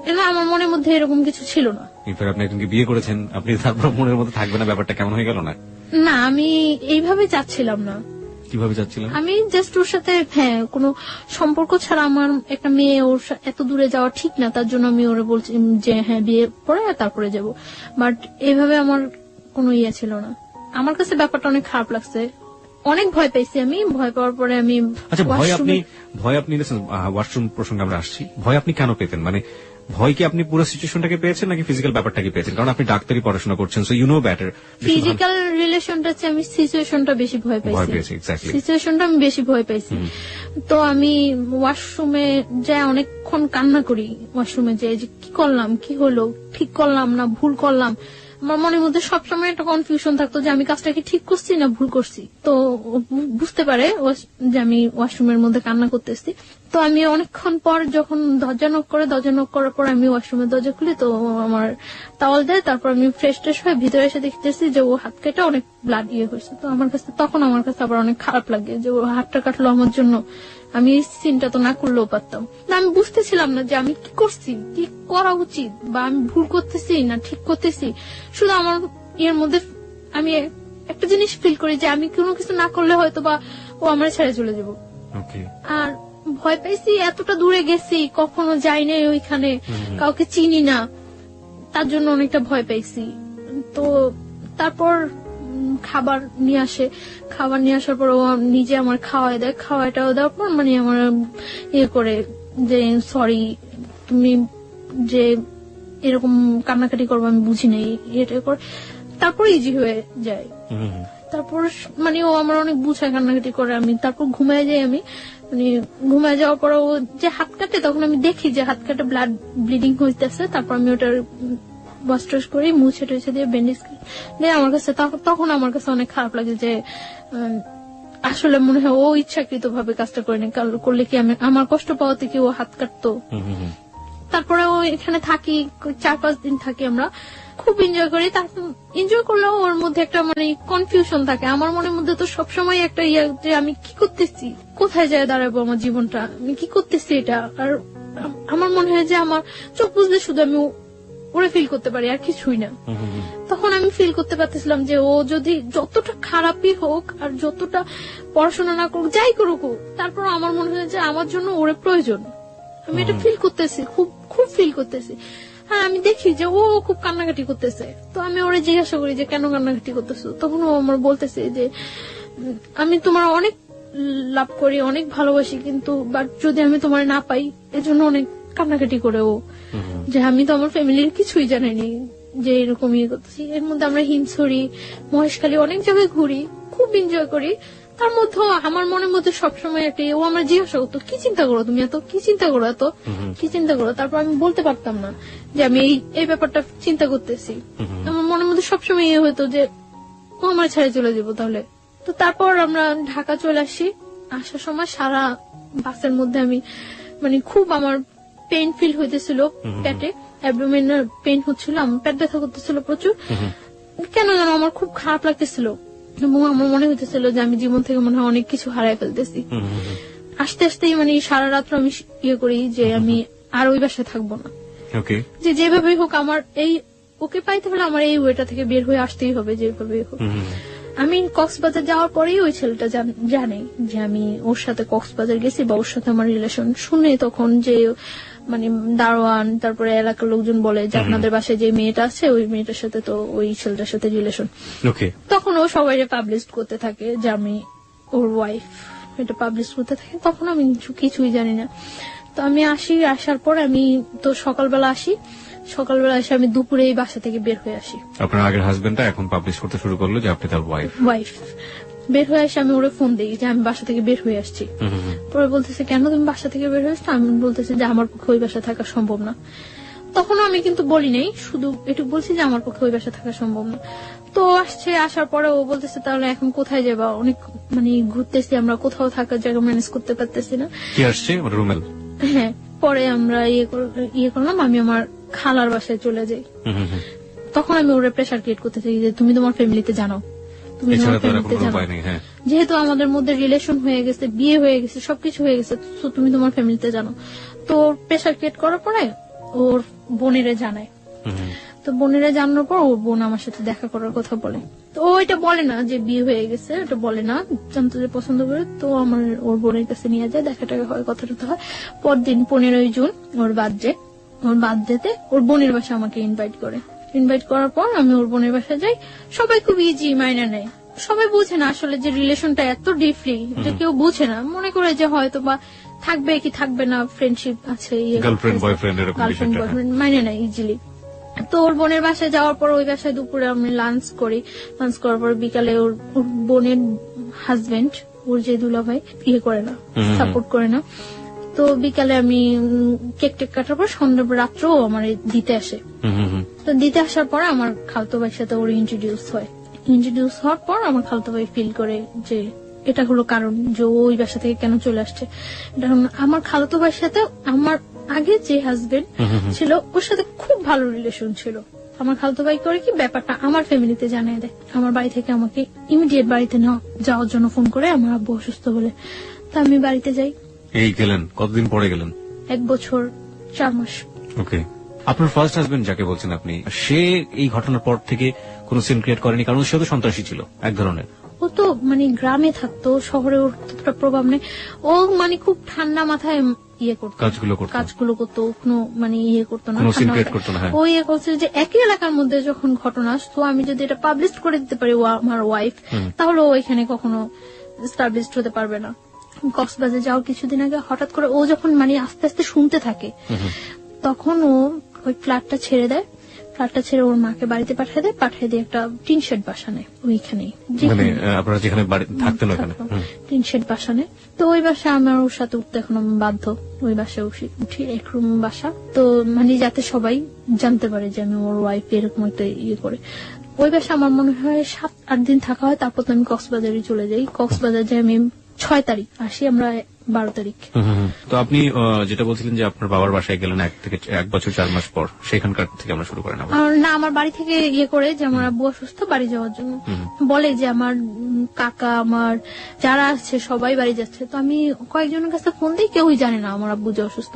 এবং আমার মনের মধ্যে এরকম কিছু ছিল না। ইনফ্যাক্ট আপনি একজনকে বিয়ে করেছেন, আপনি তারপর মনের মধ্যে থাকবে না, ব্যাপারটা কেমন হয়ে গেল না? না আমি এইভাবে চাচ্ছিলাম না, কিভাবে যাচ্ছিলেন? আমি জাস্ট ওর সাথে হ্যাঁ কোনো সম্পর্ক ছাড়া আমার একটা মেয়ে ওর এত দূরে যাওয়া ঠিক না, তার জন্য আমি ওরে বলছি যে হ্যাঁ বিয়ে পরে তারপরে যাব। বাট এইভাবে আমার কোনো ইয়ে ছিল না, আমার কাছে ব্যাপারটা অনেক খারাপ লাগছে, অনেক ভয় পাইছি আমি। ভয় পাওয়ার পরে আমি আচ্ছা, ভয় আপনি washroom-এ- ওয়াশরুম প্রসঙ্গে আমরা আসছি, ভয় আপনি কেন পেতেন? মানে ভয় কি আপনি পুরো সিচুয়েশনটাকে পেয়েছেন নাকি ফিজিক্যাল ব্যাপারটাকে পেয়েছেন? কারণ আপনি ডাক্তারি পড়াশোনা করছেন, so you know better. Physical রিলেশনটা চেয়ে আমি সিচুয়েশনটা বেশি ভয় ভয় পাইছি, পেয়েছি, এক্স্যাক্টলি। সিচুয়েশনটা আমি বেশি ভয় পাইছি। তো আমি ওয়াশরুমে যাই অনেকক্ষণ কান্না করি, ওয়াশরুমে যাই যে কি করলাম, কি হলো, ঠিক করলাম না ভুল করলাম। আমার মনের মধ্যে সবসময় একটা কনফিউশন থাকতো যে আমি কাজটা কি ঠিক করছি না ভুল করছি। তো ও বুঝতে পারে যে আমি ওয়াশরুমের মধ্যে কান্না করতেছি। তো আমি অনেকক্ষণ পর যখন দরজা নক করার পর আমি ওয়াশরুমের দরজা খুলি, তো ও আমার টাওয়াল দেয়, তারপর আমি ফ্রেশ ট্রেশ হয়ে ভিতরে এসে দেখতেছি যে ও হাত কেটে অনেক ব্লাড ইয়ে হয়েছে। তো আমার কাছে আবার অনেক খারাপ লাগে যে ও হাতটা কাটলো আমার জন্য, আমি এই সিনটা তো না করলেও পারতাম না। আমি বুঝতেছিলাম না যে আমি কি করছি, কি করা উচিত, বা আমি ভুল করতেছি না ঠিক করতেছি। শুধু আমার এর মধ্যে আমি একটা জিনিস ফিল করি যে আমি কোনো কিছু না করলে হয়তো বা ও আমার ছেড়ে চলে যাবো। ওকে। আর ভয় পাইছি, এতটা দূরে গেছি, কখনো যাই নাই ওইখানে, কাউকে চিনি না, তার জন্য অনেকটা ভয় পাইছি। তো তারপর খাবার নিয়ে আসার পর ও নিজে আমার খাওয়াই দেয়, খাওয়াটাও দেওয়ার পর মানে আমার ইয়ে করে যে সরি তুমি যে এরকম কান্নাকাটি করবো আমি বুঝি নাই, এটা করে তারপর ইজি হয়ে যায়। তারপর মানে ও আমার অনেক বুঝায়, কান্নাকাটি করে, আমি তারপর ঘুমায় যাই। আমি মানে ঘুমায় যাওয়ার পর ও যে হাত কাটে, তখন আমি দেখি যে হাত কাটে ব্লাড ব্লিডিং হইতেছে। তারপর আমি ওটার ওয়াশ টশ করি, মুছে টুছে দিয়ে ব্যান্ডেজ দিয়ে আমার কাছে তখন আমার কাছে অনেক খারাপ লাগে যে আসলে মনে হয় ও ইচ্ছাকৃত ভাবে কাজটা করে নি, করলে কি আমি আমার কষ্ট পাওয়াতে কি ও হাত কাটতো। তারপরে ও এখানে থাকি, 4-5 দিন থাকি, আমরা খুব এনজয় করি। তারপর এনজয় করলেও ওর মধ্যে একটা মানে কনফিউশন থাকে, আমার মনের মধ্যে তো সবসময় একটা ইয়ে যে আমি কি করতেছি, কোথায় যায় দাঁড়াবো আমার জীবনটা, আমি কি করতেছি এটা। আর আমার মনে হয় যে আমার চোখ বুঝলে শুধু আমি ওরে ফিল করতে পারি আর কিছুই না। তখন আমি ফিল করতে পারতেছিলাম যে ও যদি যতটা খারাপই হোক আর যতটা পড়াশোনা না করুক, যাই করুক, তারপর আমার মনে হয় যে আমার জন্য ওরে প্রয়োজন। আমি এটা ফিল করতেছি, খুব খুব ফিল করতেছি। হ্যাঁ আমি দেখি যে ও খুব কান্নাকাটি করতেছে, তো আমি ওরে জিজ্ঞাসা করি যে কেন কান্নাকাটি করতেছো। তখন ও আমার বলতেছে যে আমি তোমার অনেক লাভ করি, অনেক ভালোবাসি, কিন্তু বাট যদি আমি তোমার না পাই এজন্য অনেক কান্নাকাটি করে ও, যে আমি তো আমার ফ্যামিলির কিছুই জানিনি যে এরকম ইয়ে করতেছি। এর মধ্যে আমরা হিমছড়ি, মহেশখালী অনেক জায়গায় ঘুরি, খুব এনজয় করি। তার মধ্যে আমার মনের মধ্যে সবসময় একটা ও আমার জিজ্ঞাসা করতো কি চিন্তা করো তুমি, এত কি চিন্তা করো, এত কি চিন্তা করো। তারপর আমি বলতে পারতাম না যে আমি এই ব্যাপারটা চিন্তা করতেছি। আমার মনের মধ্যে সবসময় ইয়ে হতো যে ও আমার ছেড়ে চলে যাবো তাহলে। তো তারপর আমরা ঢাকা চলে আসি। আসার সময় সারা বাসের মধ্যে আমি মানে খুব আমার পেইন ফিল হইতেছিল, পেটে অ্যাবডোমেনাল পেইন হচ্ছিল, আমার পেট ব্যথা করতেছিল প্রচুর। কেন যেন আমার খুব খারাপ লাগতেছিল এবং আমার মনে হইতেছিল যে আমি জীবন থেকে মনে হয় অনেক কিছু হারাই ফেলতেছি। আস্তে আস্তেই মানে সারা রাত্র আমি ইয়ে করি যে আমি আর ওই বাসায় থাকবো না, ওকে, যে যেভাবেই হোক আমার এই ওকে পাইতে হলে আমার এই ওয়েটা থেকে বের হয়ে আসতেই হবে যেভাবে হোক। আমি কক্সবাজার যাওয়ার পরেই ওই ছেলেটা জানে যে আমি ওর সাথে কক্সবাজার গেছি বা ওর সাথে আমার রিলেশন। শুনে তখন যে মানে দারোয়ান তারপরে এলাকার লোকজন বলে যে আপনাদের বাসায় যে মেয়েটা আছে ওই মেয়েটার সাথে তো ওই ছেলেটার সাথে রিলেশন। তখন ও সবাই পাবলিশ করতে থাকে যে আমি ওর ওয়াইফ, এটা পাবলিশ করতে থাকে। তখন আমি কিছুই জানি না। তো আমি আসার পর আমি তো সকালবেলা এসে আমি দুপুরে এই বাসা থেকে বের হয়ে আসি। আপনার আগের হাজবেন্ডটা এখন পাবলিশ করতে শুরু করলো যে আপনি তার ওয়াইফ। বের হয়ে আসে আমি ওরে ফোন দিই যে আমি বাসা থেকে বের হয়ে আসছি। পরে বলতেছে কেন তুমি বাসা থেকে বের হয়ে আসছো? আমি বলতেছি যে আমার পক্ষে ওই বাসা থাকা সম্ভব না। তখনও আমি কিন্তু বলি নাই, শুধু এটুকু বলছি যে আমার পক্ষে ওই বাসা থাকা সম্ভব না। তো আসার পরে ও বলতেছে তাহলে এখন কোথায় যাবা? অনেক মানে ঘুরতেছি আমরা, কোথাও থাকার জায়গা ম্যানেজ করতে পারতেছি না। কি আসছে রুমেল? হ্যাঁ, পরে আমরা ইয়ে করলাম, আমি আমার খালার বাসায় চলে যাই। তখন আমি ওরে প্রেশার ক্রিয়েট করতে থাকি যে তুমি তোমার ফ্যামিলিতে জানো, তুমি তোমার ফ্যামিলিতে জানো, যেহেতু আমাদের মধ্যে রিলেশন হয়ে গেছে, বিয়ে হয়ে গেছে, সবকিছু হয়ে গেছে, তো তুমি তোমার ফ্যামিলিতে জানো। তো প্রেশার ক্রিয়েট করার পরে ওর বোনেরে জানায়। তো বোনেরা জানানোর পর ওর বোন আমার সাথে দেখা করার কথা বলে। তো ও এটা বলে না যে বিয়ে হয়ে গেছে, এটা বলে না, জানতো যে পছন্দ করে। তো আমার ওর বোনের কাছে নিয়ে যায়, দেখা টাকা হয়, কথা টথা হয়। পরদিন 15 জুন ওর বার্থডেতে ওর বোনের বাসা আমাকে ইনভাইট করার পর আমি ওর বোনের বাসায় যাই। সবাই খুব ইজি মাইনা নেয়, সবাই বুঝে না আসলে যে রিলেশনটা এত ডিপলি, এটা কেউ বুঝে না, মনে করে যে হয়তো বা থাকবে কি থাকবে না, ফ্রেন্ডশিপ আছে, গার্লফ্রেন্ড বয়ফ্রেন্ড মাইনে নেয় ইজিলি। তো ওর বোনের বাসায় যাওয়ার পর ওই বাসায় দুপুরে আমি লাঞ্চ করার পর বিকালে ওর বোনের হাজবেন্ড, ওর যে দুলাভাই, করে না, সাপোর্ট করে না। তো বিকালে আমি কেক টেক কাটার পর সন্ধ্যা রাত্রেও আমার দিতে আসে। তো দিতে আসার পর আমার খালতো ভাইয়ের সাথে ওর ইন্ট্রোডিউস হওয়ার পর আমার খালতো ভাই ফিল করে যে এটা হলো কারণ যে ওই বাসা থেকে কেন চলে আসছে। আমার খালতো ভাইয়ের সাথে আমার আগে যে হাজবেন্ড ছিল ওর সাথে খুব ভালো রিলেশন ছিল। আমার খালতো ভাই করে কি ব্যাপারটা আমার ফ্যামিলিতে জানিয়ে দেয়। আমার বাড়ি থেকে আমাকে ইমিডিয়েট বাড়িতে যাওয়ার জন্য ফোন করে, আমার আব্বু অসুস্থ বলে। তা আমি বাড়িতে যাই। এই গেলেন কতদিন পরে গেলেন? 1 বছর 4 মাস। ওকে। আপনার ফার্স্ট হাজবেন্ড যাকে বলছেন আপনি, সে এই ঘটনার পর থেকে কোনো সিন ক্রিয়েট করেনি? কারণ সে তো সন্ত্রাসী ছিল এক ধরনের। ও তো মানে গ্রামে থাকতো, শহরে ওর ততটা প্রভাব নেই। ও মানে খুব ঠান্ডা মাথায় কাজগুলো করতো, কোনো মানে করতো না, ও করছে যে একই এলাকার মধ্যে যখন ঘটনা আসতো, আমি যদি এটা পাবলিশ করে দিতে পারি ও আমার ওয়াইফ, তাহলে ও এখানে কখনো এস্টাবলিশ হতে পারবে না। কক্সবাজার যাওয়ার কিছুদিন আগে হঠাৎ করে ও যখন মানে আস্তে আস্তে শুনতে থাকে, তখন ও ওই ফ্ল্যাটটা ছেড়ে ওর মাকে বাড়িতে পাঠিয়ে দিয়ে একটা টিন শেড বাসা নেয় ওইখানেই, আপনারা যেখানে থাকতেন ওখানে টিন শেড বাসা নেয়। তো ওই বাসা আমার ওর সাথে উঠতে এখন বাধ্য, ওই বাসায় উঠি, 1 রুম বাসা। তো মানে যাতে সবাই জানতে পারে যে আমি ওর ওয়াইফ, এরকম একটা করে। ওই বাসা আমার মনে হয় 7-8 দিন থাকা হয়। তারপর তো আমি কক্সবাজারে চলে যাই। কক্সবাজার যাই আমি 6 তারিখ, আসি আমরা 12 তারিখ। তো আপনি যেটা বলছিলেন যে আপনার বাবার বাসায় গেলেন 1 বছর 4 মাস পর, সেখানকার থেকে আমরা শুরু করেন? না, আমার বাড়ি থেকে করে যে আমার আব্বু অসুস্থ, বাড়ি যাওয়ার জন্য বলে যে আমার কাকা, আমার যারা আছে সবাই বাড়ি যাচ্ছে। তো আমি কয়েকজনের কাছে ফোন দিই, কেউই জানে না আমার আব্বু যে অসুস্থ।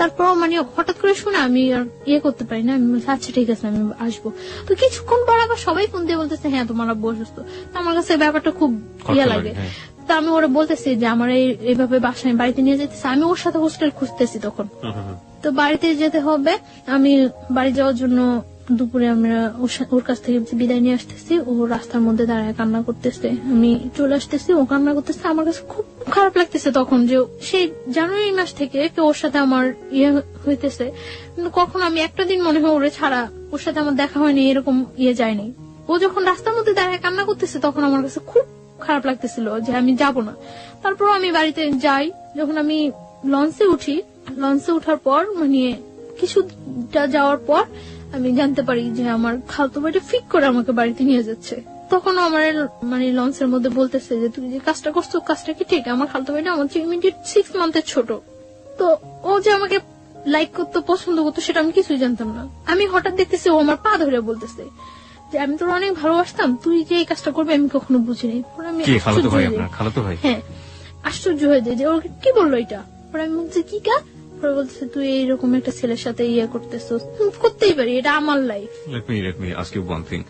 তারপর মানে হঠাৎ করে শুনে আমি আর করতে পারি না, আমি আচ্ছা ঠিক আছে আমি আসবো। তো কিছুক্ষণ পর আবার সবাই ফোন দিয়ে বলতেছে হ্যাঁ তোমার আব্বু অসুস্থ। তো আমার কাছে ব্যাপারটা খুব লাগে। তো আমি ওরা বলতেছি যে আমার এইভাবে বাসায় বাড়িতে নিয়ে যেতেছে, আমি ওর সাথে হোস্টেল খুঁজতেছি তখন। তো বাড়িতে যেতে হবে, আমি বাড়ি যাওয়ার জন্য দুপুরে আমরা ওর কাছ থেকে বিদায় নিয়ে আসতেছি। ও রাস্তার মধ্যে দাঁড়ায় কান্না করতেছে, আমি চলে আসতেছি, ও কান্না করতেছে। আমার কাছে খুব খারাপ লাগতেছে তখন যে সেই জানুয়ারি মাস থেকে ওর সাথে আমার হইতেছে, কিন্তু কখন আমি একটা দিন মনে হয় ওরে ছাড়া ওর সাথে আমার দেখা হয়নি, এরকম যায়নি। ও যখন রাস্তার মধ্যে দাঁড়ায় কান্না করতেছে তখন আমার কাছে খুব খারাপ লাগতেছিল যে আমি যাব না। তারপর আমি বাড়িতে যাই। যখন আমি লঞ্চে উঠার পর মানে কিছুটা যাওয়ার পর আমি জানতে পারি যে আমার খালতো ভাইটা ফিক করে আমাকে বাড়িতে নিয়ে যাচ্ছে। তখন আমার মানে লঞ্চের মধ্যে বলতেছে যে তুই যে কাজটা করছো কাজটা কি ঠিক? আমার খালতো ভাইটা আমার ইমিডিয়েট 6 মান্থের ছোট। তো ও যে আমাকে লাইক করতো, পছন্দ করতো, সেটা আমি কিছুই জানতাম না। আমি হঠাৎ দেখতেছি ও আমার পা ধরে বলতেছে যে আমি তোর অনেক ভালোবাসতাম, তুই যে এই কাজটা করবে আমি কখনো বুঝিনি। হ্যাঁ, আশ্চর্য হয়ে যায় যে ওকে কি বললো এটা। পরে আমি বলছি কি কা? পরে বলছে তুই এইরকম একটা ছেলের সাথে ইয়ে করতেছিস, করতেই পারি, এটা আমার life. Let me ask you one thing,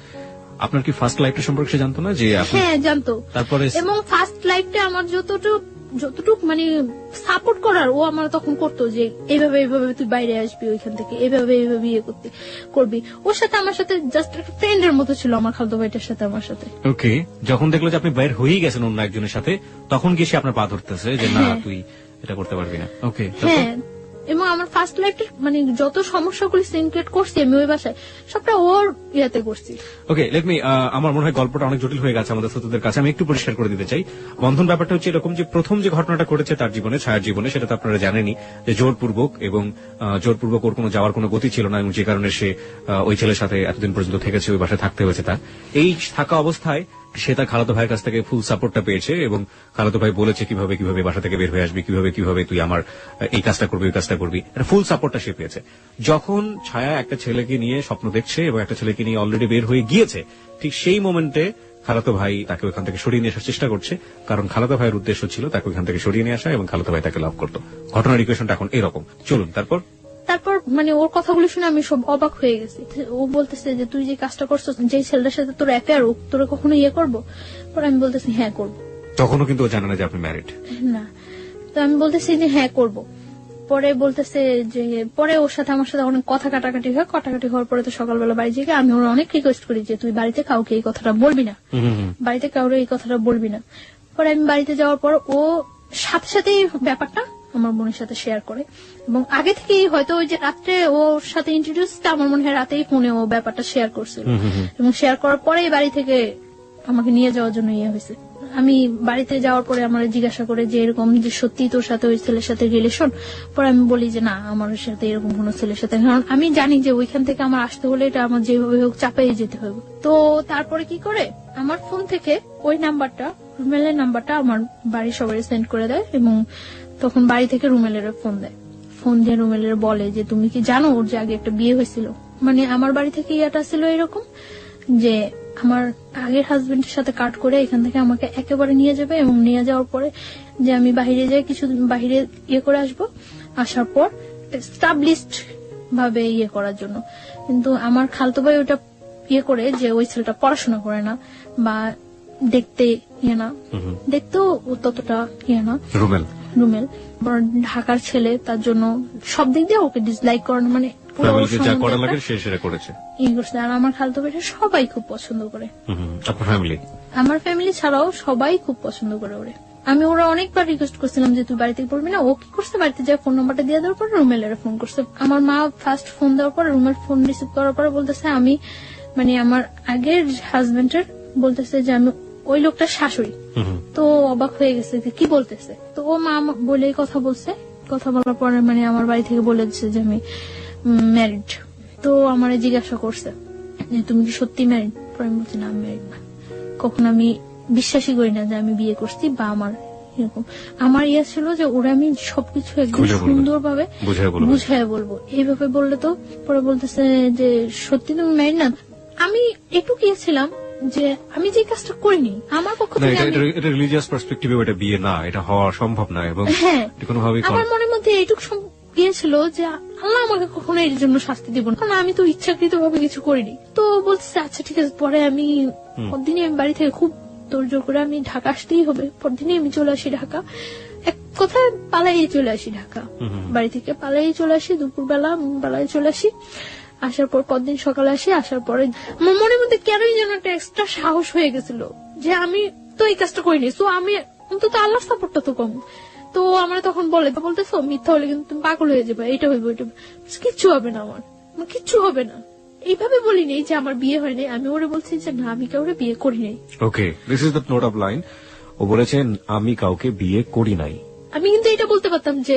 আপনার কি ফার্স্ট লাইফটা সম্পর্কে সে জানতো না যে আপনি? হ্যাঁ জানতো। তারপরে এবং ফার্স্ট লাইফটা আমার যতটুক মানে সাপোর্ট করার ও আমার তখন করতো, যে এইভাবে এইভাবে তুই বাইরে আসবি ওইখান থেকে, এইভাবে এইভাবে ইয়ে করবি। ওর সাথে আমার সাথে জাস্ট একটা ফ্রেন্ডের মতো ছিল আমার খালতো ভাইটার সাথে আমার সাথে। ওকে, যখন দেখলো যে আপনি বাইর হয়েই গেছেন অন্য একজনের সাথে, তখন কি সে আপনার পা ধরতেছে যে না তুই এটা করতে পারবি না? ওকে, হ্যাঁ, এবং আমার ফার্স্ট লাইফটা মানে যত সমস্যাগুলি সিনক্রেট করছি আমি ওই বাসায়, সবটা ওর ইয়াতে করছি। ওকে, লেট মি, আমার মনে হয় গল্পটা অনেক জটিল হয়ে গেছে আমাদের শ্রোতাদের কাছে, আমি একটু পরিষ্কার করে দিতে চাই। বন্ধন ব্যাপারটা হচ্ছে এরকম যে প্রথম যে ঘটনাটা ঘটেছে তার জীবনে, ছায়ার জীবনে, সেটা তো আপনারা জানেনই যে জোরপূর্বক, এবং জোরপূর্বক ওর কোনো যাওয়ার কোনো গতি ছিল না, এবং যে কারণে সে ওই ছেলের সাথে এতদিন পর্যন্ত থেকেছে, ওই বাসায় থাকতে হয়েছে তার। এই থাকা অবস্থায় সে তার খালাতো ভাইয়ের কাছ থেকে ফুল সাপোর্টটা পেয়েছে, এবং খালাতো ভাই বলেছে কিভাবে কিভাবে বাসা থেকে বের হয়ে আসবি, কিভাবে কিভাবে তুই আমার এই কাজটা করবি, ওই কাজটা করবি, এটা ফুল সাপোর্টটা সে পেয়েছে। যখন ছায়া একটা ছেলেকে নিয়ে স্বপ্ন দেখছে এবং একটা ছেলেকে নিয়ে অলরেডি বের হয়ে গিয়েছে, ঠিক সেই মোমেন্টে খালাতো ভাই তাকে ওইখান থেকে সরিয়ে নিয়ে আসার চেষ্টা করছে, কারণ খালাতো ভাইয়ের উদ্দেশ্য ছিল তাকে ওইখান থেকে সরিয়ে নিয়ে আসা, এবং খালাতো ভাই তাকে লাভ করতো। ঘটনার ইকুয়েশনটা এখন এরকম। চলুন তারপর মানে ওর কথাগুলো শুনে আমি সব অবাক হয়ে গেছি। ও বলতেছে যে তুই যে কাজটা করছো, যে ছেলেটার সাথে তোর অ্যাফেয়ার, তোর কখনো ইয়ে করবো? পরে আমি বলতেছি হ্যাঁ করবো। তখনও কিন্তু ও জানে না যে আপনি ম্যারিড। না, তো আমি বলতেছি যে হ্যাঁ করবো। পরে বলতেছে যে, পরে ওর সাথে আমার সাথে অনেক কথা কাটাকাটি হয়। কাটাকাটি হওয়ার পরে তো সকালবেলা বাড়ি যেয়ে আমি ওর অনেক রিকোয়েস্ট করি যে তুই বাড়িতে কাউকে এই কথাটা বলবি না, বাড়িতে কাউকে এই কথাটা বলবি না। পরে আমি বাড়িতে যাওয়ার পর ও সাথে সাথে ব্যাপারটা আমার বোনের সাথে শেয়ার করে, এবং আগে থেকেই হয়তো ওই যে রাত্রে ওর সাথে ইন্ট্রোডিউসটা আমার মনে হয় রাতেই ফোনে ও ব্যাপারটা শেয়ার করছিল, এবং শেয়ার করার পরেই বাড়ি থেকে আমাকে নিয়ে যাওয়ার জন্য ইয়ে হয়েছে। আমি বাড়িতে যাওয়ার পরে আমার জিজ্ঞাসা করে যে এরকম যে সত্যি তোর সাথে ওই ছেলের সাথে রিলেশন? পরে আমি বলি যে না, আমার সাথে এরকম কোন ছেলের সাথে, কারণ আমি জানি যে ওইখান থেকে আমার আসতে হলে এটা আমার যেভাবে হোক চাপাই যেতে হবে। তো তারপরে কি করে আমার ফোন থেকে ওই নাম্বারটা, রুমেলের নাম্বারটা আমার বাড়ির সবাই সেন্ড করে দেয়, এবং তখন বাড়ি থেকে রুমেলের ফোন দেয়। ফোন দিয়ে রুমেলের বলে যে তুমি কি জানো ওর যে আগে একটা বিয়ে হয়েছিল? মানে আমার বাড়ি থেকে ইয়াটা ছিল এরকম যে আমার আগের হাজবেন্ডের সাথে কাট করে এখান থেকে আমাকে একেবারে নিয়ে যাবে, এবং নিয়ে যাওয়ার পরে যে আমি বাইরে যাই, কিছু বাইরে ইয়ে করে আসবো, আসার পর এস্টাবলিশড ভাবে ইয়ে করার জন্য। কিন্তু আমার খালতো ভাই ওটা ইয়ে করে যে ওই ছেলেটা পড়াশোনা করে না, বা দেখতে ইয়ে না, দেখতেও ততটা ইয়ে না, রুমেল ঢাকার ছেলে, তার জন্য সব দিক দিয়ে ওকে ডিসলাইক করানো, মানে আর আমার খালতো ভাইটা সবাই খুব পছন্দ করে, আমার ফ্যামিলি ছাড়াও সবাই খুব পছন্দ করে ওরে। আমি ওরা অনেকবার রিকোয়েস্ট করছিলাম যে তুই বাড়িতে পড়বি না। ও কি করছে, বাড়িতে যা ফোন নাম্বারটা দিয়ে দেওয়ার পর রুমেলের ফোন করছে। আমার মা ফার্স্ট ফোন দেওয়ার পর রুমের ফোন রিসিভ করার পরে বলতেছে আমি মানে আমার আগের হাজবেন্ডের বলতেছে যে আমি ওই লোকটার শাশুড়ি। তো অবাক হয়ে গেছে যে কি বলতেছে। তো ও মা বলে কথা বলছে, কথা বলার পরে মানে আমার বাড়ি থেকে বলে দিচ্ছে যে আমি ম্যারিড। তো আমার জিজ্ঞাসা করছে যে তুমি কি সত্যি ম্যারিড? পরে আমি বলছি না, আমি ম্যারিড না। কখন আমি বিশ্বাসই করি না যে আমি বিয়ে করছি, বা আমার এরকম আমার ইয়ে ছিল যে ওরা আমি সবকিছু একদম সুন্দরভাবে বুঝাই বলবো। এইভাবে বললে তো পরে বলতেছে যে সত্যি তুমি ম্যারিড না। আমি একটু গিয়েছিলাম যে আমি যে কাজটা করিনি আমার পক্ষ থেকে, এটা রিলিজিয়াস পার্সপেক্টিভে এটা বিয়ে না, এটা হওয়া সম্ভব না, এবং কোনোভাবেই আমার মনের মধ্যে এইটুকু গিয়েছিল যে আল্লাহ আমাকে কখনো এর জন্য শাস্তি দিব না, কারণ আমি তো ইচ্ছাকৃত ভাবে কিছু করিনি। তো বলছে আচ্ছা ঠিক আছে। পরে আমি পরদিনই আমি বাড়ি থেকে খুব তোড়জোড় করে আমি ঢাকা আসতেই হবে, পরদিনই আমি চলে আসি ঢাকা। এক কথায় পালাই চলে আসি ঢাকা, বাড়ি থেকে পালাই চলে আসি, দুপুরবেলা পালাই চলে আসি। আসার পর পরদিন সকালে আসি, আসার পরে আমার মনের মধ্যে কেনই যেন একটা এক্সট্রা সাহস হয়ে গেছিল যে আমি তো এই কাজটা করিনি, তো আমি অন্তত আল্লাহর সাপোর্টটা তো কম। তো আমার তখন বলতেছো মিথ্যা হলে কিন্তু তুমি পাগল হয়ে যাবে, এটা হইব ওইটা, কিচ্ছু হবে না, আমার কিচ্ছু হবে না। এইভাবে বলিনি যে আমার বিয়ে হয়নি, আমি ওরে বলছি যে না আমি কাউকে বিয়ে করি নাই। Okay, this is the note of line. ও বলেছেন আমি কাউকে বিয়ে করি নাই। আমি কিন্তু এটা বলতে পারতাম যে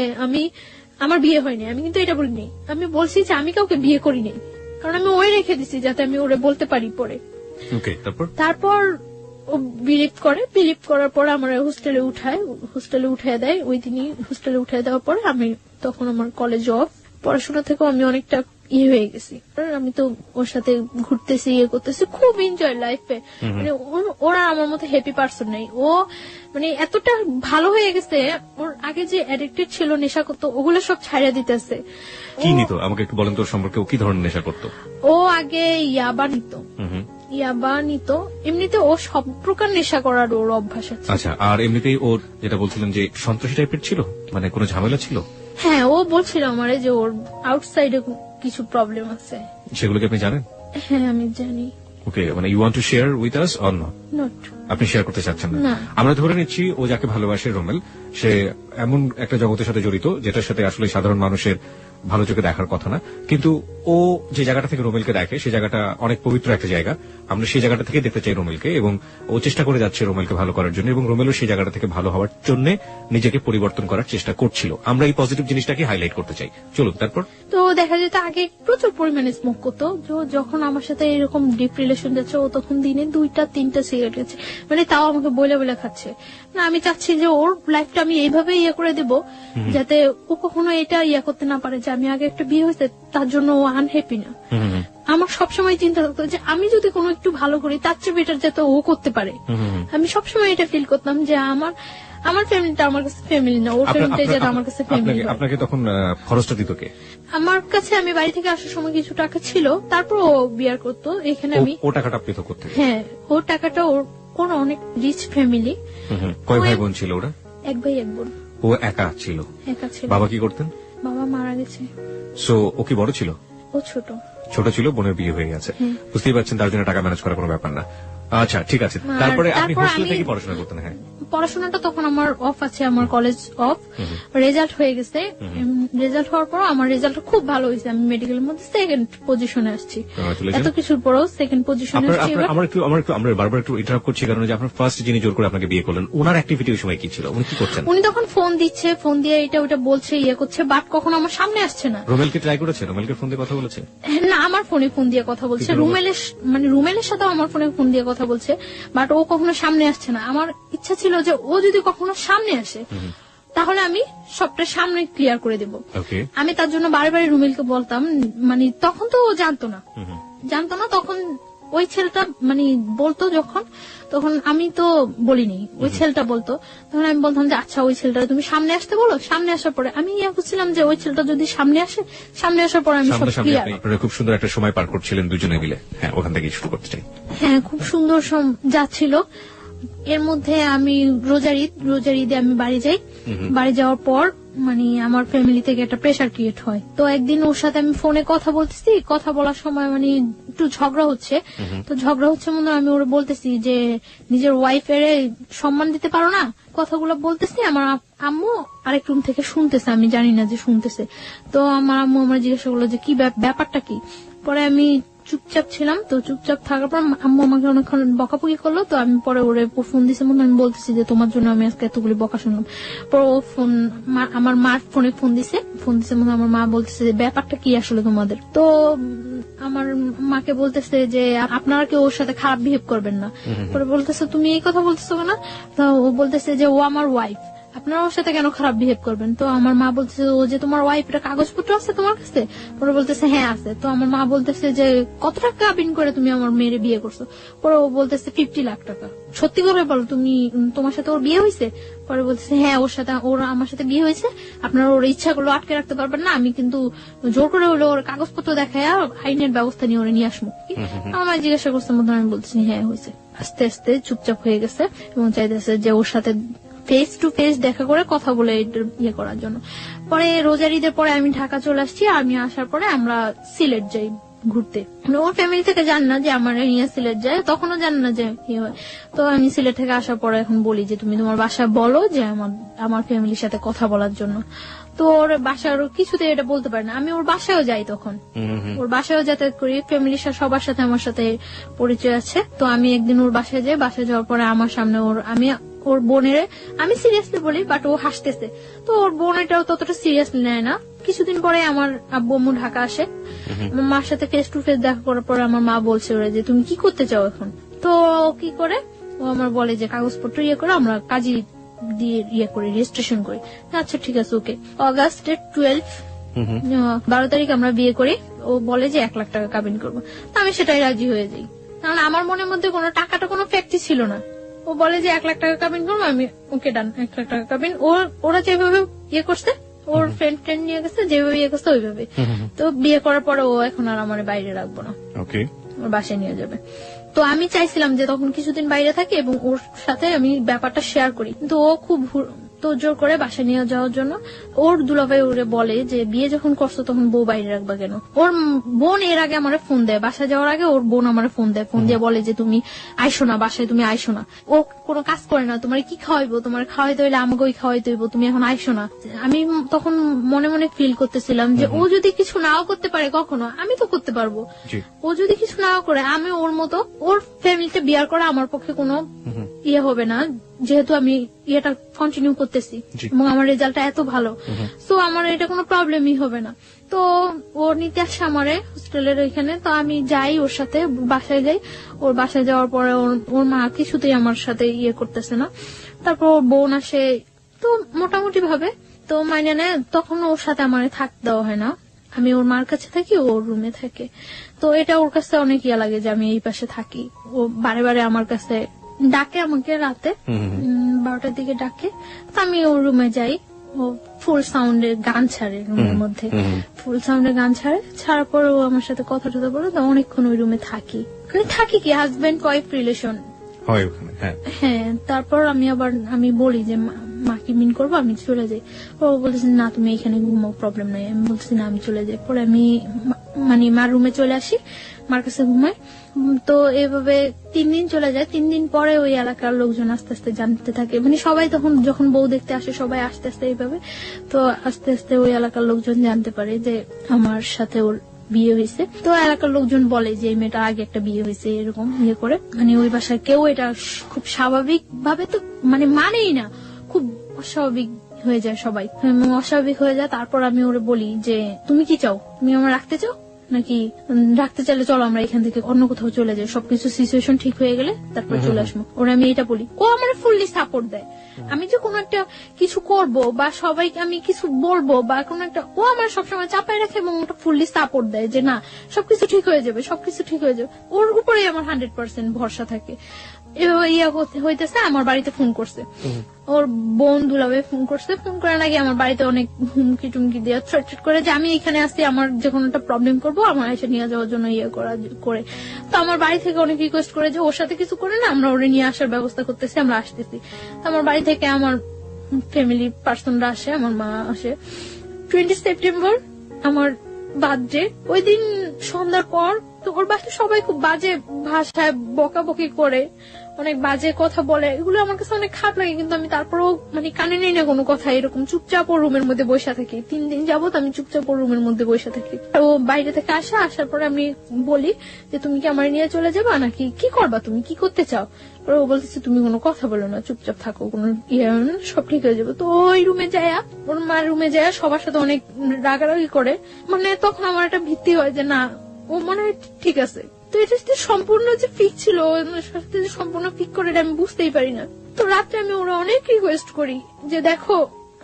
আমার বিয়ে হয়নি, আমি কিন্তু এটা বলিনি। আমি বলছি যে আমি কাউকে বিয়ে করি নাই, কারণ আমি ওই রেখে দিছি যাতে আমি ওরে বলতে পারি পরে। তারপর ও বিলিভ করার পর আমার হোস্টেলে উঠায় দেয়। ওই দিনই হোস্টেলে উঠায় দেওয়ার পরে আমি তখন আমার কলেজ অফ, পড়াশোনা থেকেও আমি অনেকটা ইয়ে হয়ে গেছি। আমি তো ওর সাথে ঘুরতেছি, ইয়ে করতেছি, খুব এনজয় লাইফে। মানে ওরা আমার মতো হ্যাপি পারসন নেই। ও মানে এতটা ভালো হয়ে গেছে, ওর আগে যে অ্যাডিক্টেড ছিল, নেশা করতো, ওগুলো সব ছাড়িয়ে দিতেছে। কি নিত আমাকে একটু বলেন তো ওর সম্পর্কে, ও কি ধরনের নেশা করতো? ও আগে ইয়াবা নিত, ইয়াবা নিত। এমনিতে ও সব প্রকার নেশা করার ওর অভ্যাস আছে। আচ্ছা, আর এমনিতেই ওর যেটা বলছিলেন যে সন্ত্রাসী টাইপের ছিল, মানে কোনো ঝামেলা ছিল? হ্যাঁ, ও বলছিল আমারে যে ওর আউটসাইডে কিছু প্রবলেম আছে। সেগুলো কি আপনি জানেন? হ্যাঁ, আমি জানি। ওকে, মানে you want to share with us or not? Not. আপনি শেয়ার করতে চাচ্ছেন না। না? আমরা ধরে নিচ্ছি ও যাকে ভালোবাসে রোমেল, সে এমন একটা জগতের সাথে জড়িত যেটার সাথে আসলে সাধারণ মানুষের ভালো চোখে দেখার কথা না, কিন্তু ও যে জায়গাটা থেকে রোমেলকে দেখে সে জায়গাটা অনেক পবিত্র একটা জায়গা। আমরা সেই জায়গাটা থেকে দেখতে চাই রোমেলকে, এবং ও চেষ্টা করে যাচ্ছে রোমেলকে ভালো করার জন্য, এবং রোমেলও সেই জায়গাটা থেকে ভালো হওয়ার জন্য নিজেকে পরিবর্তন করার চেষ্টা করছিল। আমরা এই পজিটিভ জিনিসটাকে হাইলাইট করতে চাই। চলুন তারপর। তো দেখা যেত আগে প্রচুর পরিমাণে স্মোক করতো। যখন আমার সাথে এরকম ডিপ রিলেশন যাচ্ছে, ও তখন দিনে 2-3টা সিগারেট খাচ্ছে, মানে তাও আমাকে বলে বলে খাচ্ছে। না, আমি চাচ্ছি যে ওর লাইফটা আমি এইভাবে ইয়ে করে দেব যাতে ও কখনো এটা ইয়ে করতে না পারে যে আমি আগে একটা বিয়ে হয়েছে তার জন্য ও আনহ্যাপি না। আমার সবসময় চিন্তা থাকতো যে আমি যদি কোনো একটু ভালো করি তার চেয়ে বেটার যাতে ও করতে পারে। আমি সবসময় এটা ফিল করতাম যে আমার ফ্যামিলিটা আমার কাছে ফ্যামিলি না, ওর ফ্যামিলিটা যাতে আমার কাছে ফ্যামিলি। আপনাকে তখন খরচটা দিত কে? আমার কাছে আমি বাড়ি থেকে আসার সময় কিছু টাকা ছিল, তারপর ও বিয়ার করতো। এখানে আমি ও টাকাটা আপনি তো করতে? হ্যাঁ, ওর টাকাটা ওর অনেক রিচ ফ্যামিলি। কয় ভাই বোন ছিল ওরা? এক ভাই এক বোন। ও একা ছিল? একা ছিল। বাবা কি করতেন? বাবা মারা গেছে। সো ও কি বড় ছিল? ও ছোট ছিল, বোনের বিয়ে হয়ে গেছে। বুঝতেই পারছেন তার জন্য টাকা ম্যানেজ করা কোনো ব্যাপার না। আচ্ছা, ঠিক আছে। তারপরে আপনি হোস্টেল থেকে পড়াশোনা করতেন? হ্যাঁ, পড়াশোনাটা তখন আমার অফ আছে, আমার কলেজ অফ। রেজাল্ট হয়ে গেছে। রেজাল্ট হওয়ার পর আমার রেজাল্ট খুব ভালো হয়েছে, আমি মেডিকেলের মধ্যে সেকেন্ড পজিশনে আসছি। এত কিছুর পরও সেকেন্ড পজিশনে আসছি। আমরা বারবার একটু ইন্টারাপ্ট করছি, কারণ যে আপনার ফার্স্ট যিনি জোর করে আপনাকে বিয়ে করলেন, ওনার অ্যাক্টিভিটি ওই সময় কি ছিল? উনি কি করছেন? উনি তখন ফোন দিচ্ছে, ফোন দিয়ে এটা ওটা বলছে, ইয়ে করছে, বাট কখনো আমার সামনে আসছে না। রোমেলকে ট্রাই করেছে? রোমেলকে ফোন দিয়ে কথা বলেছে? না, আমার ফোনে ফোন দিয়ে কথা বলছে। রুমেলের সাথেও আমার ফোনে ফোন দিয়ে কথা বলছে, বাট ও কখনো সামনে আসছে না। আমার ইচ্ছা ছিল যে ও যদি কখনো সামনে আসে তাহলে আমি সবটা সামনে ক্লিয়ার করে দেব। আমি তার জন্য বারে বারে রুমেলকে বলতাম, মানে তখন তো ও জানতো না। তখন ওই ছেলেটা মানে বলতো, তখন আমি তো বলিনি, ওই ছেলেটা বলতো। তখন আমি বলতাম যে আচ্ছা, ওই ছেলেটা তুমি সামনে আসতে বলো। সামনে আসার পরে আমি বুঝছিলাম যে ওই ছেলেটা যদি সামনে আসে, সামনে আসার পরে আমি সব ক্লিয়ার। আপনারা খুব সুন্দর একটা সময় পার করছিলেন দুজনে মিলে। হ্যাঁ, ওখান থেকে শুরু করতে চাই। হ্যাঁ, খুব সুন্দর যাচ্ছিল। এর মধ্যে আমি রোজার ঈদে আমি বাড়ি যাই। বাড়ি যাওয়ার পর মানে আমার ফ্যামিলি থেকে একটা প্রেশার ক্রিয়েট হয়। তো একদিন ওর সাথে আমি ফোনে কথা বলতেছি, কথা বলার সময় মানে একটু ঝগড়া হচ্ছে। তো ঝগড়া হচ্ছে মনে আমি ওরা বলতেছি যে নিজের ওয়াইফের সম্মান দিতে পারো না, কথাগুলো বলতেছি। আমার আম্মু আরেক রুম থেকে শুনতেছে, আমি জানি না যে শুনতেছে। তো আমার আম্মু আমার জিজ্ঞাসা করলো যে কি ব্যাপারটা কি। পরে আমি চুপচাপ ছিলাম। তো চুপচাপ থাকার পর আম্মু আমাকে অনেকক্ষণ বকাবকি করলো। তো আমি পরে ওরে ফোন দিছে, মনে আমি বলতেছি যে তোমার জন্য আমি আজকে এতগুলি বকা শুনলাম। পরে ও আমার মার ফোনে ফোন দিছে মনে আমার মা বলতেছে যে ব্যাপারটা কি আসলে তোমাদের। তো আমার মাকে বলতেছে যে আপনারা কেউ ওর সাথে খারাপ বিহেভ করবেন না। পরে বলতেছে তুমি এই কথা বলতেছো না? তো ও বলতেছে যে ও আমার ওয়াইফ, আপনারা ওর সাথে কেন খারাপ বিহেভ করবেন? তো আমার মা বলতেছে ও যে তোমার ওয়াইফ, এটা কাগজপত্র আছে তোমার কাছে? পরে বলতেছে হ্যাঁ আছে। তো আমার মা বলতেছে যে কত টাকা বিন করে তুমি আমার মেয়ের বিয়ে করছো? পরে ও বলতেছে 50 লাখ টাকা। সত্যি করে বলো, তোমার সাথে ওর বিয়ে হয়েছে? পরে বলতেছে হ্যাঁ, ওর আমার সাথে বিয়ে হয়েছে। আপনারা ওর ইচ্ছাগুলো আটকে রাখতে পারবেন না, আমি কিন্তু জোর করে হলে ওর কাগজপত্র দেখায় আইনের ব্যবস্থা নিয়ে ওরে নিয়ে আসবো। আমার জিজ্ঞাসা করছে মধ্যে আমি বলতেছি হ্যাঁ হয়েছে। আস্তে আস্তে চুপচাপ হয়ে গেছে এবং চাইতেছে যে ওর সাথে ফেস টু ফেস দেখা করে কথা বলে ইয়ে করার জন্য। পরে রোজার ঈদের পরে আমি ঢাকা চলে আসছি। আমি আসার পরে আমরা সিলেট যাই ঘুরতে। ওর ফ্যামিলি থেকে জান না যে আমার নিয়ে সিলেট যায়, তখনও জান না যে কি হয়। তো আমি সিলেট থেকে আসার পরে এখন বলি যে তুমি তোমার বাসায় বলো যে আমার ফ্যামিলির সাথে কথা বলার জন্য। তো ওর বাসার কিছুতে এটা বলতে পারে না। আমি ওর বাসায়ও যাই, তখন ওর বাসায়ও যাতায়াত করি, ফ্যামিলির সবার সাথে আমার সাথে পরিচয় আছে। তো আমি একদিন ওর বাসায় যাই। বাসায় যাওয়ার পরে আমার সামনে ওর বোনের আমি সিরিয়াসলি বলি, বাট ও হাসতেছে। তো ওর বোন এটাও ততটা সিরিয়াসলি নেয় না। কিছুদিন পরে আমার আব্বু আম্মু ঢাকা আসে। আমার মার সাথে ফেস টু ফেস দেখা করার পরে আমার মা বলছে ওরা যে তুমি কি করতে চাও এখন? তো কি করে ও আমার বলে যে কাগজপত্র ইয়ে করে আমরা কাজী দিয়ে ইয়ে করি, রেজিস্ট্রেশন করি। আচ্ছা ঠিক আছে, ওকে। অগাস্টের 12 তারিখ আমরা বিয়ে করি। ও বলে যে 1 লাখ টাকা কাবিন করবো, তো আমি সেটাই রাজি হয়ে যাই, কারণ আমার মনের মধ্যে কোনো টাকাটা কোনো ফ্যাক্টই ছিল না। ও বলে যে 1 লাখ টাকা কাবিন করবো, আমি ওকে ডান 1 লাখ টাকা কাবিন। ওরা যেভাবে ইয়ে করছে, ওর ফ্রেন্ড নিয়ে গেছে, যেভাবে ইয়ে করছে ওইভাবে। তো বিয়ে করার পরে ও এখন আর আমার বাইরে রাখবো না, ওর বাসায় নিয়ে যাবে। তো আমি চাইছিলাম যে তখন কিছুদিন বাইরে থাকি এবং ওর সাথে আমি ব্যাপারটা শেয়ার করি, কিন্তু ও খুব তো জোর করে বাসায় নিয়ে যাওয়ার জন্য ওর দুলাভাই ওরে বলে যে বিয়ে যখন করছো তখন বউ বাইরে রাখবা কেন। ওর বোন এর আগে আমার ফোন দেয়, বাসায় যাওয়ার আগে ওর বোন আমার ফোন দেয়, ফোন দিয়ে বলে যে তুমি আইসো না বাসায়, তুমি আইসো না, ও কোনো কাজ করে না, তোমার কি খাওয়াইবো, তোমার খাওয়াইতে হইলে আমাকেই খাওয়াইতে হইব, তুমি এখন আইসো না। আমি তখন মনে মনে ফিল করতেছিলাম যে ও যদি কিছু নাও করতে পারে কখনো, আমি তো করতে পারবো। ও যদি কিছু নাও করে, আমি ওর মতো ওর ফ্যামিলিতে বিয়ার করা আমার পক্ষে কোনো ইয়ে হবে না, যেহেতু আমি এটা কন্টিনিউ করতেছি এবং আমার রেজাল্টটা এত ভালো, তো আমার এটা কোনো প্রবলেমই হবে না। তো ও নিতে আসে আমারে হোস্টেলের ওইখানে, তো আমি যাই ওর সাথে, বাসায় যাই। ওর বাসায় যাওয়ার পরে ওর মা কিছুতেই আমার সাথে ইয়ে করতেছে না। তারপর ওর বোন আসে, তো মোটামুটি ভাবে তো মানে নেয়। তখন ওর সাথে আমার থাকতে দেওয়া হয় না, আমি ওর মার কাছে থাকি, ওর রুমে থাকে। তো এটা ওর কাছে অনেক ইয়া লাগে যে আমি এই পাশে থাকি। ও বারে বারে আমার কাছে ডাকে, আমাকে রাতে 12টার দিকে ডাকে, তো আমি ওর রুমে যাই। ও ফুল সাউন্ডের গান ছাড়ে রুমের মধ্যে, ফুল সাউন্ডের গান ছাড়ার পর ও আমার সাথে কথা টথা বলে, তো অনেকক্ষণ ওই রুমে থাকি। থাকি কি হাজবেন্ড ওয়াইফ রিলেশন হয় ওখানে। হ্যাঁ, তারপর আমি বলি যে মা কি মিন করবো, আমি চলে যাই। ও বলতেছে না তুমি এখানে ঘুমাও, প্রবলেম নাই। আমি বলতেছি না আমি চলে যাই। পরে আমি মানে মার রুমে চলে আসি, মার কাছে ঘুমাই। তো এভাবে 3 দিন চলে যায়। 3 দিন পরে ওই এলাকার লোকজন আস্তে আস্তে জানতে থাকে, মানে সবাই তখন যখন বউ দেখতে আসে সবাই আস্তে আস্তে এইভাবে, তো আস্তে আস্তে ওই এলাকার লোকজন জানতে পারে যে আমার সাথে ওর বিয়ে হয়েছে। তো এলাকার লোকজন বলে যে এই মেয়েটার আগে একটা বিয়ে হয়েছে, এরকম ইয়ে করে। মানে ওই বাসায় কেউ এটা খুব স্বাভাবিক ভাবে তো মানেই না, খুব অস্বাভাবিক হয়ে যায় সবাই, অস্বাভাবিক হয়ে যায়। তারপর আমি ওরে বলি যে তুমি কি চাও, তুমি আমার রাখতে চাও নাকি, রাখতে চাইলে চলো আমরা এখান থেকে অন্য কোথাও চলে যাই, সবকিছু সিচুয়েশন ঠিক হয়ে গেলে তারপর চলে আসবো। ওরা আমি এটা বলি, ও আমার ফুললি সাপোর্ট দেয়। আমি যে কোনো একটা কিছু করব বা সবাইকে আমি কিছু বলবো বা কোনো একটা, ও আমার সবসময় চাপায় রাখে এবং ওটা ফুললি সাপোর্ট দেয় যে না সবকিছু ঠিক হয়ে যাবে, সবকিছু ঠিক হয়ে যাবে। ওর উপরেই আমার 100% ভরসা থাকে। এভাবে ইয়া হইতেছে। আমার বাড়িতে ফোন করছে, ওর বোন দুলাভাই ফোন করছে। ফোন করে নাকি আমার বাড়িতে অনেক হুমকি টুমকি দিয়ে থ্রেট করে যে আমি এখানে আসছি, আমার যে কোনো একটা প্রবলেম করবো, আমার এসে নিয়ে যাওয়ার জন্য ইয়ে করে। তো আমার বাড়ি থেকে অনেক রিকোয়েস্ট করে যে ওর সাথে কিছু করে না, আমরা ওরে নিয়ে আসার ব্যবস্থা করতেছি, আমরা আসতেছি। তো আমার বাড়ি থেকে আমার ফ্যামিলি পার্সনরা আসে, আমার মা আসে। 20 সেপ্টেম্বর আমার বার্থডে, ওই দিন সন্ধ্যার পর তো ওর বাসায় সবাই খুব বাজে ভাষায় বকাবকি করে, অনেক বাজে কথা বলে। এগুলো আমার কাছে অনেক খারাপ লাগে, কিন্তু আমি তারপরেও কানে নেই না কোনো কথা, এরকম চুপচাপ ওর রুমের মধ্যে বসে থাকি। 3 দিন যাবত আমি চুপচাপ ওর রুমের মধ্যে বসে থাকি। ও বাইরে থেকে আসার পরে আমি বলি যে তুমি কি আমার নিয়ে চলে যাবা নাকি কি করবা, তুমি কি করতে চাও। ও বলতেছে তুমি কোনো কথা বলো না, চুপচাপ থাকো, কোনো সব ঠিক হয়ে যাবে। তো ওই রুমে যায়, ওর মার রুমে যায়, সবার সাথে অনেক রাগারাগি করে। তখন আমার একটা ভিত্তি হয় যে না ও মনে হয় ঠিক আছে। তো এটা সম্পূর্ণ যে ফিক ছিল, সম্পূর্ণ ফিক করে আমি বুঝতেই পারি না। তো রাত্রে আমি ওরা অনেক রিকোয়েস্ট করি যে দেখো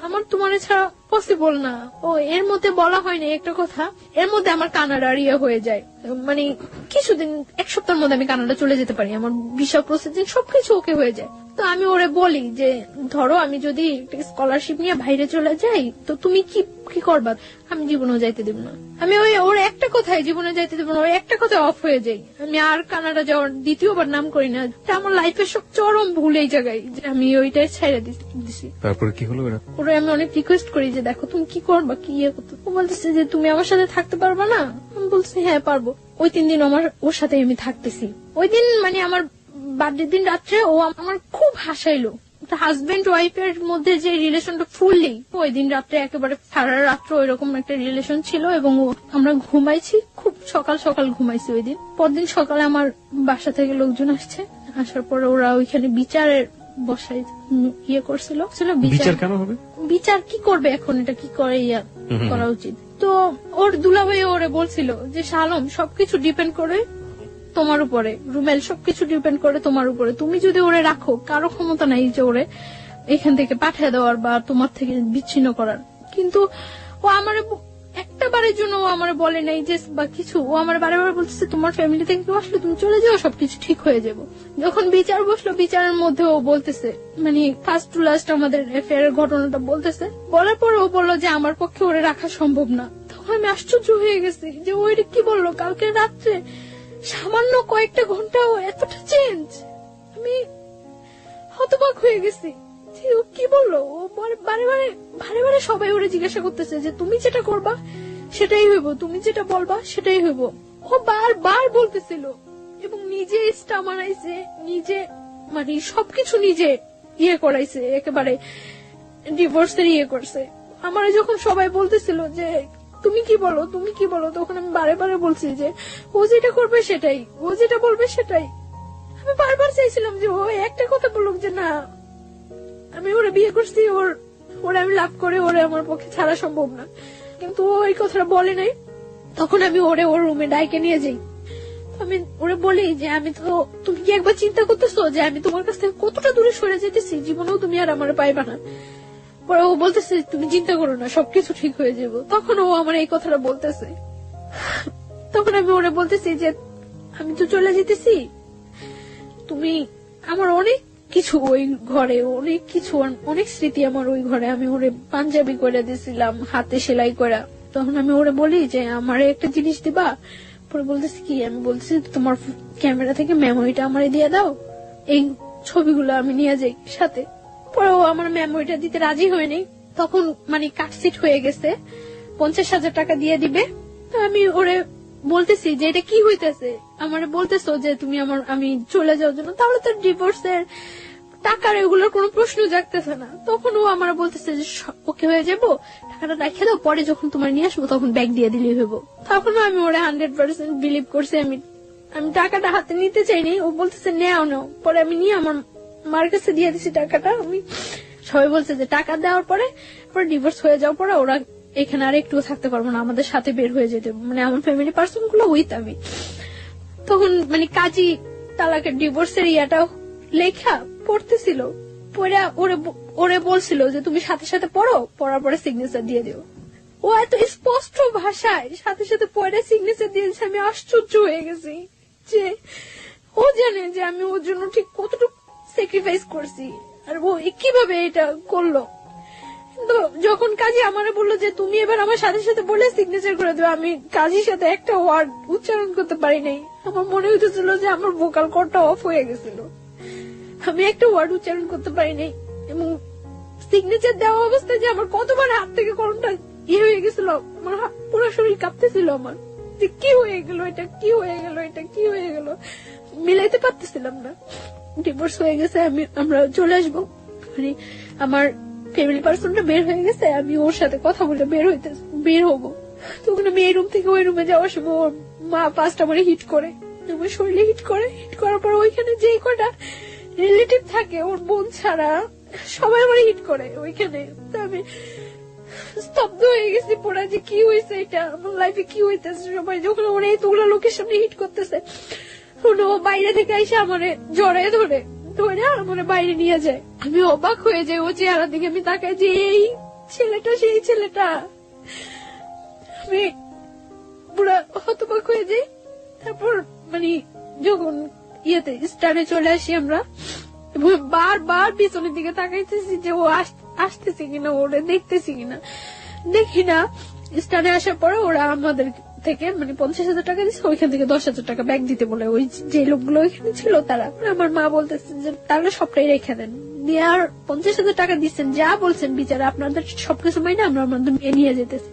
আমার তোমার ছাড়া পসিবল না। ও এর মধ্যে বলা হয়নি একটা কথা, এর মধ্যে আমার কানাডার ইয়ে হয়ে যায়, কিছুদিন 1 সপ্তাহের মধ্যে আমি কানাডা চলে যেতে পারি, আমার ভিসা প্রসেসিং সবকিছু ওকে হয়ে যায়। তো আমি ওরে বলি যে ধরো আমি যদি স্কলারশিপ নিয়ে বাইরে চলে যাই তো তুমি কি করবা। আমি জীবনেও যাইতে দেব না। আমি ওর একটা কথায় জীবনে যাইতে দেব না, ওর একটা কথায় অফ হয়ে যাই। আমি আর কানাডা যাওয়ার দ্বিতীয়বার নাম করি না। আমার লাইফের সব চরম ভুল এই জায়গায় যে আমি ওইটাই ছেড়ে দিছি। তারপরে কি হলো? ওরা আমি অনেক রিকোয়েস্ট করি যে দেখো তুমি কি করবা, কি ইয়ে করতে। ও বলতেছে যে তুমি আমার সাথে থাকতে পারবা না। আমি বলছি হ্যাঁ পারবো। ওই 3 দিন ওর সাথে আমি থাকতেছি। ওই দিন আমার বার্থডে দিন রাত্রে ও আমার খুব হাসাইলো। হাজবেন্ড ওয়াইফের মধ্যে যে রিলেশনটা ফুললি, ওই দিন রাত্রে একেবারে সারা রাত্র ওইরকম একটা রিলেশন ছিল এবং আমরা ঘুমাইছি, খুব সকাল সকাল ঘুমাইছি ওই দিন। পরদিন সকালে আমার বাসা থেকে লোকজন আসছে, আসার পরে ওরা ওইখানে বিচারের বসাই ইয়ে করছিল। বিচার কেন হবে, বিচার কি করবে এখন, এটা কি করে করা উচিত। তো ওর দুলাভাই ওরে বলছিল যে শালম সবকিছু ডিপেন্ড করে তোমার উপরে, রুমেল সবকিছু ডিপেন্ড করে তোমার উপরে। তুমি যদি ওরে রাখো, কারো ক্ষমতা নাই যে ওরে এখান থেকে পাঠিয়ে দেওয়ার বা তোমার থেকে বিচ্ছিন্ন করার। কিন্তু ও আমার একটা বারের জন্য ও আমার বলে নাই যে বা কিছু। ও আমার বারে বারে বলতেছে তোমার ফ্যামিলি থেকে কেউ আসলে তুমি চলে যাও, সবকিছু ঠিক হয়ে যাবো। যখন বিচার বসলো, বিচারের মধ্যে ও বলতেছে, মানে ফার্স্ট টু লাস্ট আমাদের অ্যাফেয়ারের ঘটনাটা বলতেছে। বলার পর ও বললো যে আমার পক্ষে ওরে রাখা সম্ভব না। তখন আমি আশ্চর্য হয়ে গেছি যে ও এটা কি বললো। কালকে রাত্রে সামান্য কয়েকটা ঘন্টা ও এতটা চেঞ্জ। আমি হতবাক হয়ে গেছি যে ও কি বললো। ও বারে বারে বারে বারে সবাই ওরে জিজ্ঞাসা করতেছে যে তুমি যেটা করবা সেটাই হইব, তুমি যেটা বলবা সেটাই হইব। ও বারবার বলতেছিল এবং নিজে স্টা মারাইছে, নিজে মানে সবকিছু নিজে করাইছে, একেবারে ডিভোর্সের করছে। আমার যখন সবাই বলতেছিল যে তুমি কি বলো, তুমি কি বলো, তখন আমি বারে বারে বলছি যে ও যেটা করবে সেটাই, ও যেটা বলবে সেটাই। আমি বারবার চাইছিলাম যে ও একটা কথা বলুক যে না আমি ওরে বিয়ে করছি, ওরে আমি লাভ করে ওরে আমার পক্ষে ছাড়া সম্ভব না। কিন্তু ও এই কথাটা বলে নাই। তখন আমি ওরে ওর রুমে ডাইকে নিয়ে যাই। আমি ওরে বলি যে আমি তো, তুমি কি একবার চিন্তা করতেছো যে আমি তোমার কাছ থেকে কতটা দূরে সরে যেতেছি, জীবনেও তুমি আর আমার পাইবা না। পরে ও বলতেছে তুমি চিন্তা করো না, সবকিছু ঠিক হয়ে যাবো। তখন ও আমার এই কথাটা বলতেছে। তখন আমি ওরে বলতেছি যে আমি তো চলে যেতেছি, তুমি আমার অনেক কিছু ওই ঘরে, অনেক কিছু অনেক স্মৃতি আমার ওই ঘরে। আমি ওরে পাঞ্জাবি করে দিয়েছিলাম হাতে সেলাই করা। তখন আমি ওরে বলি যে আমারে একটা জিনিস দিবা। পরে বলতেছি কি, আমি বলতেছি তোমার ক্যামেরা থেকে মেমোরিটা আমারে দিয়ে দাও, এই ছবিগুলো আমি নিয়ে যাই সাথে। পরে ও আমার মেমোরিটা দিতে রাজি হয়নি। তখন মানে কাটসিট হয়ে গেছে, 50,000 টাকা দিয়ে দিবে। তো আমি ওরে বলতেছি যে এটা কি হইতেছে, আমারে বলতেছো যে তুমি আমি চলে যাওয়ার জন্য, তাহলে তো ডিভোর্সের টাকার এগুলোর কোনো প্রশ্ন জাগতেছে না। তখন ও আমার বলতেছে যে ওকে হয়ে যাবো, টাকাটা রেখে দাও, পরে যখন তোমার নিয়ে আসবো তখন ব্যাগ দিয়ে দিলেই হইব। তখন আমি ওরা 100% বিলিভ করছি। আমি টাকাটা হাতে নিতে চাইনি। ও বলতেছে নেও নাও। পরে আমি নিয়ে আমার মার কাছে দিয়ে দিছি টাকাটা। আমি সবাই বলছে যে টাকা দেওয়ার পরে ডিভোর্স হয়ে যাওয়ার পরে ওরা এখানে আর একটু থাকতে পারবো না, আমাদের সাথে বের হয়ে যেতে, মানে আমার ফ্যামিলি পার্সন গুলো উইথ আমি। তখন মানে কাজী তালাকের ডিভোর্সের ইয়াটাও লেখা পড়তেছিল। পড়া ওরে বলছিল যে তুমি সাথে সাথে পড়ো, পড়ার পরে সিগনেচার দিয়ে দিও। ও এত স্পষ্ট ভাষায় সাথে সাথে পড়ে সিগনেচার দিয়েছে। আমি আশ্চর্য হয়ে গেছি যে ও জানে যে আমি ওর জন্য ঠিক কতটুকু স্যাক্রিফাইস করছি, আর ও কিভাবে এটা করলো। কিন্তু যখন কাজী আমারে বললো যে তুমি এবার আমার সাথে সাথে বলে সিগনেচার করে দেবে, আমি কাজীর সাথে একটা ওয়ার্ড উচ্চারণ করতে পারি নাই। আমার মনে হইতেছিল যে আমার ভোকাল কর্ডটা অফ হয়ে গেছিল। আমি একটা ওয়ার্ড উচ্চারণ করতে পারি নাই এবং সিগনেচার দেওয়া অবস্থায় যে আমার কতবার হাত থেকে কলমটা হয়ে গেছিল, আমার পুরো শরীর কাঁপতেছিল আমার, যে কি হয়ে গেল এটা, কি হয়ে গেল এটা, কি হয়ে গেল, মিলাইতে পারতেছিলাম না। ডিভোর্স হয়ে গেছে, আমরা চলে আসবো, মানে আমার ফ্যামিলি পার্সনটা বের হয়ে গেছে, আমি ওর সাথে কথা বলে বের হবো। তখন আমি এই রুম থেকে ওই রুমে যাওয়ার সময় ওর মা ফার্স্ট আমার হিট করে, আমার শরীরে হিট করার পর ওইখানে যে কটা রিলেটিভ থাকে ওর বোন ছাড়া সবাই আমার হিট করে ওইখানে। আমি স্তব্ধ হয়ে গেছি পড়া, যে কি হয়েছে এটা, আমার লাইফে কি হইতেছে। সবাই যখন ওরা এতগুলো লোকের সামনে হিট করতেছে, ও বাইরে থেকে এসে আমার জড়ায় ধরে আমার বাইরে নিয়ে যায়। আমি অবাক হয়ে যাই ও চেহারা দিকে। আমি তাকাই যে এই ছেলেটা সেই ছেলেটা। আমি পুরা হতবাক হয়ে যাই। তারপর মানে যখন স্টানে চলে আসি আমরা, বারবার পিছনের দিকে তাকাইতেছি যে ও আসতেছে কিনা, ওরে দেখতেছি কিনা, দেখি না। স্টানে আসার পরে ওরা আমাদের থেকে মানে 50,000 টাকা দিচ্ছে, ওইখান থেকে 10,000 টাকা ব্যাগ দিতে বলে ওই যে লোকগুলো ওইখানে ছিল তারা। আমার মা বলতেছে যে তাহলে সবটাই রেখে দেন, দিয়ে আর 50,000 টাকা দিচ্ছেন, যা বলছেন বিচারা আপনাদের সবকিছু মাইনে আমরা আমাদের নিয়ে যেতেছি।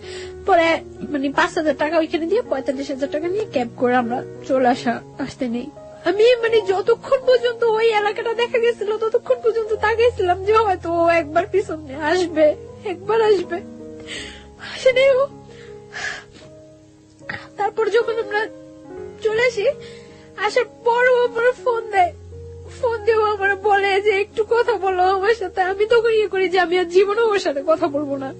পরে মানে 5,000 টাকা ওইখানে দিয়ে 45,000 টাকা নিয়ে ক্যাব করে আমরা চলে আসতে নেই। আমি মানে যতক্ষণ পর্যন্ত ওই এলাকাটা দেখা গেছিল ততক্ষণ পর্যন্ত তাকাইছিলাম যে হয়তো ও একবার পিছনে আসবে, একবার আসবে, আসেনি ও। তারপর যখন আমরা চলে আসি, আসার পর ও আমার ফোন দেয়, ফোন দিয়ে আমার বলে যে একটু কথা বলো আমার সাথে। আমি তখন করি যে আমি আর জীবনে ওর সাথে কথা বলবো না।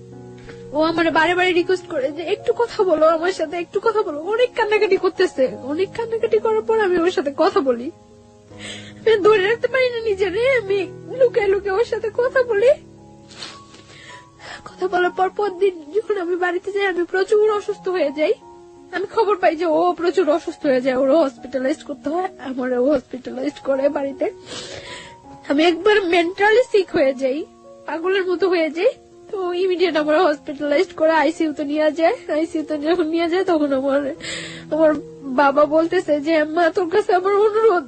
ও আমার বারে বারে রিকোয়েস্ট করে যে একটু কথা বলো আমার সাথে, একটু কথা বলো। অনেক কান্নাকাটি করতেছে, অনেক কান্নাকাটি করার পর আমি ওর সাথে কথা বলি। আমি ধরে রাখতে পারি না নিজেরে, আমি লুকায় লুকায় ওর সাথে কথা বলি। কথা বলার পর পরদিন যখন আমি বাড়িতে যাই আমি প্রচুর অসুস্থ হয়ে যাই। আমি খবর পাই যে ও প্রচুর অসুস্থ হয়ে যায়, ওর হসপিটালাইজ করতে হয়, আমার হসপিটালাইজ করে বাড়িতে। আমি একবার মেন্টালি সিক হয়ে যাই, পাগলের মতো হয়ে যাই। তো ইমিডিয়েট আমার হসপিটালাইজ করে আইসিইউ তে নিয়ে যায়। আইসিইউ তে যখন নিয়ে যায় তখন আমার বাবা বলতেছে যে মা তোর কাছে আমার অনুরোধ,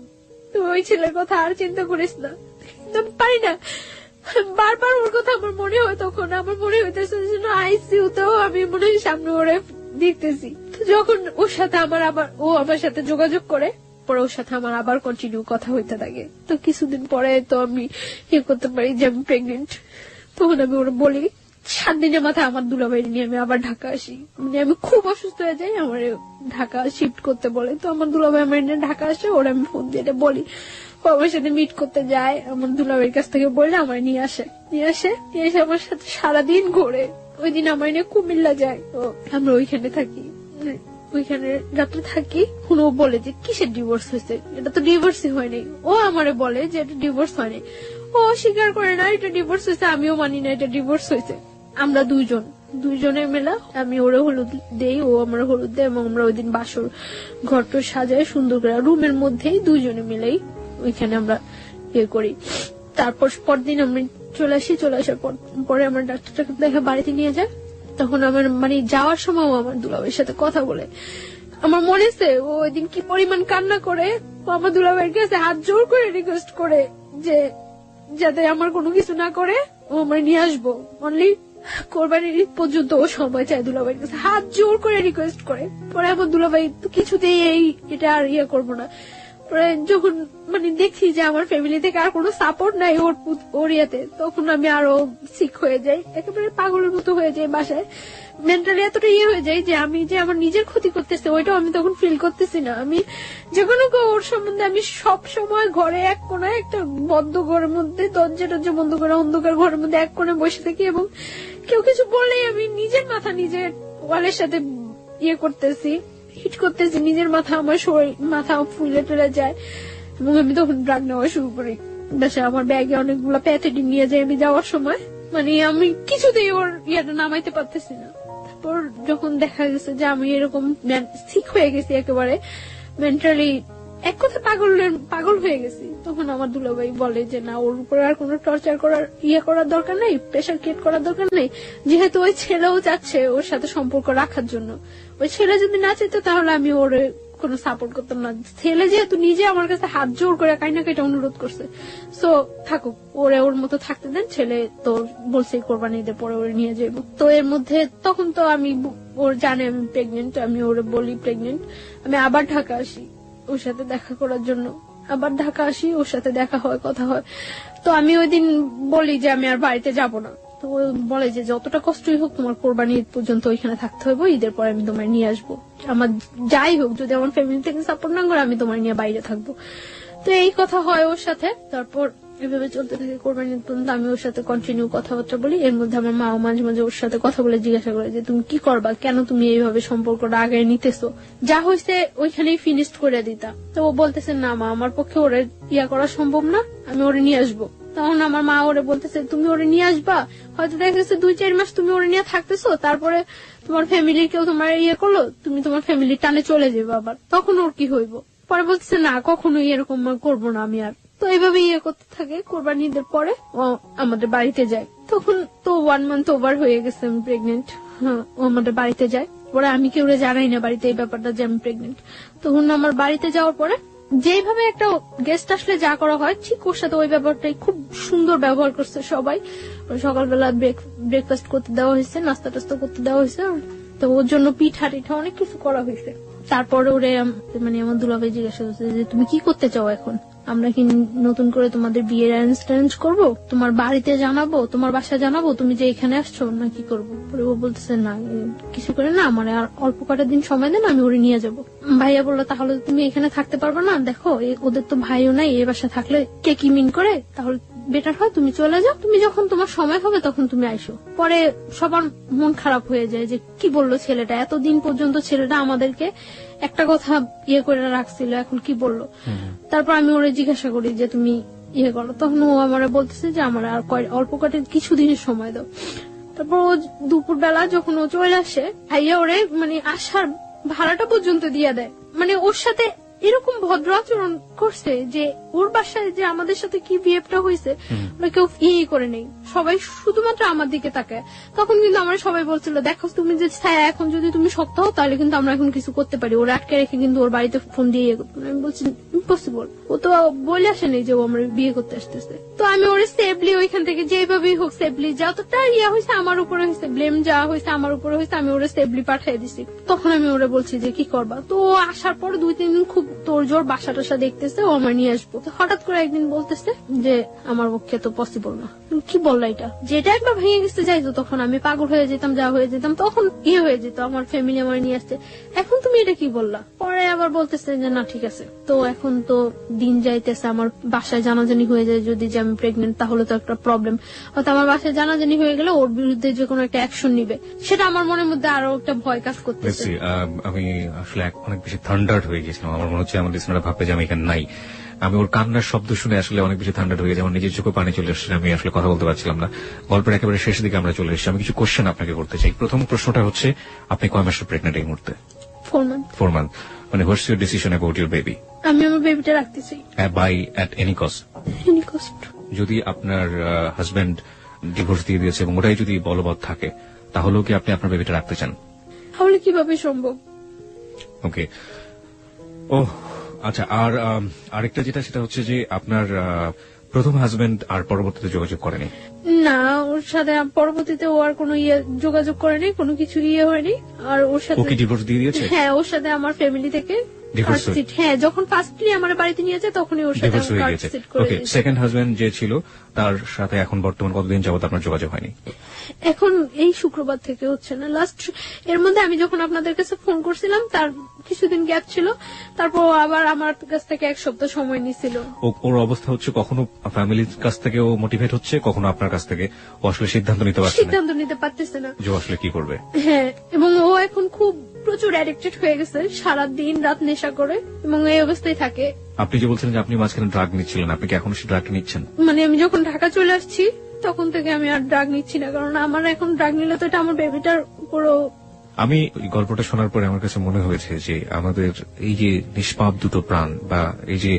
তুই ওই ছেলের কথা আর চিন্তা করিস না। কিন্তু আমি পারি না, বারবার ওর কথা আমার মনে হয়। তখন আমার মনে হইতেছে আইসিইউ তেও আমি মনে হয় সামনে ওরে দেখতেছি। যখন ওর সাথে ও আমার সাথে যোগাযোগ করে, পরে ওর সাথে আমার আবার কন্টিনিউ কথা হইতে থাকে। তো কিছুদিন পরে তো আমি করতে পারি যে আমি প্রেগনেন্ট। তখন আমি ওরা বলি, 7 দিনের মাথায় আমার দুলাভাই নিয়ে আমি আবার ঢাকা আসি। মানে আমি খুব অসুস্থ হয়ে যাই, আমার ঢাকা শিফট করতে বলে। তো আমার দুলাভাই আমার নিয়ে ঢাকা আসে, ওরা আমি ফোন দিয়ে বলি, ও আমার সাথে মিট করতে যায়। আমার দুলাভাইয়ের কাছ থেকে বললে আমার নিয়ে আসে আমার সাথে সারাদিন ঘোরে। ওই দিন আমার নিয়ে কুমিল্লা যায়। তো আমরা ওইখানে থাকি, ওইখানে রাত্রে থাকি। ও বলে যে কিসের ডিভোর্স হয়েছে, এটা তো ডিভোর্সই হয়নি। ও আমারে বলে যে এটা ডিভোর্স হয়নি। ও স্বীকার করে না এটা ডিভোর্স হয়েছে, আমিও মানি না এটা ডিভোর্স হয়েছে। আমরা দুইজনে মেলা, আমি ওরে হলুদ দেই, ও আমার হলুদ দেয়, এবং আমরা ওই দিন বাসর ঘরটা সাজাই সুন্দর করে রুমের মধ্যেই দুইজনে মিলেই ওইখানে আমরা করি। তারপর পরদিন আমি চলে আসার পরে আমার ডাক্তারটাকে দেখে বাড়িতে নিয়ে যায়। তখন আমার মানে যাওয়ার সময় আমার দুলাভাইয়ের সাথে কথা বলে। আমার মনে আছে ও ওই দিন কি পরিমাণ কান্না করে। ও আমার দুলাভাইয়ের কাছে হাত জোর করে রিকোয়েস্ট করে যে যাতে আমার কোনো কিছু না করে, ও আমার নিয়ে আসবো। অনলি কোরবানির ঈদ পর্যন্ত ও সময় চায় দুলাভাইয়ের কাছে, হাত জোর করে রিকোয়েস্ট করে। পরে আমার দুলাভাই কিছুতেই এটা আর করবো না। পরে যখন মানে দেখছি যে আমার ফ্যামিলি থেকে আর কোনো সাপোর্ট নাই ওর ইয়েতে, তখন আমি আরো সিক হয়ে যাই, একেবারে পাগলের মতো হয়ে যাই। বাসায় মেন্টালি এতটা হয়ে যায় যে আমি যে আমার নিজের ক্ষতি করতেছে ওইটাও আমি তখন ফিল করতেছি না। আমি যে কোনো ওর সম্বন্ধে আমি সব সময় ঘরে এক কোনায় একটা বদ্ধ ঘরের মধ্যে দরজা বন্ধ করে অন্ধকার ঘরের মধ্যে এক কোণে বসে থাকি, এবং কেউ কিছু বললেই আমি নিজের মাথা নিজের ওয়ালের সাথে করতেছি, হিট করতেছি নিজের মাথা, আমার মাথা ফুলে টুলে যায়। এবং আমি তখন ড্রাগ নেওয়া শুরু করি। বাসায় আমার ব্যাগে অনেকগুলো প্যাথেটিন নিয়ে যাই আমি যাওয়ার সময়। মানে আমি কিছুতেই ওর নামাইতে পারতেছি না। তারপর যখন দেখা গেছে যে আমি এরকম সিক হয়ে গেছি, একেবারে মেন্টালি এক কথা পাগল হয়ে গেছি, তখন আমার দুলাভাই বলে যে না, ওর উপরে আর কোনো টর্চার করার দরকার নেই, প্রেশার ক্রিয়েট করার দরকার নেই। যেহেতু ওই ছেলেও যাচ্ছে ওর সাথে সম্পর্ক রাখার জন্য, ওই ছেলে যদি না চাইতো তাহলে আমি ওর কোনো সাপোর্ট করতাম না। ছেলে যেহেতু নিজে আমার কাছে হাত জোর করে কাইটা অনুরোধ করছে, সো থাকুক, ওর মতো থাকতে দেন। ছেলে তো বলছে কোরবানি ঈদের পরে ওরে নিয়ে যাবো। তো এর মধ্যে তখন তো আমি ওর জানে আমি প্রেগনেন্ট, আমি ওরে বলি প্রেগনেন্ট। আমি আবার ঢাকা আসি ওর সাথে দেখা করার জন্য, ওর সাথে দেখা হয়, কথা হয়। তো আমি ওই দিন বলি যে আমি আর বাড়িতে যাব না। তো ও বলে যে যতটা কষ্টই হোক তোমার কোরবানি ঈদ পর্যন্ত ওইখানে থাকতে হবে, ঈদের পরে আমি তোমার নিয়ে আসবো। আমার যাই হোক, যদি আমার ফ্যামিলি থেকে সাপোর্ট না করে আমি তোমার নিয়ে বাইরে থাকবো। তো এই কথা হয় ওর সাথে। তারপর এভাবে চলতে থাকে কোরবানি ঈদ পর্যন্ত। আমি ওর সাথে কন্টিনিউ কথাবার্তা বলি। এর মধ্যে আমার মাও মাঝে মাঝে ওর সাথে কথা বলে জিজ্ঞাসা করে যে তুমি কি করবা, কেন তুমি এইভাবে সম্পর্কটা আগে নিতেছো, যা হয়েছে ওইখানেই ফিনিশড করে দিতা। তো ও বলতেছে না মা, আমার পক্ষে ওরে করা সম্ভব না, আমি ওরে নিয়ে আসবো। তখন আমার মা ওরে বলতেছে তুমি ওরে নিয়ে আসবা, হয়তো দেখা গেছে 2-4 মাস তুমি ওরে নিয়ে থাকতেছো, তারপরে তোমার ফ্যামিলির কেউ তোমার করলো, তুমি তোমার ফ্যামিলির টানে চলে যাবে, আবার তখন ওর কি হইব। পরে বলতেছে না, কখনোই এরকম করবো না আমি আর। তো এইভাবে করতে থাকে। কোরবানি ঈদের পরে ও আমাদের বাড়িতে যায়। তখন তো 1 মান্থ ওভার হয়ে গেছে আমি প্রেগনেন্ট। হ্যাঁ, ও আমাদের বাড়িতে যায়। পরে আমি কেউ জানাই না বাড়িতে এই ব্যাপারটা যে আমি প্রেগনেন্ট। তখন আমার বাড়িতে যাওয়ার পরে যেভাবে একটা গেস্ট আসলে যা করা হয়, ঠিক ওর সাথে ওই ব্যাপারটাই খুব সুন্দর ব্যবহার করছে সবাই। সকালবেলা ব্রেকফাস্ট করতে দেওয়া হয়েছে, নাস্তা টাস্তা করতে দেওয়া হয়েছে। তো ওর জন্য পিঠা টিঠা অনেক কিছু করা হয়েছে। তারপরে ওরে মানে আমার দুলাভাই জিজ্ঞাসা করছে যে তুমি কি করতে চাও এখন, আমরা কি নতুন করে তোমাদের বিয়ের অ্যারেঞ্জ করবো, তোমার বাড়িতে জানাবো, তোমার বাসা জানাবো তুমি যে এখানে আসছো, না কি করবো। পরে ও বলতেছে না কিছু করে না, আমার আর অল্প কটা দিন সময় দেন, আমি ওরে নিয়ে যাবো। ভাইয়া বললো তাহলে তুমি এখানে থাকতে পারবে না, দেখো ওদের তো ভাইও নাই, এই বাসা থাকলে কে কি মিন করে, তাহলে বেটার হয় তুমি চলে যাও, তুমি যখন তোমার সময় হবে তখন তুমি আইসো। পরে সবার মন খারাপ হয়ে যায় যে কি বললো ছেলেটা, এতদিন পর্যন্ত ছেলেটা আমাদেরকে একটা কথা করে রাখছিল, এখন কি বললো। তারপর আমি ওরে জিজ্ঞাসা করি যে তুমি করো, তখন ও আমার বলতেছে যে আমার আর অল্প কটা কিছুদিনের সময় দাও। তো তারপর ও দুপুর বেলা যখন ও চলে আসে, ভাইয়া ওরে মানে আসার ভাড়াটা পর্যন্ত দিয়ে দেয়। মানে ওর সাথে এরকম ভদ্র আচরণ করছে যে ওর বাসায় যে আমাদের সাথে কি বিহেভটা হয়েছে ওরা কেউ করে নেই, সবাই শুধুমাত্র আমার দিকে তাকায়। তখন কিন্তু আমরা সবাই বলছিল, দেখো তুমি যে ছায়া, এখন যদি তুমি শক্ত হও তাহলে কিন্তু আমরা এখন কিছু করতে পারি। ওরা আটকে রেখে কিন্তু ওর বাড়িতে ফোন দিয়ে আমি বলছি ইম্পসিবল, ও তো বলে আসেনি যে ও আমরা বিয়ে করতে আসতেছে। তো আমি ওরে সেফলি ওইখান থেকে যেভাবেই হোক সেফলি, যতটা হয়েছে আমার উপরে হয়েছে, ব্লেম যা হয়েছে আমার উপরে হয়েছে, আমি ওরে সেফলি পাঠিয়ে দিছি। তখন আমি ওরে বলছি যে কি করবা। তো ও আসার পর 2-3 দিন খুব তোর জোর বাসা টাসা দেখতেছে, ও আমার নিয়ে আসবো। হঠাৎ করে একদিন বলতেছে যে আমার পক্ষে তো পসিবল না। কি বললো এটা, যেটা একবার ভেঙে গেছে যাইতো, তখন আমি পাগল হয়ে যেতাম, যা হয়ে যেতাম, তখন হয়ে যেত, আমার ফ্যামিলি আমার নিয়ে আসছে। এখন তুমি এটা কি বললা? পরে আবার বলতেছে যে না ঠিক আছে। তো এখন তো দিন যাইতেছে, আমার বাসায় জানাজানি হয়ে যায় যদি যে আমি প্রেগনেন্ট, তাহলে তো একটা প্রবলেম। হয়তো আমার বাসায় জানাজানি হয়ে গেলে ওর বিরুদ্ধে যে কোনো একটা অ্যাকশন নিবে, সেটা আমার মনের মধ্যে আরো একটা ভয় কাজ করতেছে। আমি আসলে অনেক বেশি থান্ডার্ড হয়ে গেছিলাম। আমার মনে হচ্ছে আমার লিসনাররা ভাববে যে আমি এখানে নাই। আমি ওর কান্নার শব্দ শুনে আসলে অনেক বেশি থান্ডার্ড হয়ে গেছে, আমার নিজের চোখে পানি চলে আসছে, আমি আসলে কথা বলতে পারছিলাম না। গল্পের একেবারে শেষের দিকে আমরা চলে এসেছি। আমি কিছু কোশ্চেন আপনাকে করতে চাই। প্রথম প্রশ্নটা হচ্ছে, আপনি কয় মাসের প্রেগনেন্ট এই মুহূর্তে? 4 month। মানে what's your decision about your baby? আমি আমার বেবিটা রাখতে চাই, by at any cost. Any cost. যদি আপনার হাজবেন্ড ডিভোর্স দিয়ে দিয়েছে এবং ওটাই যদি বলবৎ থাকে, তাহলেও কি আপনি আপনার বেবিটা রাখতে চান? তাহলে কিভাবে সম্ভব? ওকে, ও আচ্ছা। আর আরেকটা যেটা, সেটা হচ্ছে যে আপনার প্রথম হাজবেন্ড আর পরবর্তীতে যোগাযোগ করেনি? না, ওর সাথে পরবর্তীতে ও আর কোনো যোগাযোগ করেনি, কোনো কিছু হয়নি। আর ওর সাথে ও কি ডিভোর্স দিয়ে দিয়েছে? হ্যাঁ, ওর সাথে আমার ফ্যামিলি থেকে হ্যাঁ, যখন ফার্স্টলি আমার বাড়িতে নিয়ে যায় তখনই ওর সাথে কার্ডশিট করে দিয়েছে। সেকেন্ড হাজবেন্ড যে ছিল তার সাথে এখন বর্তমান কতদিন যাবত আপনার যোগাযোগ হয়নি? এখন এই শুক্রবার থেকে হচ্ছে না। লাস্ট এর মধ্যে আমি যখন আপনাদের কাছে ফোন করছিলাম তার কিছুদিন গ্যাপ ছিল, তারপর আবার আমার কাছ থেকে 1 সপ্তাহ সময় নিছিল। ওর অবস্থা হচ্ছে কখনো ফ্যামিলির কাছ থেকে ও মোটিভেট হচ্ছে, কখনো আপনার কাছ থেকে ও আসলে সিদ্ধান্ত নিতে পারতেছে না যে আসলে কি করবে। হ্যাঁ, এবং ও এখন খুব প্রচুর অ্যাডিক্টেড হয়ে গেছে, সারা দিন রাত নেশা করে এবং এই অবস্থায় থাকে। আপনি যে বলছিলেন যে আপনি মাঝখানে ড্রাগ নিচ্ছিলেন, আপনি কি এখন সেই ড্রাগটা নিচ্ছেন? মানে আমি যখন ঢাকা চলে আসছি তখন থেকে আমি আর ড্রাগ নিচ্ছি না, কারণ আমার এখন ড্রাগ নিলে তো এটা আমার বেবিটার উপরও। আমি গল্পটা শোনার পরে আমার কাছে মনে হয়েছে যে আমাদের এই যে নিষ্পাপ দুটো প্রাণ, বা এই যে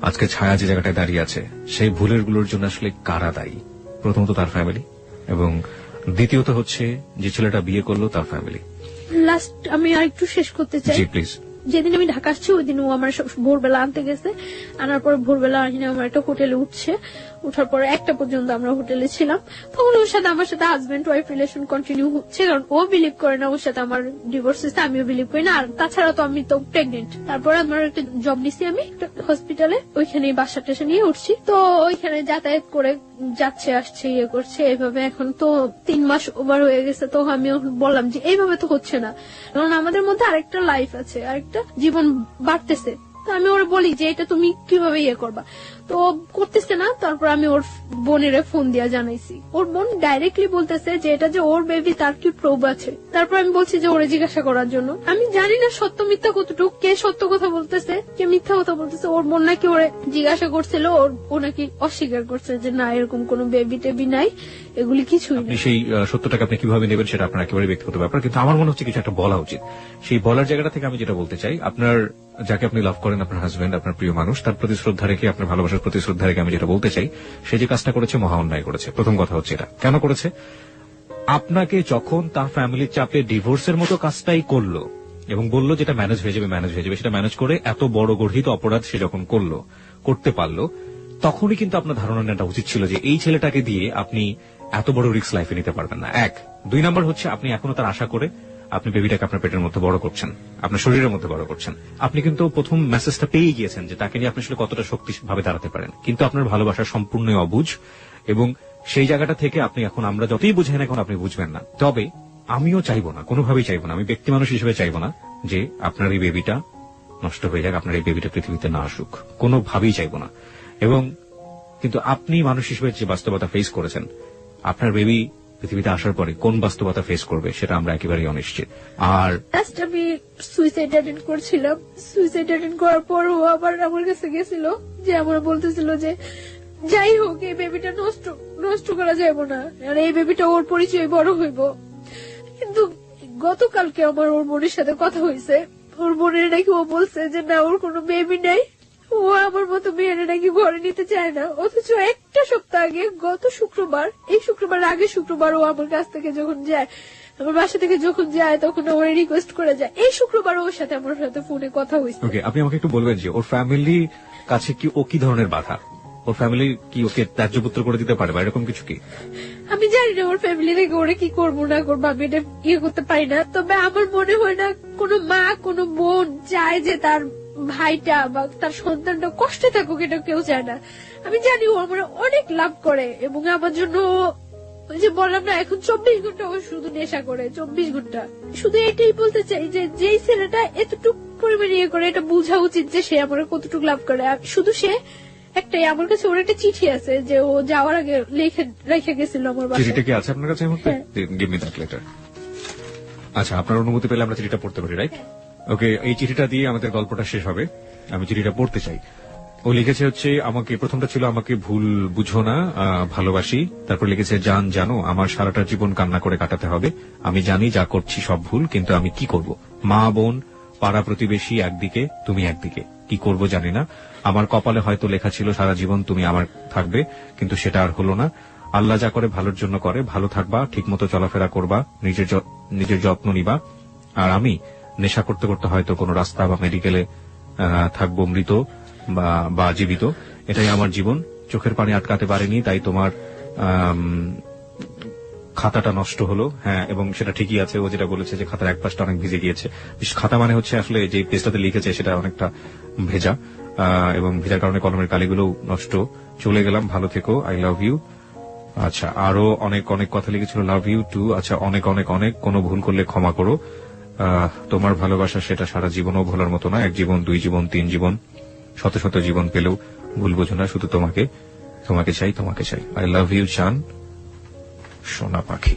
আজকে ছায়া যে জায়গাটায় দাঁড়িয়ে আছে, সেই ভুলের গুলোর জন্য আসলে কারা দায়ী? প্রথমত তার ফ্যামিলি, এবং দ্বিতীয়ত হচ্ছে যে ছেলেটা বিয়ে করলো তার ফ্যামিলি। লাস্ট আমি আর একটু শেষ করতে চাই। জি প্লিজ। যেদিন আমি ঢাকা আসছি ওই দিন ও আমার ভোরবেলা আনতে গেছে, আনার পর ভোরবেলা আমার একটা হোটেলে উঠছে, উঠার পরে 1টা পর্যন্ত আমরা হোটেলে ছিলাম। তখন ওর সাথে আমার সাথে হাজবেন্ড ওয়াইফ রিলেশন কন্টিনিউ হচ্ছে, কারণ ও বিলিভ করে না ওর সাথে আমার ডিভোর্স হয়েছে, আমিও বিলিভ করি না। আর তাছাড়া তো আমি তো প্রেগনেন্ট। তারপরে আমার একটা জব নিছি আমি হসপিটালে, ওইখানে বাসা টাসা নিয়ে উঠছি। তো ওইখানে যাতায়াত করে যাচ্ছে আসছে করছে এইভাবে। এখন তো 3 মাস ওভার হয়ে গেছে। তো আমি বললাম যে এইভাবে তো হচ্ছে না, কারণ আমাদের মধ্যে আরেকটা লাইফ আছে, আরেকটা জীবন বাড়তেছে। তো আমি ওরা বলি যে এটা তুমি কিভাবে করবা, তো করতেছে না। তারপর আমি ওর বোনের ফোন দিয়া জানাইছি, ওর বোন ডাইরেক্টলি বলতেছে যে এটা যে ওর বেবি তার কি প্রুফ আছে। তারপর আমি বলছি যে ওরে জিজ্ঞাসা করার জন্য। আমি জানি না সত্য মিথ্যা কতটুকু, কে সত্য কথা বলতেছে কে মিথ্যা কথা বলতেছে। ওর বোন নাকি ওরে জিজ্ঞাসা করছিল, ও নাকি অস্বীকার করছে যে না এরকম কোন বেবি টেবি নাই, এগুলি কিছুই না। সেই সত্যটাকে আপনি কিভাবে নেবেন সেটা আপনার একেবারে ব্যক্তিগত ব্যাপার, কিন্তু আমার মনে হচ্ছে কিছু একটা বলা উচিত। সেই বলার জায়গাটা থেকে আমি যেটা বলতে চাই, আপনার যাকে আপনি লাভ করেন, আপনার হাজবেন্ড, আপনার প্রিয় মানুষ, তার প্রতি শ্রদ্ধা রেখে, আপনার ভালোবাসার প্রতি শ্রদ্ধা রেখে আমি যেটা বলতে চাই, সে যে কাজটা করেছে মহা অন্যায় করেছে। প্রথম কথা হচ্ছে এটা কেন করেছে? আপনাকে যখন তার ফ্যামিলির চাপে ডিভোর্সের মতো কাজটাই করলো এবং বললো যেটা ম্যানেজ হয়ে যাবে, সেটা ম্যানেজ করে এত বড় গর্হিত অপরাধ সে যখন করতে পারলো, তখনই কিন্তু আপনার ধারণা নেওয়া উচিত ছিল যে এই ছেলেটাকে দিয়ে আপনি এত বড় রিস্ক লাইফে নিতে পারবেন না। 1 2 নাম্বার হচ্ছে আপনি এখনো তার আশা করে আপনি বেবিটাকে আপনার পেটের মধ্যে বড় করছেন, আপনার শরীরের মধ্যে বড় করছেন। আপনি কিন্তু প্রথম মেসেজটা পেয়ে গিয়েছেন যে তাকে নিয়ে আপনি আসলে কতটা শক্তিভাবে দাঁড়াতে পারেন, কিন্তু আপনার ভালোবাসা সম্পূর্ণ অবুঝ, এবং সেই জায়গাটা থেকে আপনি এখন, আমরা যতই বুঝেন এখন আপনি বুঝবেন না। তবে আমিও চাইবো না, কোনোভাবেই চাইবো না, আমি ব্যক্তি মানুষ হিসেবে চাইবো না যে আপনার এই বেবিটা নষ্ট হয়ে যাক, আপনার এই বেবিটা পৃথিবীতে না আসুক, কোনোভাবেই চাইবো না। এবং কিন্তু আপনি মানুষ হিসেবে যে বাস্তবতা ফেস করেছেন, আপনার বেবি পৃথিবীতে আসার পরে কোন বাস্তবতা ফেস করবে সেটা আমরা একেবারেই অনিশ্চিত। আর আমি সুইসাইড অ্যাটেন্ড করছিলাম, সুইসাইড অ্যাটেন্ড করার পর ও আবার আমার কাছে গেছিল, যে আমার বলতেছিল যে যাই হোক এই বেবিটা নষ্ট করা যাবে না, আর এই বেবিটা ওর পরিচয় বড় হইব। কিন্তু গতকালকে আমার ওর বোনের সাথে কথা হয়েছে, ওর বোনের নাকি ও বলছে যে না ওর কোনো বেবি নাই, ও আমার মতো মেয়ের নাকি ঘরে নিতে চায় না। অথচ একটা সপ্তাহ আগে গত শুক্রবার, এই শুক্রবার আগে শুক্রবার ও আমার কাছ থেকে যখন যায়, আমার বাসা থেকে যখন যায় তখন ওর রিকোয়েস্ট করে যায়। এই শুক্রবার ওর সাথে আমার সাথে ফোনে কথা হয়েছে। ওকে, আপনি আমাকে একটু বলবেন যে ওর ফ্যামিলি কাছে কি ও কি ধরনের বাধা? ওর ফ্যামিলি কি ওকে ত্যায্যপুত্র করে দিতে পারে বা এরকম কিছু কি? আমি জানি না ওর ফ্যামিলি থেকে ওরা কি করবো না করবো, আমি এটা করতে পারি না। তবে আমার মনে হয় না কোনো মা কোনো বোন চায় যে তার ভাইটা বা তার সন্তানটা কষ্টে থাকুক, এটা কেউ চায় না। আমি জানি ও আমার অনেক লাভ করে এবং আমার জন্য ওই যে বললাম না এখন 24 ঘন্টা ও শুধু নেশা করে, 24 ঘন্টা। শুধু এটাই বলতে চাই যে যেই ছেলেটা এতটুকু পরিমাণে করে এটা বোঝা উচিত যে সে আমার কতটুকু লাভ করে। শুধু সে একটাই, আমার কাছে ওর একটা চিঠি আছে যে ও যাওয়ার আগে রেখে গেছিল আমার বাসায়। চিঠিটা কি আছে আপনার কাছে এই মুহূর্তে? Give me that letter. আচ্ছা, আপনার অনুমতি পেলে আমরা চিঠিটা পড়তে পারি, রাইট? ওকে, এই চিঠিটা দিয়ে আমাদের গল্পটা শেষ হবে। আমি চিঠিটা পড়তে চাই। ও লিখেছে হচ্ছে আমাকে, প্রথমটা ছিল আমাকে ভুল বুঝো না, ভালোবাসি। তারপর লিখেছে জান জানো আমার সারাটা জীবন কান্না করে কাটাতে হবে। আমি জানি যা করছি সব ভুল, কিন্তু আমি কি করব? মা বোন পাড়া প্রতিবেশী একদিকে, তুমি একদিকে, কি করব জানি না। আমার কপালে হয়তো লেখা ছিল সারা জীবন তুমি আমার থাকবে, কিন্তু সেটা আর হলো না। আল্লাহ যা করে ভালোর জন্য করে, ভালো থাকবা, ঠিকমতো চলাফেরা করবা, নিজের যত্ন নিবা। আর আমি নেশা করতে করতে হয়তো কোনো রাস্তা বা মেডিকেলে থাকবো, মৃত বা জীবিত। এটাই আমার জীবন। চোখের পানি আটকাতে পারিনি, তাই তোমার খাতাটা নষ্ট হলো। হ্যাঁ, এবং সেটা ঠিকই আছে। ও যেটা বলেছে যে খাতার এক পাশটা অনেক ভিজে গিয়েছে। খাতা মানে হচ্ছে আসলে যে পেজটাতে লিখেছে সেটা অনেকটা ভেজা, এবং ভেজার কারণে কলমের কালিগুলো নষ্ট। চলে গেলাম, ভালো থেকো, আই লাভ ইউ। আচ্ছা, আরো অনেক অনেক কথা লিখেছিল, লাভ ইউ টু। আচ্ছা, অনেক অনেক অনেক, কোনো ভুল করলে ক্ষমা করো। তোমার ভালোবাসা সেটা সারা জীবনও ভোলার মতো না। 1 জীবন, 2 জীবন, 3 জীবন, শত শত জীবন পেলেও ভুল বোঝো না। শুধু তোমাকে চাই, তোমাকে চাই। আই লাভ ইউ জান, সোনা পাখি।